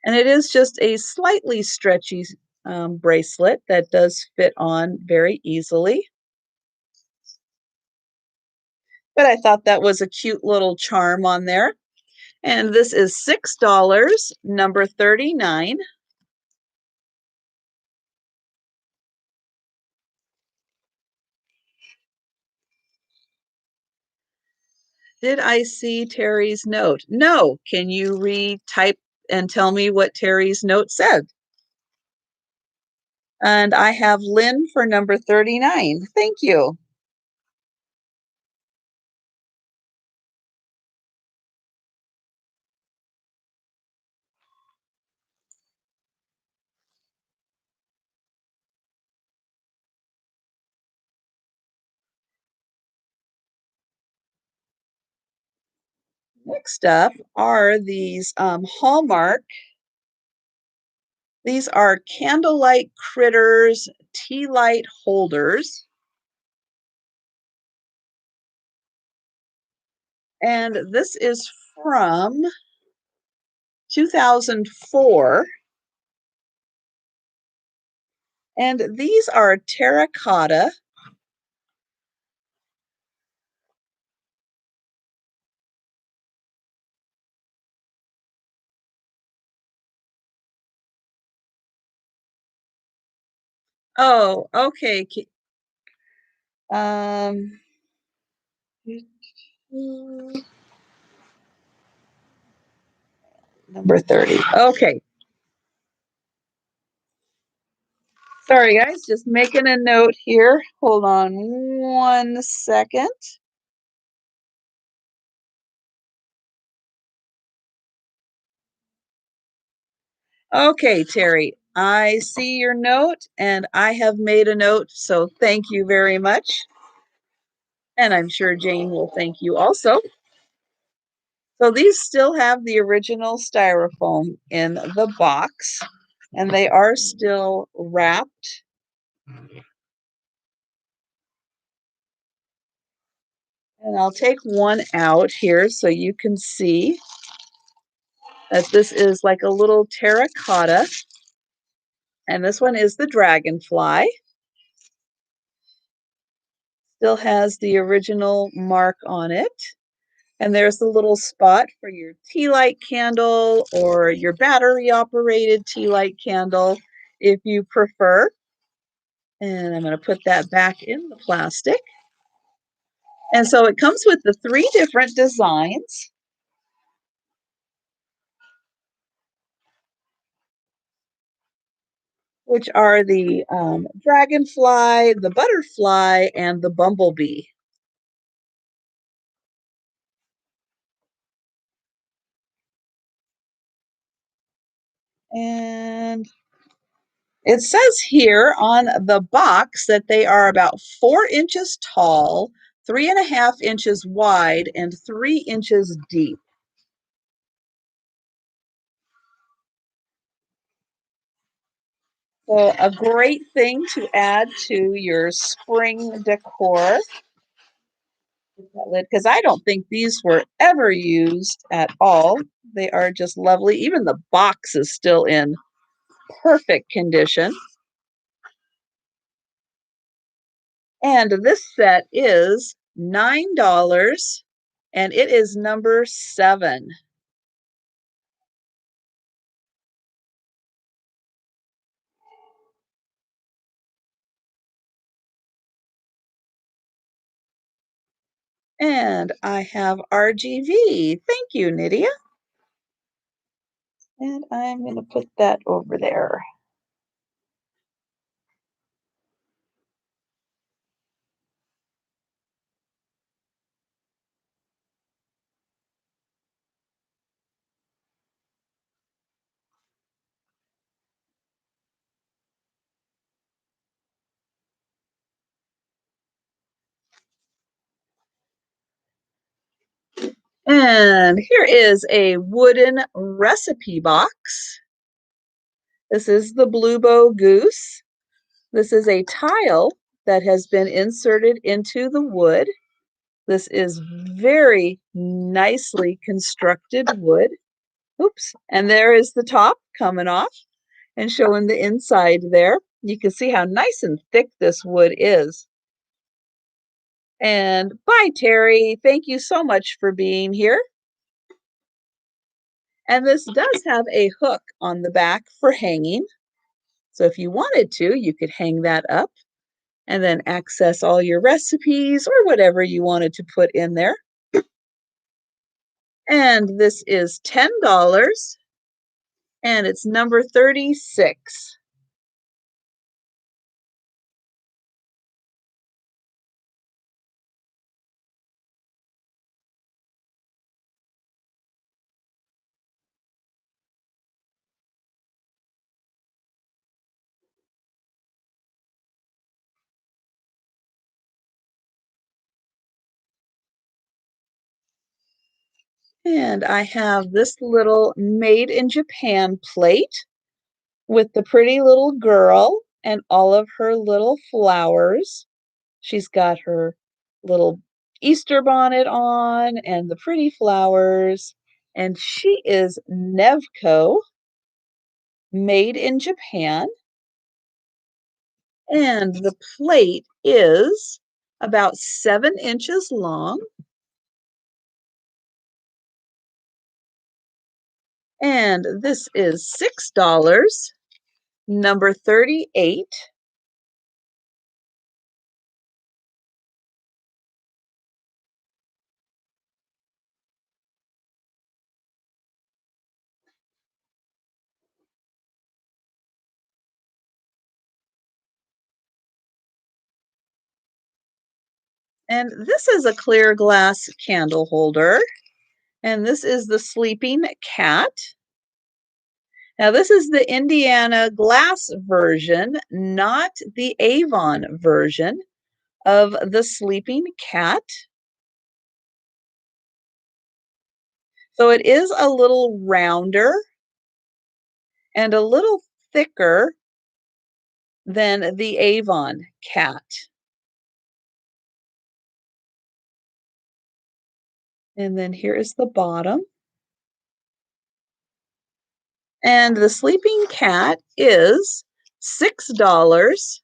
And it is just a slightly stretchy bracelet that does fit on very easily. But I thought that was a cute little charm on there. And this is $6, number 39. Did I see Terry's note? No. Can you retype and tell me what Terry's note said? And I have Lynn for number 39. Thank you. Next up are these Hallmark. These are candlelight critters tea light holders. And this is from 2004. And these are terracotta. Oh, okay. Um, number 30. Okay. Sorry, guys, just making a note here. Hold on 1 second. Okay, Terry, I see your note and I have made a note, so thank you very much. And I'm sure Jane will thank you also. So these still have the original styrofoam in the box, and they are still wrapped. And I'll take one out here so you can see that this is like a little terracotta. And this one is the dragonfly. Still has the original mark on it. And there's the little spot for your tea light candle or your battery operated tea light candle if you prefer. And I'm going to put that back in the plastic. And so it comes with the 3 different designs. Which are the dragonfly, the butterfly, and the bumblebee. And it says here on the box that they are about 4 inches tall, 3.5 inches wide, and 3 inches deep. So a great thing to add to your spring decor, because I don't think these were ever used at all. They are just lovely. Even the box is still in perfect condition. And this set is $9 and it is number 7. And I have RGV. Thank you, Nydia. And I'm going to put that over there. And here is a wooden recipe box. This is the Blue Bow Goose. This is a tile that has been inserted into the wood. This is very nicely constructed wood. Oops. And there is the top coming off and showing the inside there. You can see how nice and thick this wood is. And bye, Terry. Thank you so much for being here. And this does have a hook on the back for hanging. So if you wanted to, you could hang that up and then access all your recipes or whatever you wanted to put in there. And this is $10 and it's number 36. And I have this little made in Japan plate with the pretty little girl and all of her little flowers. She's got her little Easter bonnet on and the pretty flowers. And she is Nevco, made in Japan. And the plate is about 7 inches long. And this is $6, number 38. And this is a clear glass candle holder. And this is the sleeping cat. Now, this is the Indiana glass version, not the Avon version of the sleeping cat. So it is a little rounder and a little thicker than the Avon cat. And then here is the bottom. And the sleeping cat is $6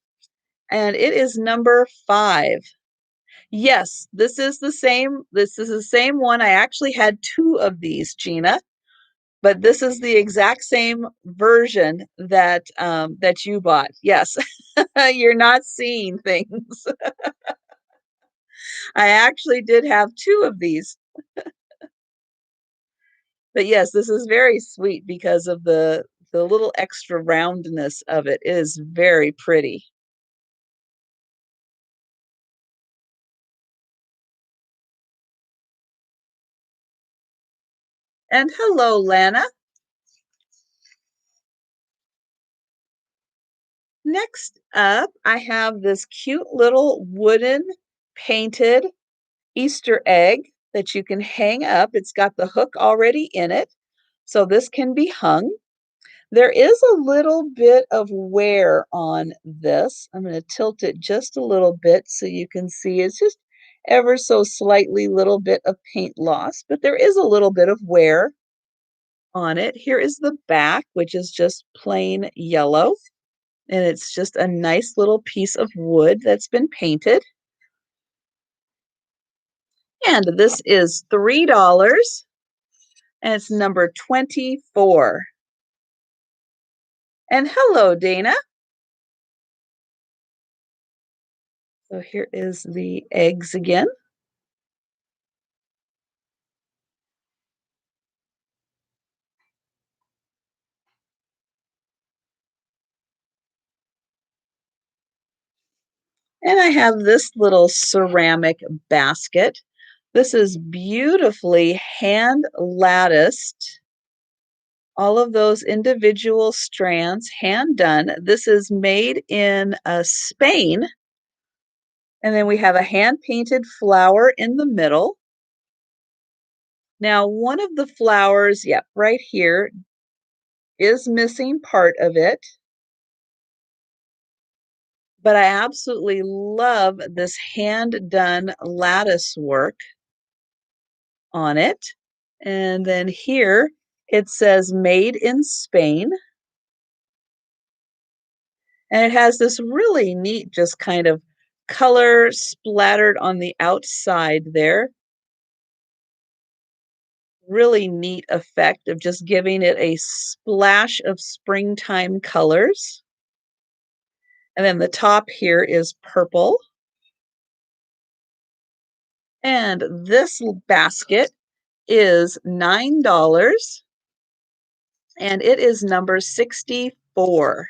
and it is number 5. Yes, this is the same one. I actually had 2 of these, Gina, but this is the exact same version that you bought. Yes. You're not seeing things. I actually did have 2 of these. But yes, this is very sweet because of the little extra roundness of it. It is very pretty. And hello, Lana. Next up, I have this cute little wooden painted Easter egg that you can hang up. It's got the hook already in it, so this can be hung. There is a little bit of wear on this. I'm going to tilt it just a little bit so you can see it's just ever so slightly little bit of paint loss, but there is a little bit of wear on it. Here is the back, which is just plain yellow, and it's just a nice little piece of wood that's been painted. And this is $3, and it's number 24. And hello, Dana. So here is the eggs again. And I have this little ceramic basket. This is beautifully hand latticed. All of those individual strands, hand done. This is made in Spain. And then we have a hand painted flower in the middle. Now, one of the flowers, yep, right here, is missing part of it. But I absolutely love this hand done lattice work on it. And then here it says made in Spain. And it has this really neat, just kind of color splattered on the outside there. Really neat effect of just giving it a splash of springtime colors. And then the top here is purple. And this basket is $9 and it is number 64.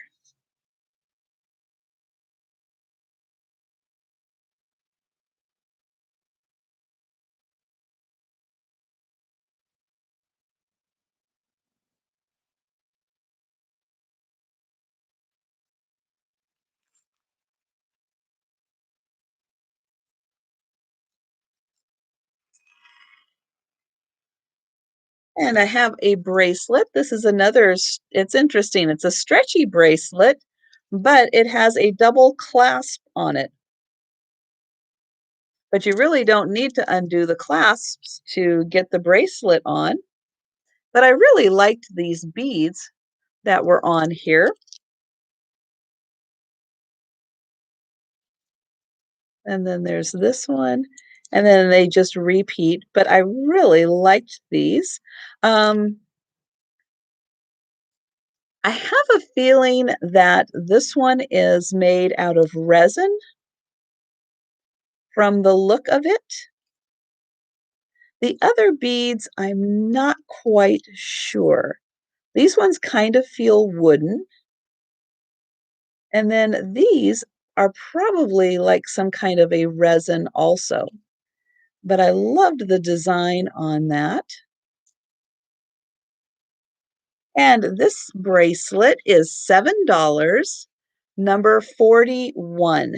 And I have a bracelet. This is another, it's interesting. It's a stretchy bracelet, but it has a double clasp on it. But you really don't need to undo the clasps to get the bracelet on. But I really liked these beads that were on here. And then there's this one, and then they just repeat, but I really liked these. Um, I have a feeling that this one is made out of resin from the look of it. The other beads, I'm not quite sure. These ones kind of feel wooden. And then these are probably like some kind of a resin also. But I loved the design on that. And this bracelet is $7, number 41.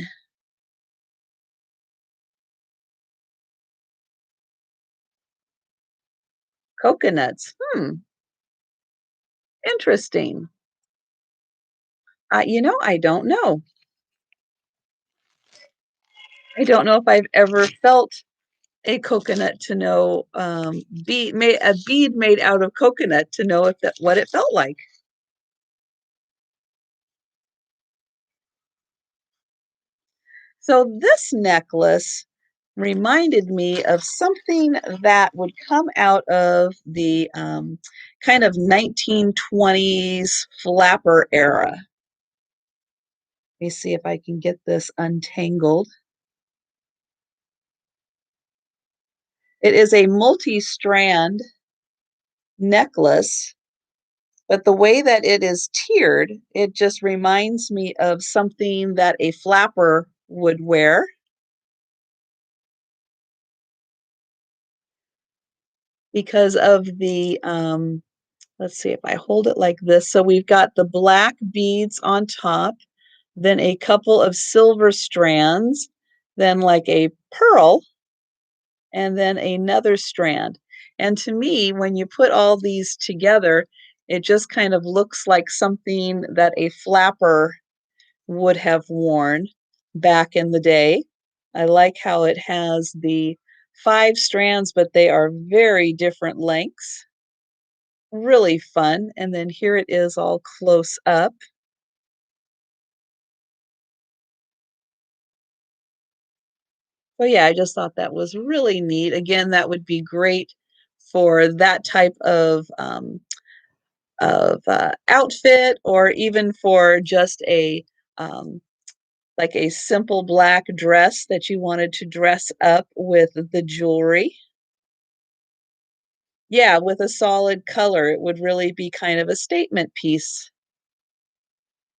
Coconuts. Interesting. I don't know. I don't know if I've ever felt a coconut to know a bead made out of coconut to know if that what it felt like. So this necklace reminded me of something that would come out of the kind of 1920s flapper era. Let me see if I can get this untangled. It is a multi-strand necklace, but the way that it is tiered, it just reminds me of something that a flapper would wear. Because of the, let's see if I hold it like this. So we've got the black beads on top, then a couple of silver strands, then like a pearl, and then another strand. And to me, when you put all these together, it just kind of looks like something that a flapper would have worn back in the day. I like how it has the 5 strands, but they are very different lengths. Really fun. And then here it is all close up. So yeah, I just thought that was really neat. Again, that would be great for that type of outfit, or even for just a like a simple black dress that you wanted to dress up with the jewelry. Yeah, with a solid color, it would really be kind of a statement piece.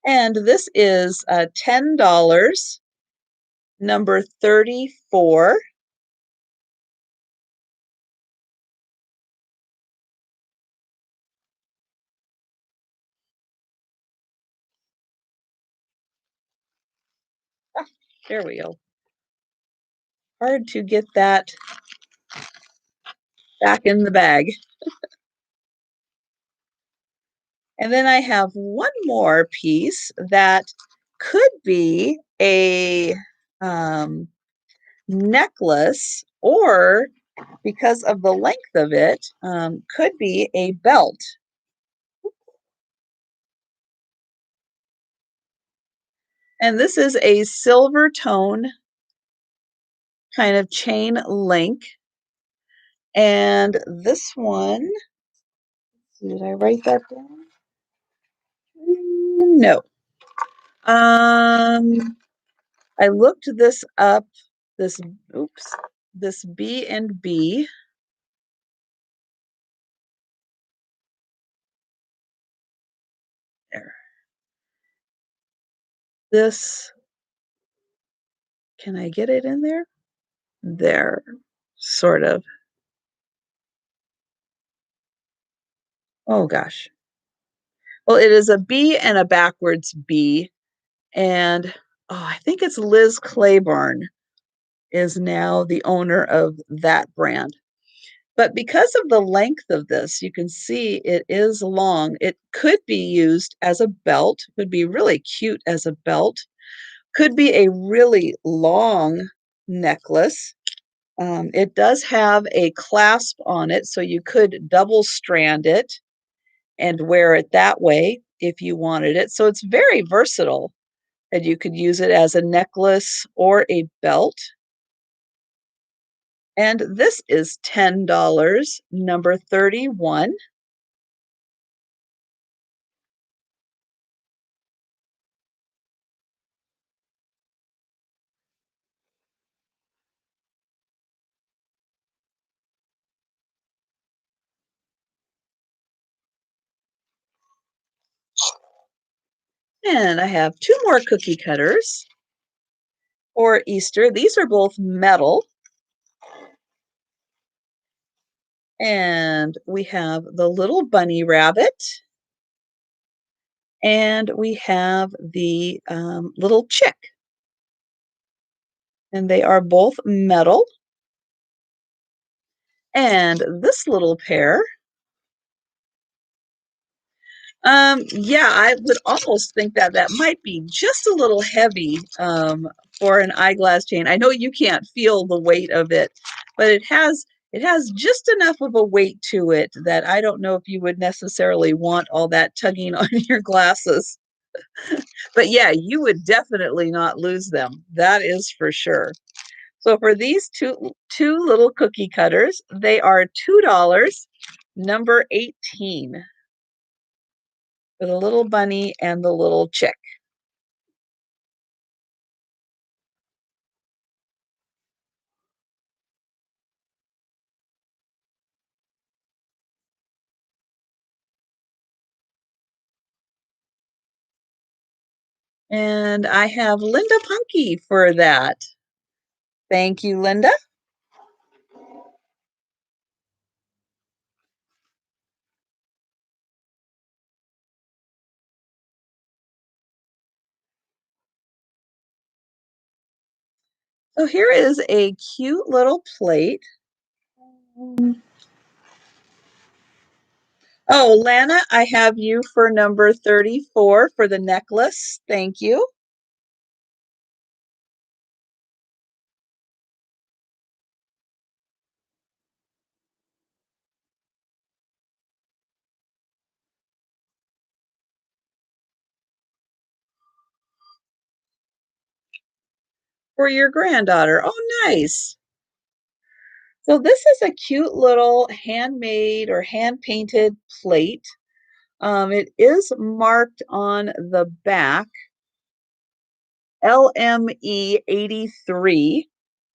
And this is $10, number 34. Ah, there we go. Hard to get that back in the bag. And then I have one more piece that could be a necklace, or because of the length of it, could be a belt. And this is a silver tone kind of chain link. And this one, did I write that down? No. I looked this up. This, oops, this B and B. There. This, can I get it in there? There, sort of. Oh gosh. Well, it is a B and a backwards B. And I think it's Liz Claiborne is now the owner of that brand. But because of the length of this, you can see it is long. It could be used as a belt, would be really cute as a belt. Could be a really long necklace. It does have a clasp on it, so you could double strand it and wear it that way if you wanted it. So it's very versatile, and you could use it as a necklace or a belt. And this is $10, number 31. And I have two more cookie cutters for Easter. These are both metal. And we have the little bunny rabbit, and we have the little chick. And they are both metal. And this little pair, yeah, I would almost think that that might be just a little heavy for an eyeglass chain. I know you can't feel the weight of it, but it has just enough of a weight to it that I don't know if you would necessarily want all that tugging on your glasses. But yeah, you would definitely not lose them. That is for sure. So for these two little cookie cutters, they are $2, number 18, for the little bunny and the little chick. And I have Linda Punky for that. Thank you, Linda. So here is a cute little plate. Oh, Lana, I have you for number 34 for the necklace. Thank you. For your granddaughter. Oh, nice. So this is a cute little handmade or hand painted plate. It is marked on the back LME 83.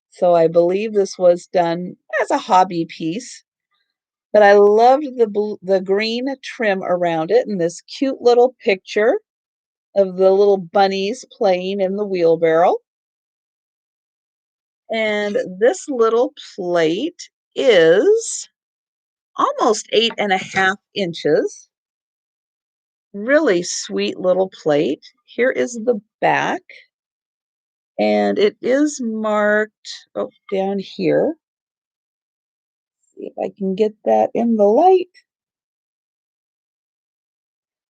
So I believe this was done as a hobby piece. But I loved the green trim around it and this cute little picture of the little bunnies playing in the wheelbarrow. And this little plate is almost 8.5 inches. Really sweet little plate. Here is the back. And it is marked, oh, down here. See if I can get that in the light.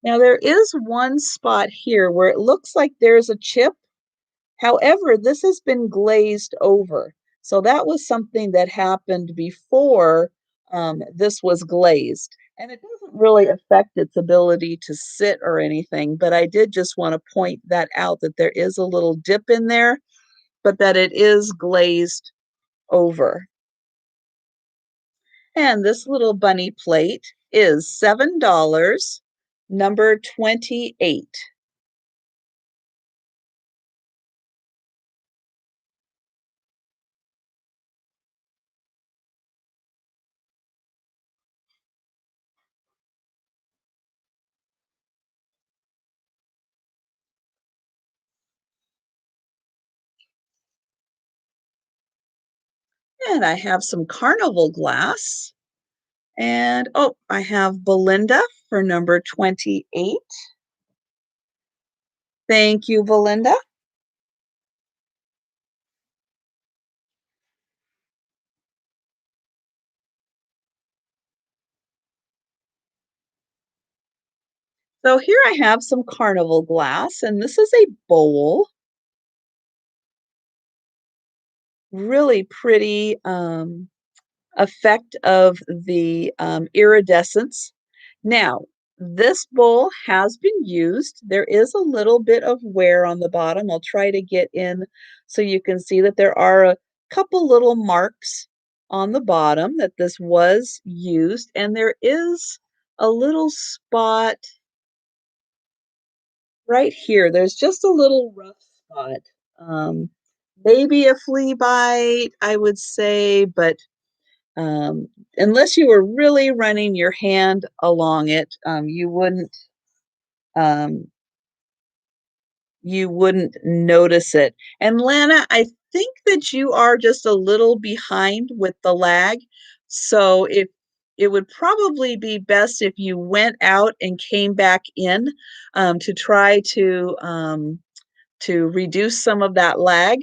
Now there is one spot here where it looks like there's a chip. However, this has been glazed over. So that was something that happened before this was glazed. And it doesn't really affect its ability to sit or anything, but I did just want to point that out that there is a little dip in there, but that it is glazed over. And this little bunny plate is $7, number 28. And I have some carnival glass. And oh, I have Belinda for number 28. Thank you, Belinda. So here I have some carnival glass, and this is a bowl. Really pretty effect of the iridescence. Now, this bowl has been used. There is a little bit of wear on the bottom. I'll try to get in so you can see that there are a couple little marks on the bottom that this was used, and there is a little spot right here. There's just a little rough spot. Um, Maybe a flea bite, I would say, but um, unless you were really running your hand along it, um, you wouldn't notice it. And Lana, I think that you are just a little behind with the lag. So if it would probably be best if you went out and came back in to try to reduce some of that lag.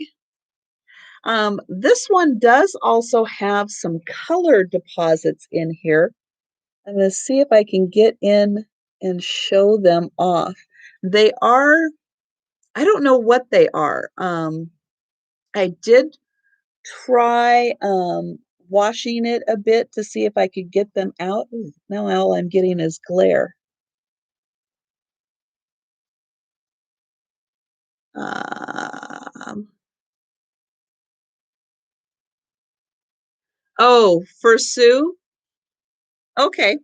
This one does also have some color deposits in here. I'm going to see if I can get in and show them off. They are, I don't know what they are. I did try washing it a bit to see if I could get them out. Ooh, now all I'm getting is glare. Um, oh, for Sue? Okay.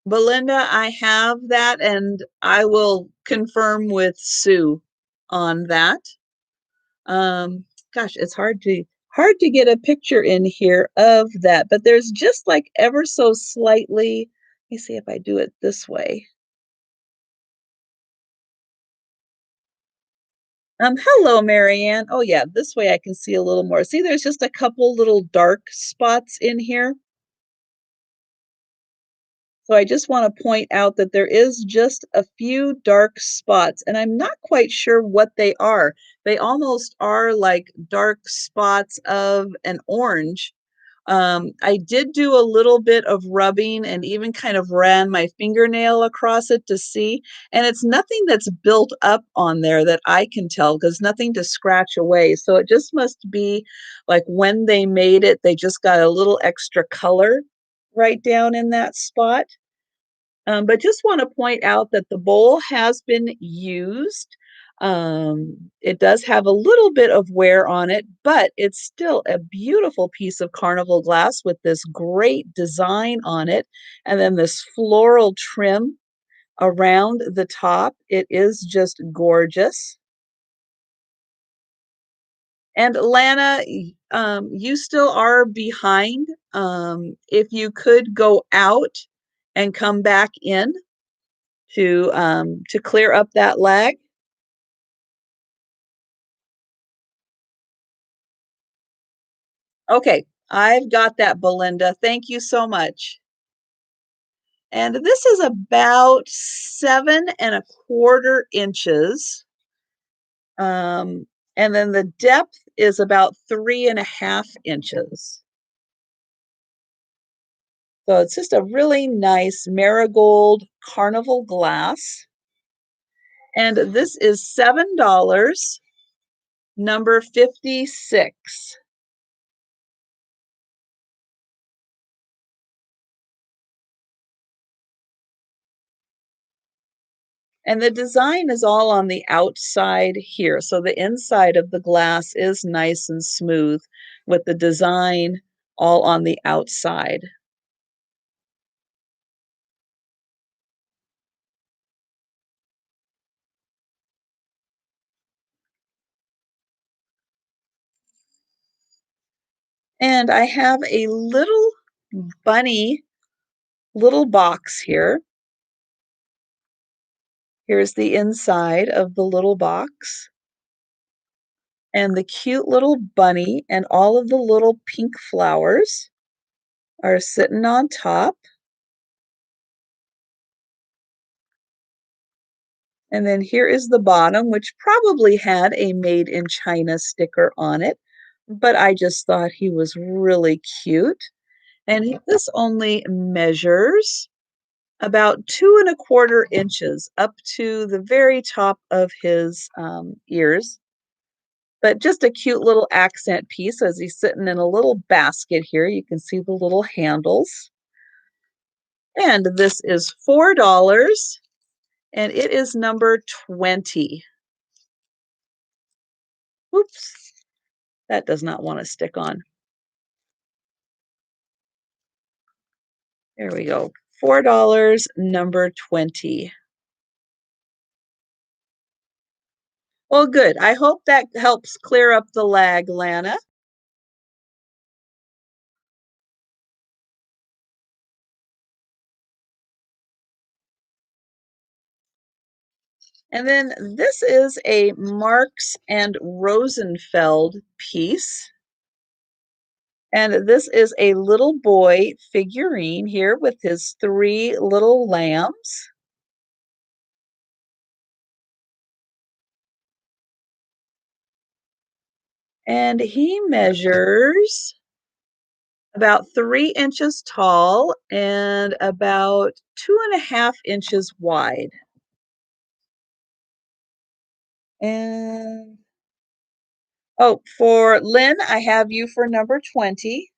Belinda, I have that and I will confirm with Sue on that. Um, Gosh, it's hard to get a picture in here of that, but there's just like ever so slightly. Let me see if I do it this way. Hello, Marianne. Oh yeah, this way I can see a little more. See, there's just a couple little dark spots in here. So I just want to point out that there is just a few dark spots, and I'm not quite sure what they are. They almost are like dark spots of an orange. I did do a little bit of rubbing and even kind of ran my fingernail across it to see, and it's nothing that's built up on there that I can tell because nothing to scratch away. So it just must be like when they made it, they just got a little extra color right down in that spot. But just want to point out that the bowl has been used. It does have a little bit of wear on it, but it's still a beautiful piece of carnival glass with this great design on it. And then this floral trim around the top. It is just gorgeous. And Lana, you still are behind. If you could go out and come back in to clear up that lag. Okay, I've got that, Belinda. Thank you so much. And this is about 7.25 inches. Um, and then the depth is about 3.5 inches. So it's just a really nice marigold carnival glass. And this is $7, number 56. And the design is all on the outside here. So the inside of the glass is nice and smooth with the design all on the outside. And I have a little bunny little box here. Here's the inside of the little box. And the cute little bunny and all of the little pink flowers are sitting on top. And then here is the bottom, which probably had a Made in China sticker on it, but I just thought he was really cute. And this only measures about 2¼ inches up to the very top of his ears. But just a cute little accent piece as he's sitting in a little basket here. You can see the little handles. And this is $4, and it is number 20. Oops, that does not want to stick on. There we go. $4, number 20. Well, good. I hope that helps clear up the lag, Lana. And then this is a Marks and Rosenfeld piece. And this is a little boy figurine here with his 3 little lambs. And he measures about 3 inches tall and about 2½ inches wide. And oh, for Lynn, I have you for number 20.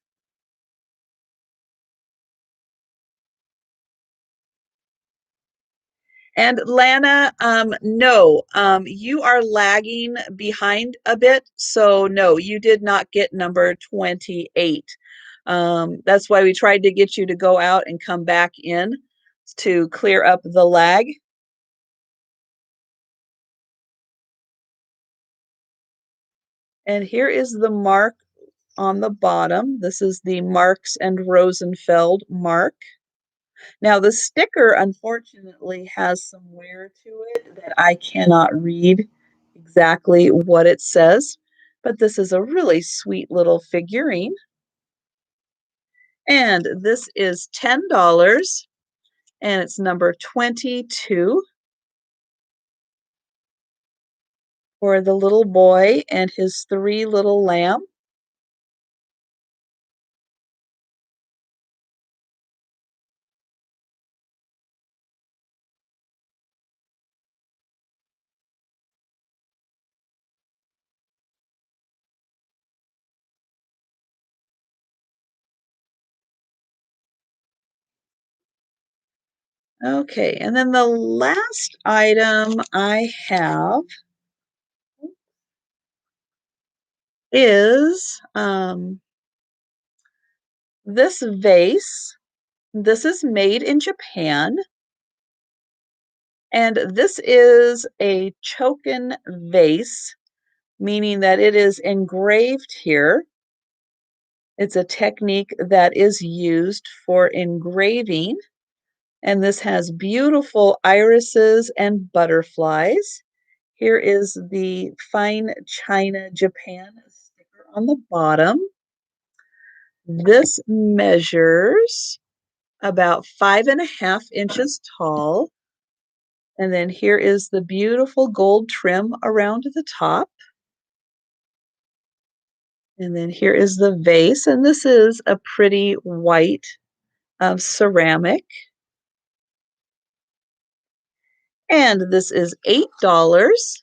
And Lana, no, you are lagging behind a bit. So no, you did not get number 28. That's why we tried to get you to go out and come back in to clear up the lag. And here is the mark on the bottom. This is the Marks and Rosenfeld mark. Now, the sticker, unfortunately, has some wear to it that I cannot read exactly what it says, but this is a really sweet little figurine. And this is $10, and it's number 22 for the little boy and his 3 little lamb. Okay, and then the last item I have is this vase. This is made in Japan, and this is a choken vase, meaning that it is engraved here. It's a technique that is used for engraving, and this has beautiful irises and butterflies. Here is the Fine China Japan sticker on the bottom. This measures about 5½ inches tall. And then here is the beautiful gold trim around the top. And then here is the vase, and this is a pretty white ceramic. And this is $8,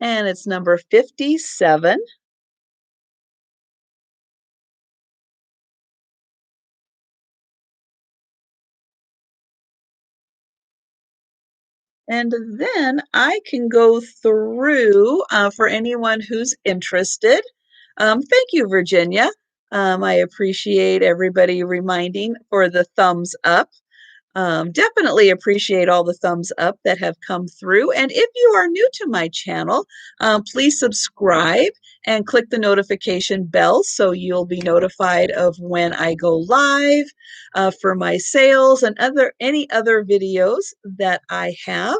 and it's number 57. And then I can go through for anyone who's interested. Thank you, Virginia. I appreciate everybody reminding for the thumbs up. Definitely appreciate all the thumbs up that have come through. And if you are new to my channel, please subscribe and click the notification bell so you'll be notified of when I go live for my sales and any other videos that I have.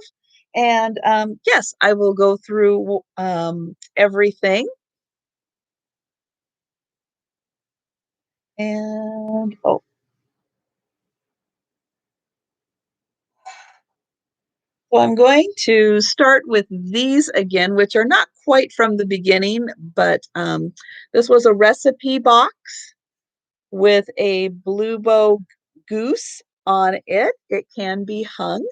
And yes, I will go through everything. And Well, I'm going to start with these again, which are not quite from the beginning, but this was a recipe box with a blue bow goose on it. It can be hung,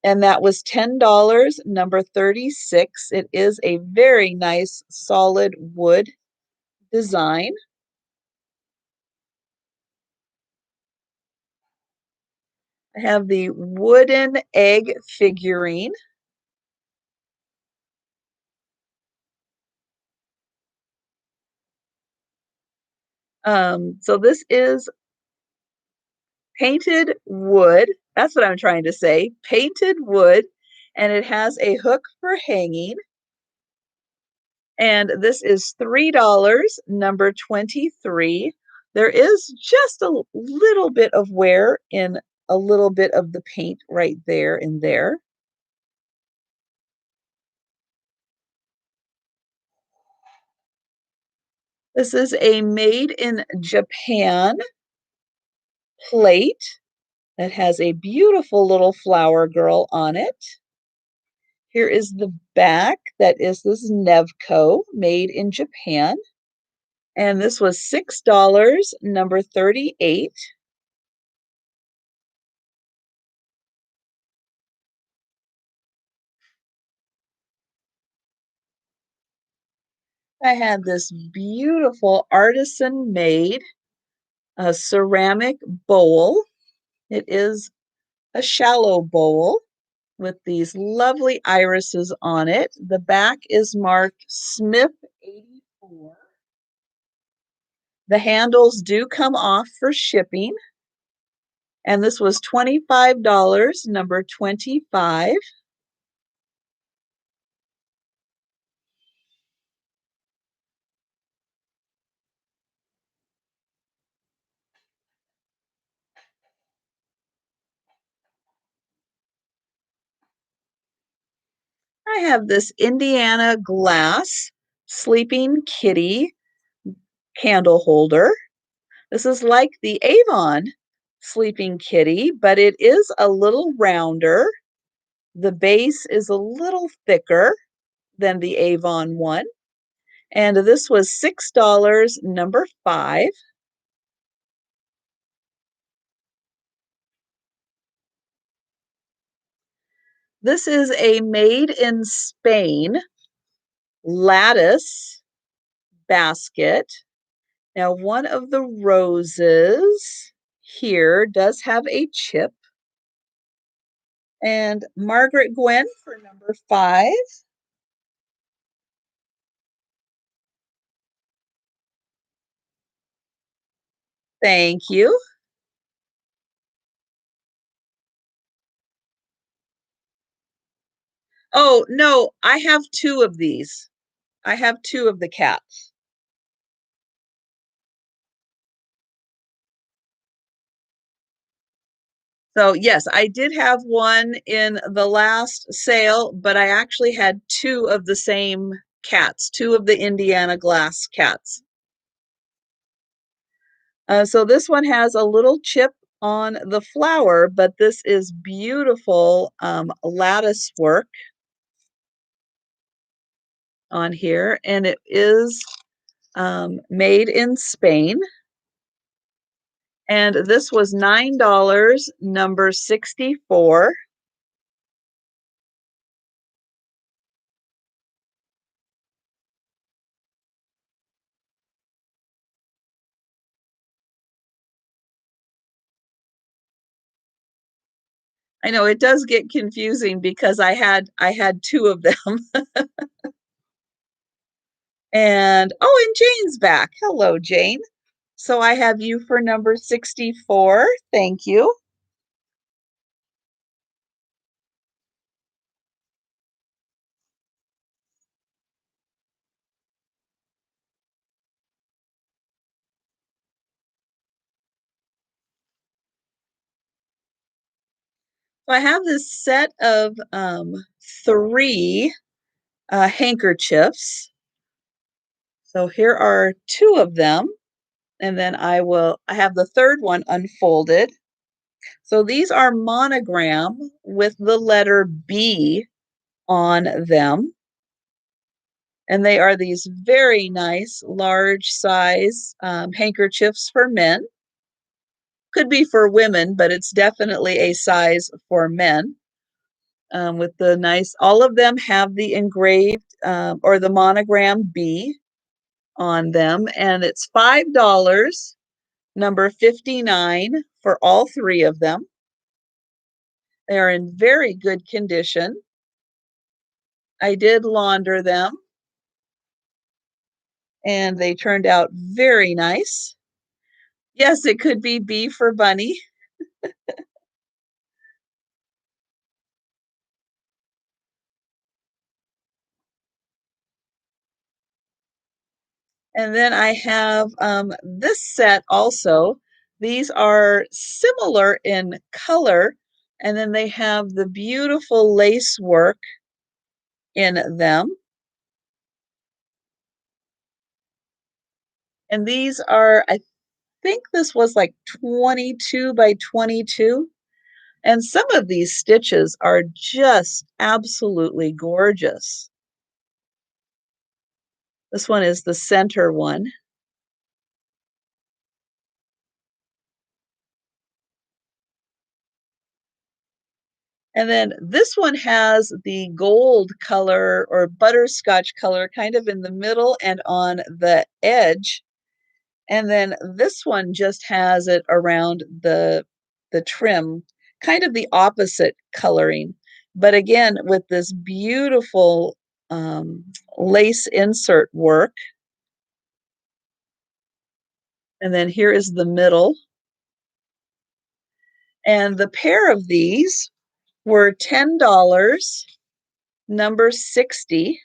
and that was $10, number 36. It is a very nice solid wood design. I have the wooden egg figurine. So this is painted wood. That's what I'm trying to say. Painted wood, and it has a hook for hanging. And this is $3, number 23. There is just a little bit of wear in a little bit of the paint right there and there. This is a made in Japan plate that has a beautiful little flower girl on it. Here is the back. That is this Nevco, made in Japan. And this was $6, number 38. I had this beautiful artisan made ceramic bowl. It is a shallow bowl with these lovely irises on it. The back is marked Smith 84. The handles do come off for shipping. And this was $25, number 25. I have this Indiana glass sleeping kitty candle holder. This is like the Avon sleeping kitty, but it is a little rounder. The base is a little thicker than the Avon one. And this was $6, number 5. This is a made in Spain lattice basket. Now, one of the roses here does have a chip. And Margaret Gwen for number 5. Thank you. Oh, no, I have two of these. I have two of the cats. So, yes, I did have one in the last sale, but I actually had two of the same cats, two of the Indiana glass cats. So, this one has a little chip on the flower, but this is beautiful lattice work on here, and it is made in Spain. And this was $9, number 64. I know it does get confusing because I had two of them. And oh, and Jane's back. Hello, Jane. So I have you for number 64. Thank you. So I have this set of three handkerchiefs. So here are two of them, and then I have the third one unfolded. So these are monogram with the letter B on them. And they are these very nice large size handkerchiefs for men. Could be for women, but it's definitely a size for men. With the nice, all of them have the engraved or the monogram B on them, and it's $5, number 59 for all three of them. They are in very good condition. I did launder them, and they turned out very nice. Yes, it could be B for bunny. And then I have this set also. These are similar in color, and then they have the beautiful lace work in them. And these are, I think this was like 22 by 22. And some of these stitches are just absolutely gorgeous. This one is the center one. And then this one has the gold color or butterscotch color kind of in the middle and on the edge. And then this one just has it around the trim, kind of the opposite coloring. But again, with this beautiful lace insert work. And then here is the middle. And the pair of these were $10, number 60.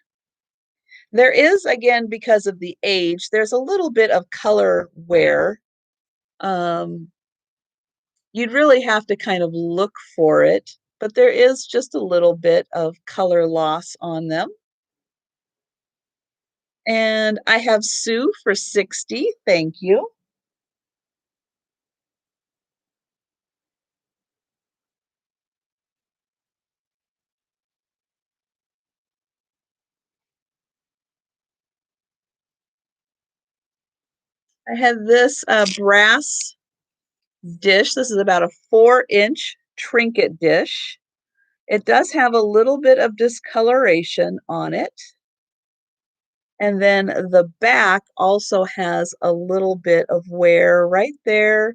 There is, again, because of the age, there's a little bit of color wear. Um, you'd really have to kind of look for it, but there is just a little bit of color loss on them. And I have Sue for 60. Thank you. I have this brass dish. This is about a 4-inch trinket dish. It does have a little bit of discoloration on it. And then the back also has a little bit of wear right there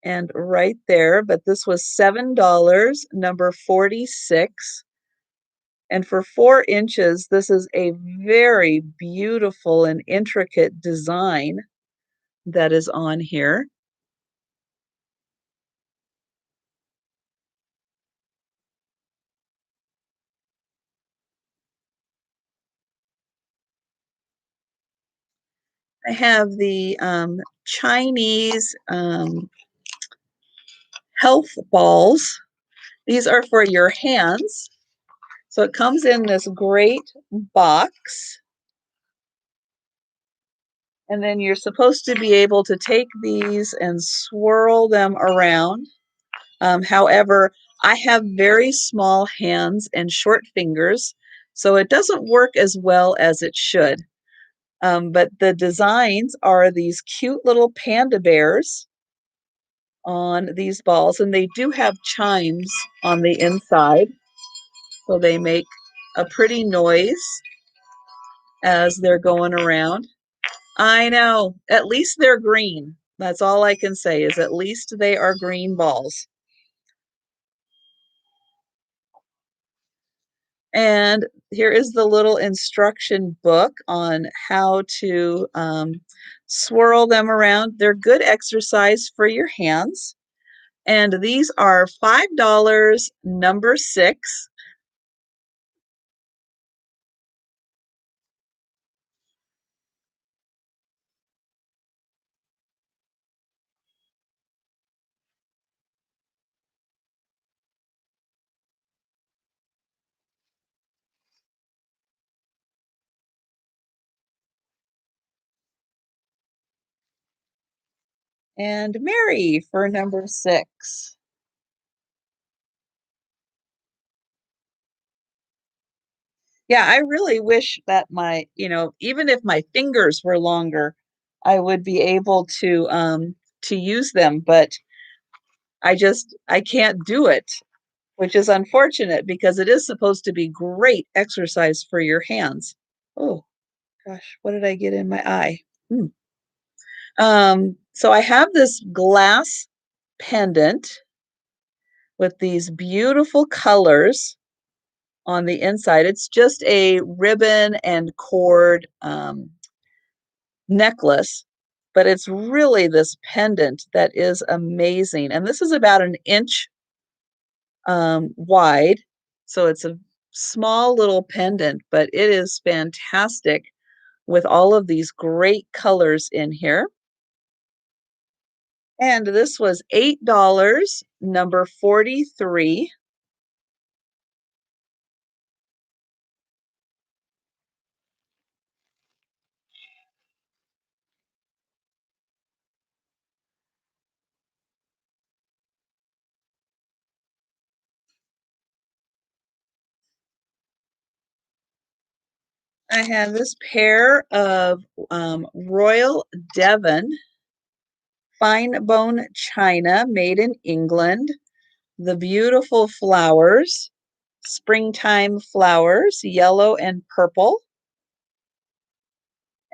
and right there, but this was $7, number 46. And for 4 inches, this is a very beautiful and intricate design that is on here. I have the Chinese health balls. These are for your hands. So it comes in this great box. And then you're supposed to be able to take these and swirl them around. However, I have very small hands and short fingers, so it doesn't work as well as it should. But the designs are these cute little panda bears on these balls, and they do have chimes on the inside, so they make a pretty noise as they're going around. I know. At least they're green. That's all I can say is at least they are green balls. And here is the little instruction book on how to swirl them around. They're good exercise for your hands. And these are $5, number 6. And Mary for number 6. Yeah, I really wish that even if my fingers were longer, I would be able to use them, but I can't do it, which is unfortunate because it is supposed to be great exercise for your hands. Oh gosh, what did I get in my eye? Hmm. So I have this glass pendant with these beautiful colors on the inside. It's just a ribbon and cord necklace, but it's really this pendant that is amazing. And this is about an inch wide. So it's a small little pendant, but it is fantastic with all of these great colors in here. And this was $8, number 43. I have this pair of Royal Devon fine bone china made in England. The beautiful flowers, springtime flowers, yellow and purple.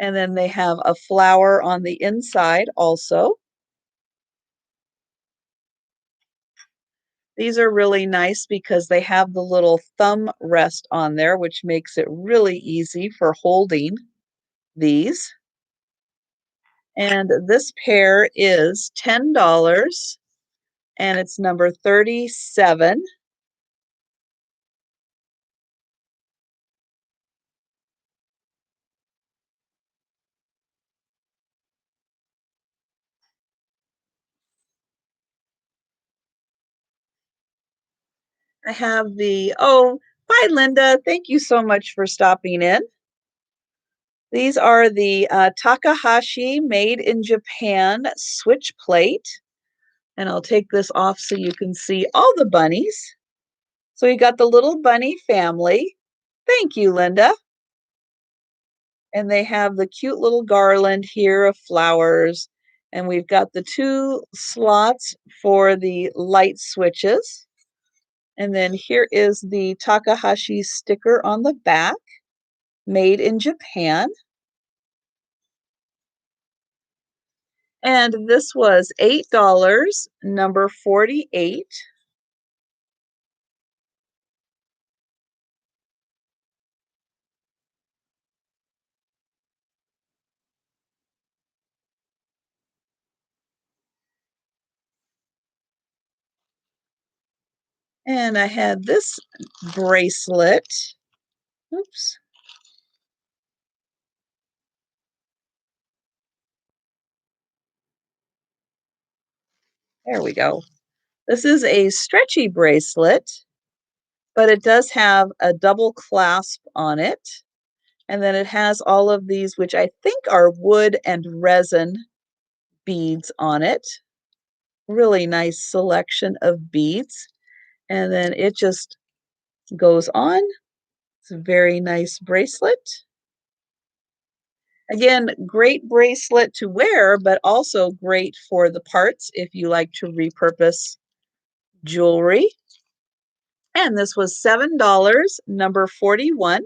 And then they have a flower on the inside also. These are really nice because they have the little thumb rest on there, which makes it really easy for holding these. And this pair is $10 and it's number 37. I have bye Linda. Thank you so much for stopping in. These are the Takahashi made in Japan switch plate. And I'll take this off so you can see all the bunnies. So you got the little bunny family. Thank you, Linda. And they have the cute little garland here of flowers. And we've got the two slots for the light switches. And then here is the Takahashi sticker on the back, made in Japan. And this was $8, number 48. And I had this bracelet. Oops. There we go. This is a stretchy bracelet, but it does have a double clasp on it. And then it has all of these, which I think are wood and resin beads on it. Really nice selection of beads. And then it just goes on. It's a very nice bracelet. Again, great bracelet to wear, but also great for the parts if you like to repurpose jewelry. And this was $7, number 41.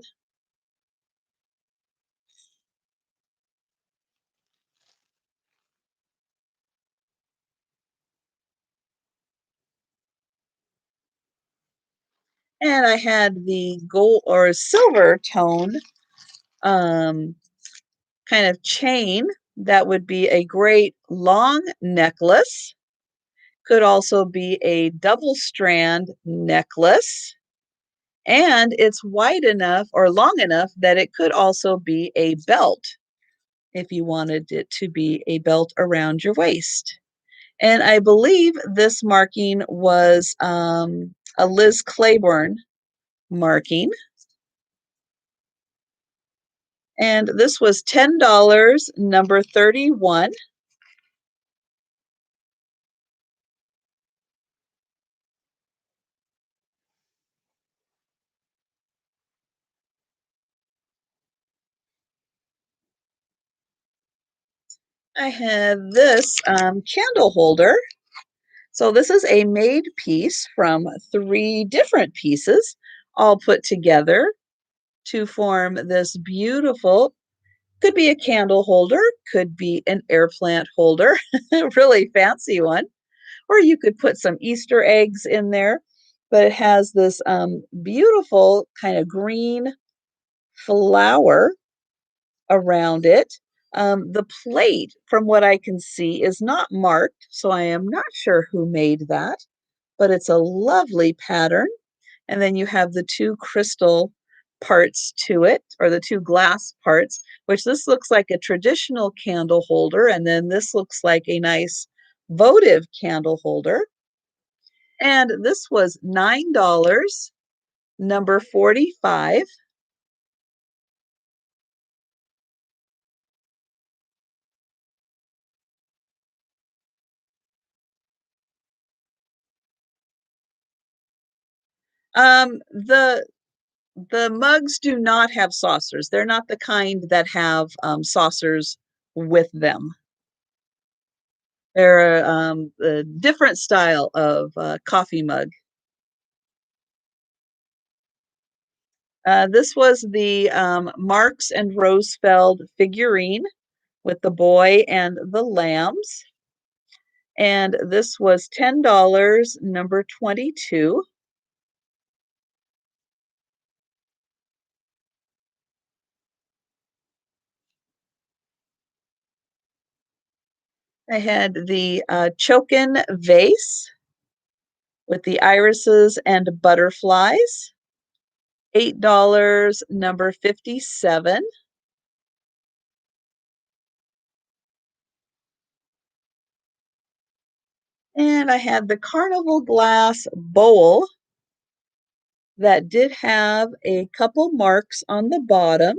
And I had the gold or silver tone um, kind of chain that would be a great long necklace. Could also be a double strand necklace. And it's wide enough or long enough that it could also be a belt if you wanted it to be a belt around your waist. And I believe this marking was a Liz Claiborne marking. And this was $10, number 31. I have this candle holder. So this is a made piece from 3 different pieces, all put together to form this beautiful, could be a candle holder, could be an air plant holder, a really fancy one, or you could put some Easter eggs in there. But it has this beautiful kind of green flower around it. The plate, from what I can see, is not marked, so I am not sure who made that, but it's a lovely pattern. And then you have the 2 crystal parts to it, or the 2 glass parts, which this looks like a traditional candle holder, and then this looks like a nice votive candle holder. And this was $9, number 45. The mugs do not have saucers. They're not the kind that have saucers with them. They're a different style of coffee mug. This was the Marks and Rosefeld figurine with the boy and the lambs. And this was $10, number 22. I had the Chokin vase with the irises and butterflies, $8, number 57. And I had the carnival glass bowl that did have a couple marks on the bottom.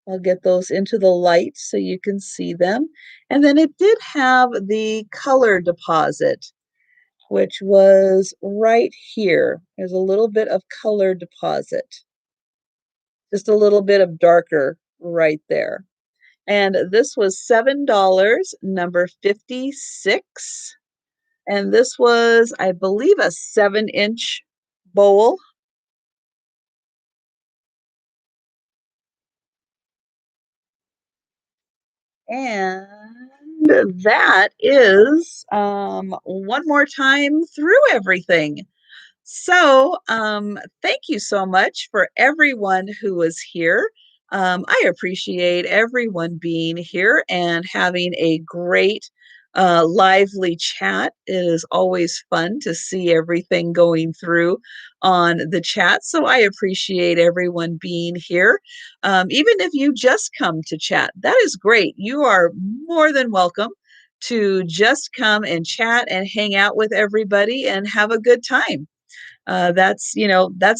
I'll get those into the light so you can see them. And then it did have the color deposit, which was right here. There's a little bit of color deposit, just a little bit of darker right there. And this was $7, number 56. And this was, I believe, a 7-inch bowl. And that is one more time through everything. So, thank you so much for everyone who was here. I appreciate everyone being here and having a great, lively chat. It is always fun to see everything going through on the chat. So, I appreciate everyone being here. Even if you just come to chat, that is great. You are more than welcome to just come and chat and hang out with everybody and have a good time. That's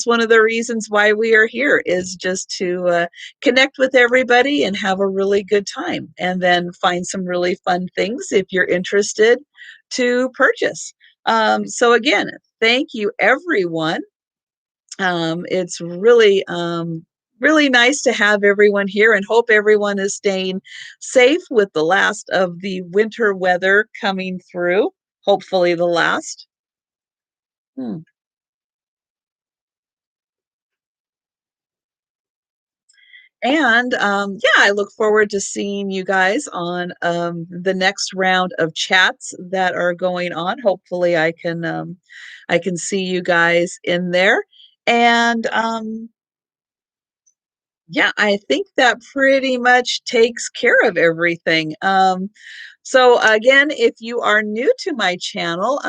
one of the reasons why we are here, is just to connect with everybody and have a really good time, and then find some really fun things if you're interested to purchase. So again, thank you everyone. It's really nice to have everyone here, and hope everyone is staying safe with the last of the winter weather coming through, hopefully the last. Hmm. And yeah, I look forward to seeing you guys on the next round of chats that are going on. Hopefully, I can see you guys in there. And yeah, I think that pretty much takes care of everything. So again, if you are new to my channel,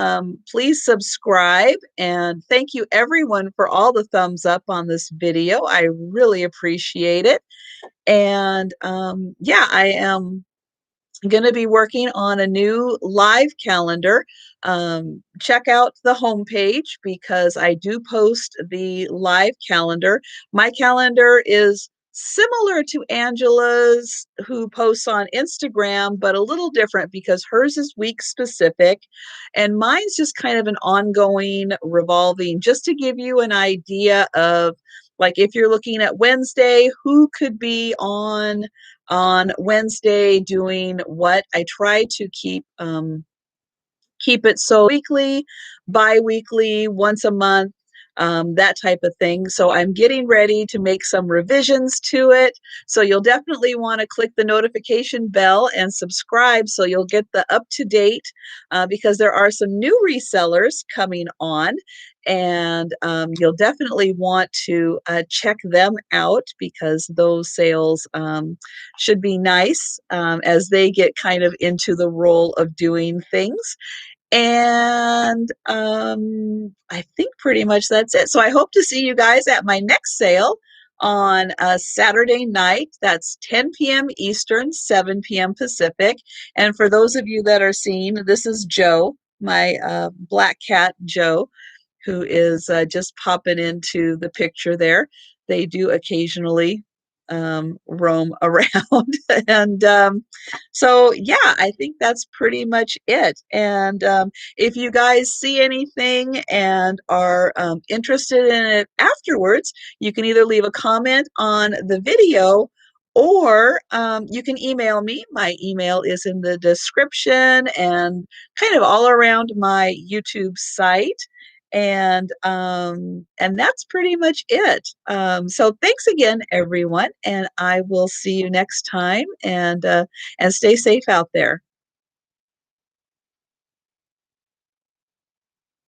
please subscribe, and thank you everyone for all the thumbs up on this video. I really appreciate it. And yeah, I am going to be working on a new live calendar. Check out the homepage because I do post the live calendar. My calendar is similar to Angela's, who posts on Instagram, but a little different because hers is week specific and mine's just kind of an ongoing revolving, just to give you an idea of, like, if you're looking at Wednesday, who could be on on Wednesday doing what? I try to keep it so weekly, bi-weekly, once a month, that type of thing. So I'm getting ready to make some revisions to it. So you'll definitely want to click the notification bell and subscribe so you'll get the up to date, because there are some new resellers coming on. And you'll definitely want to check them out because those sales should be nice as they get kind of into the role of doing things. And I think pretty much that's it. So I hope to see you guys at my next sale on Saturday night. That's 10 p.m. Eastern, 7 p.m. Pacific. And for those of you that are seeing, this is Joe, my black cat, Joe, who is just popping into the picture there. They do occasionally roam around. And so, yeah, I think that's pretty much it. And if you guys see anything and are interested in it afterwards, you can either leave a comment on the video or you can email me. My email is in the description and kind of all around my YouTube site. And that's pretty much it. So thanks again, everyone, and I will see you next time. And stay safe out there.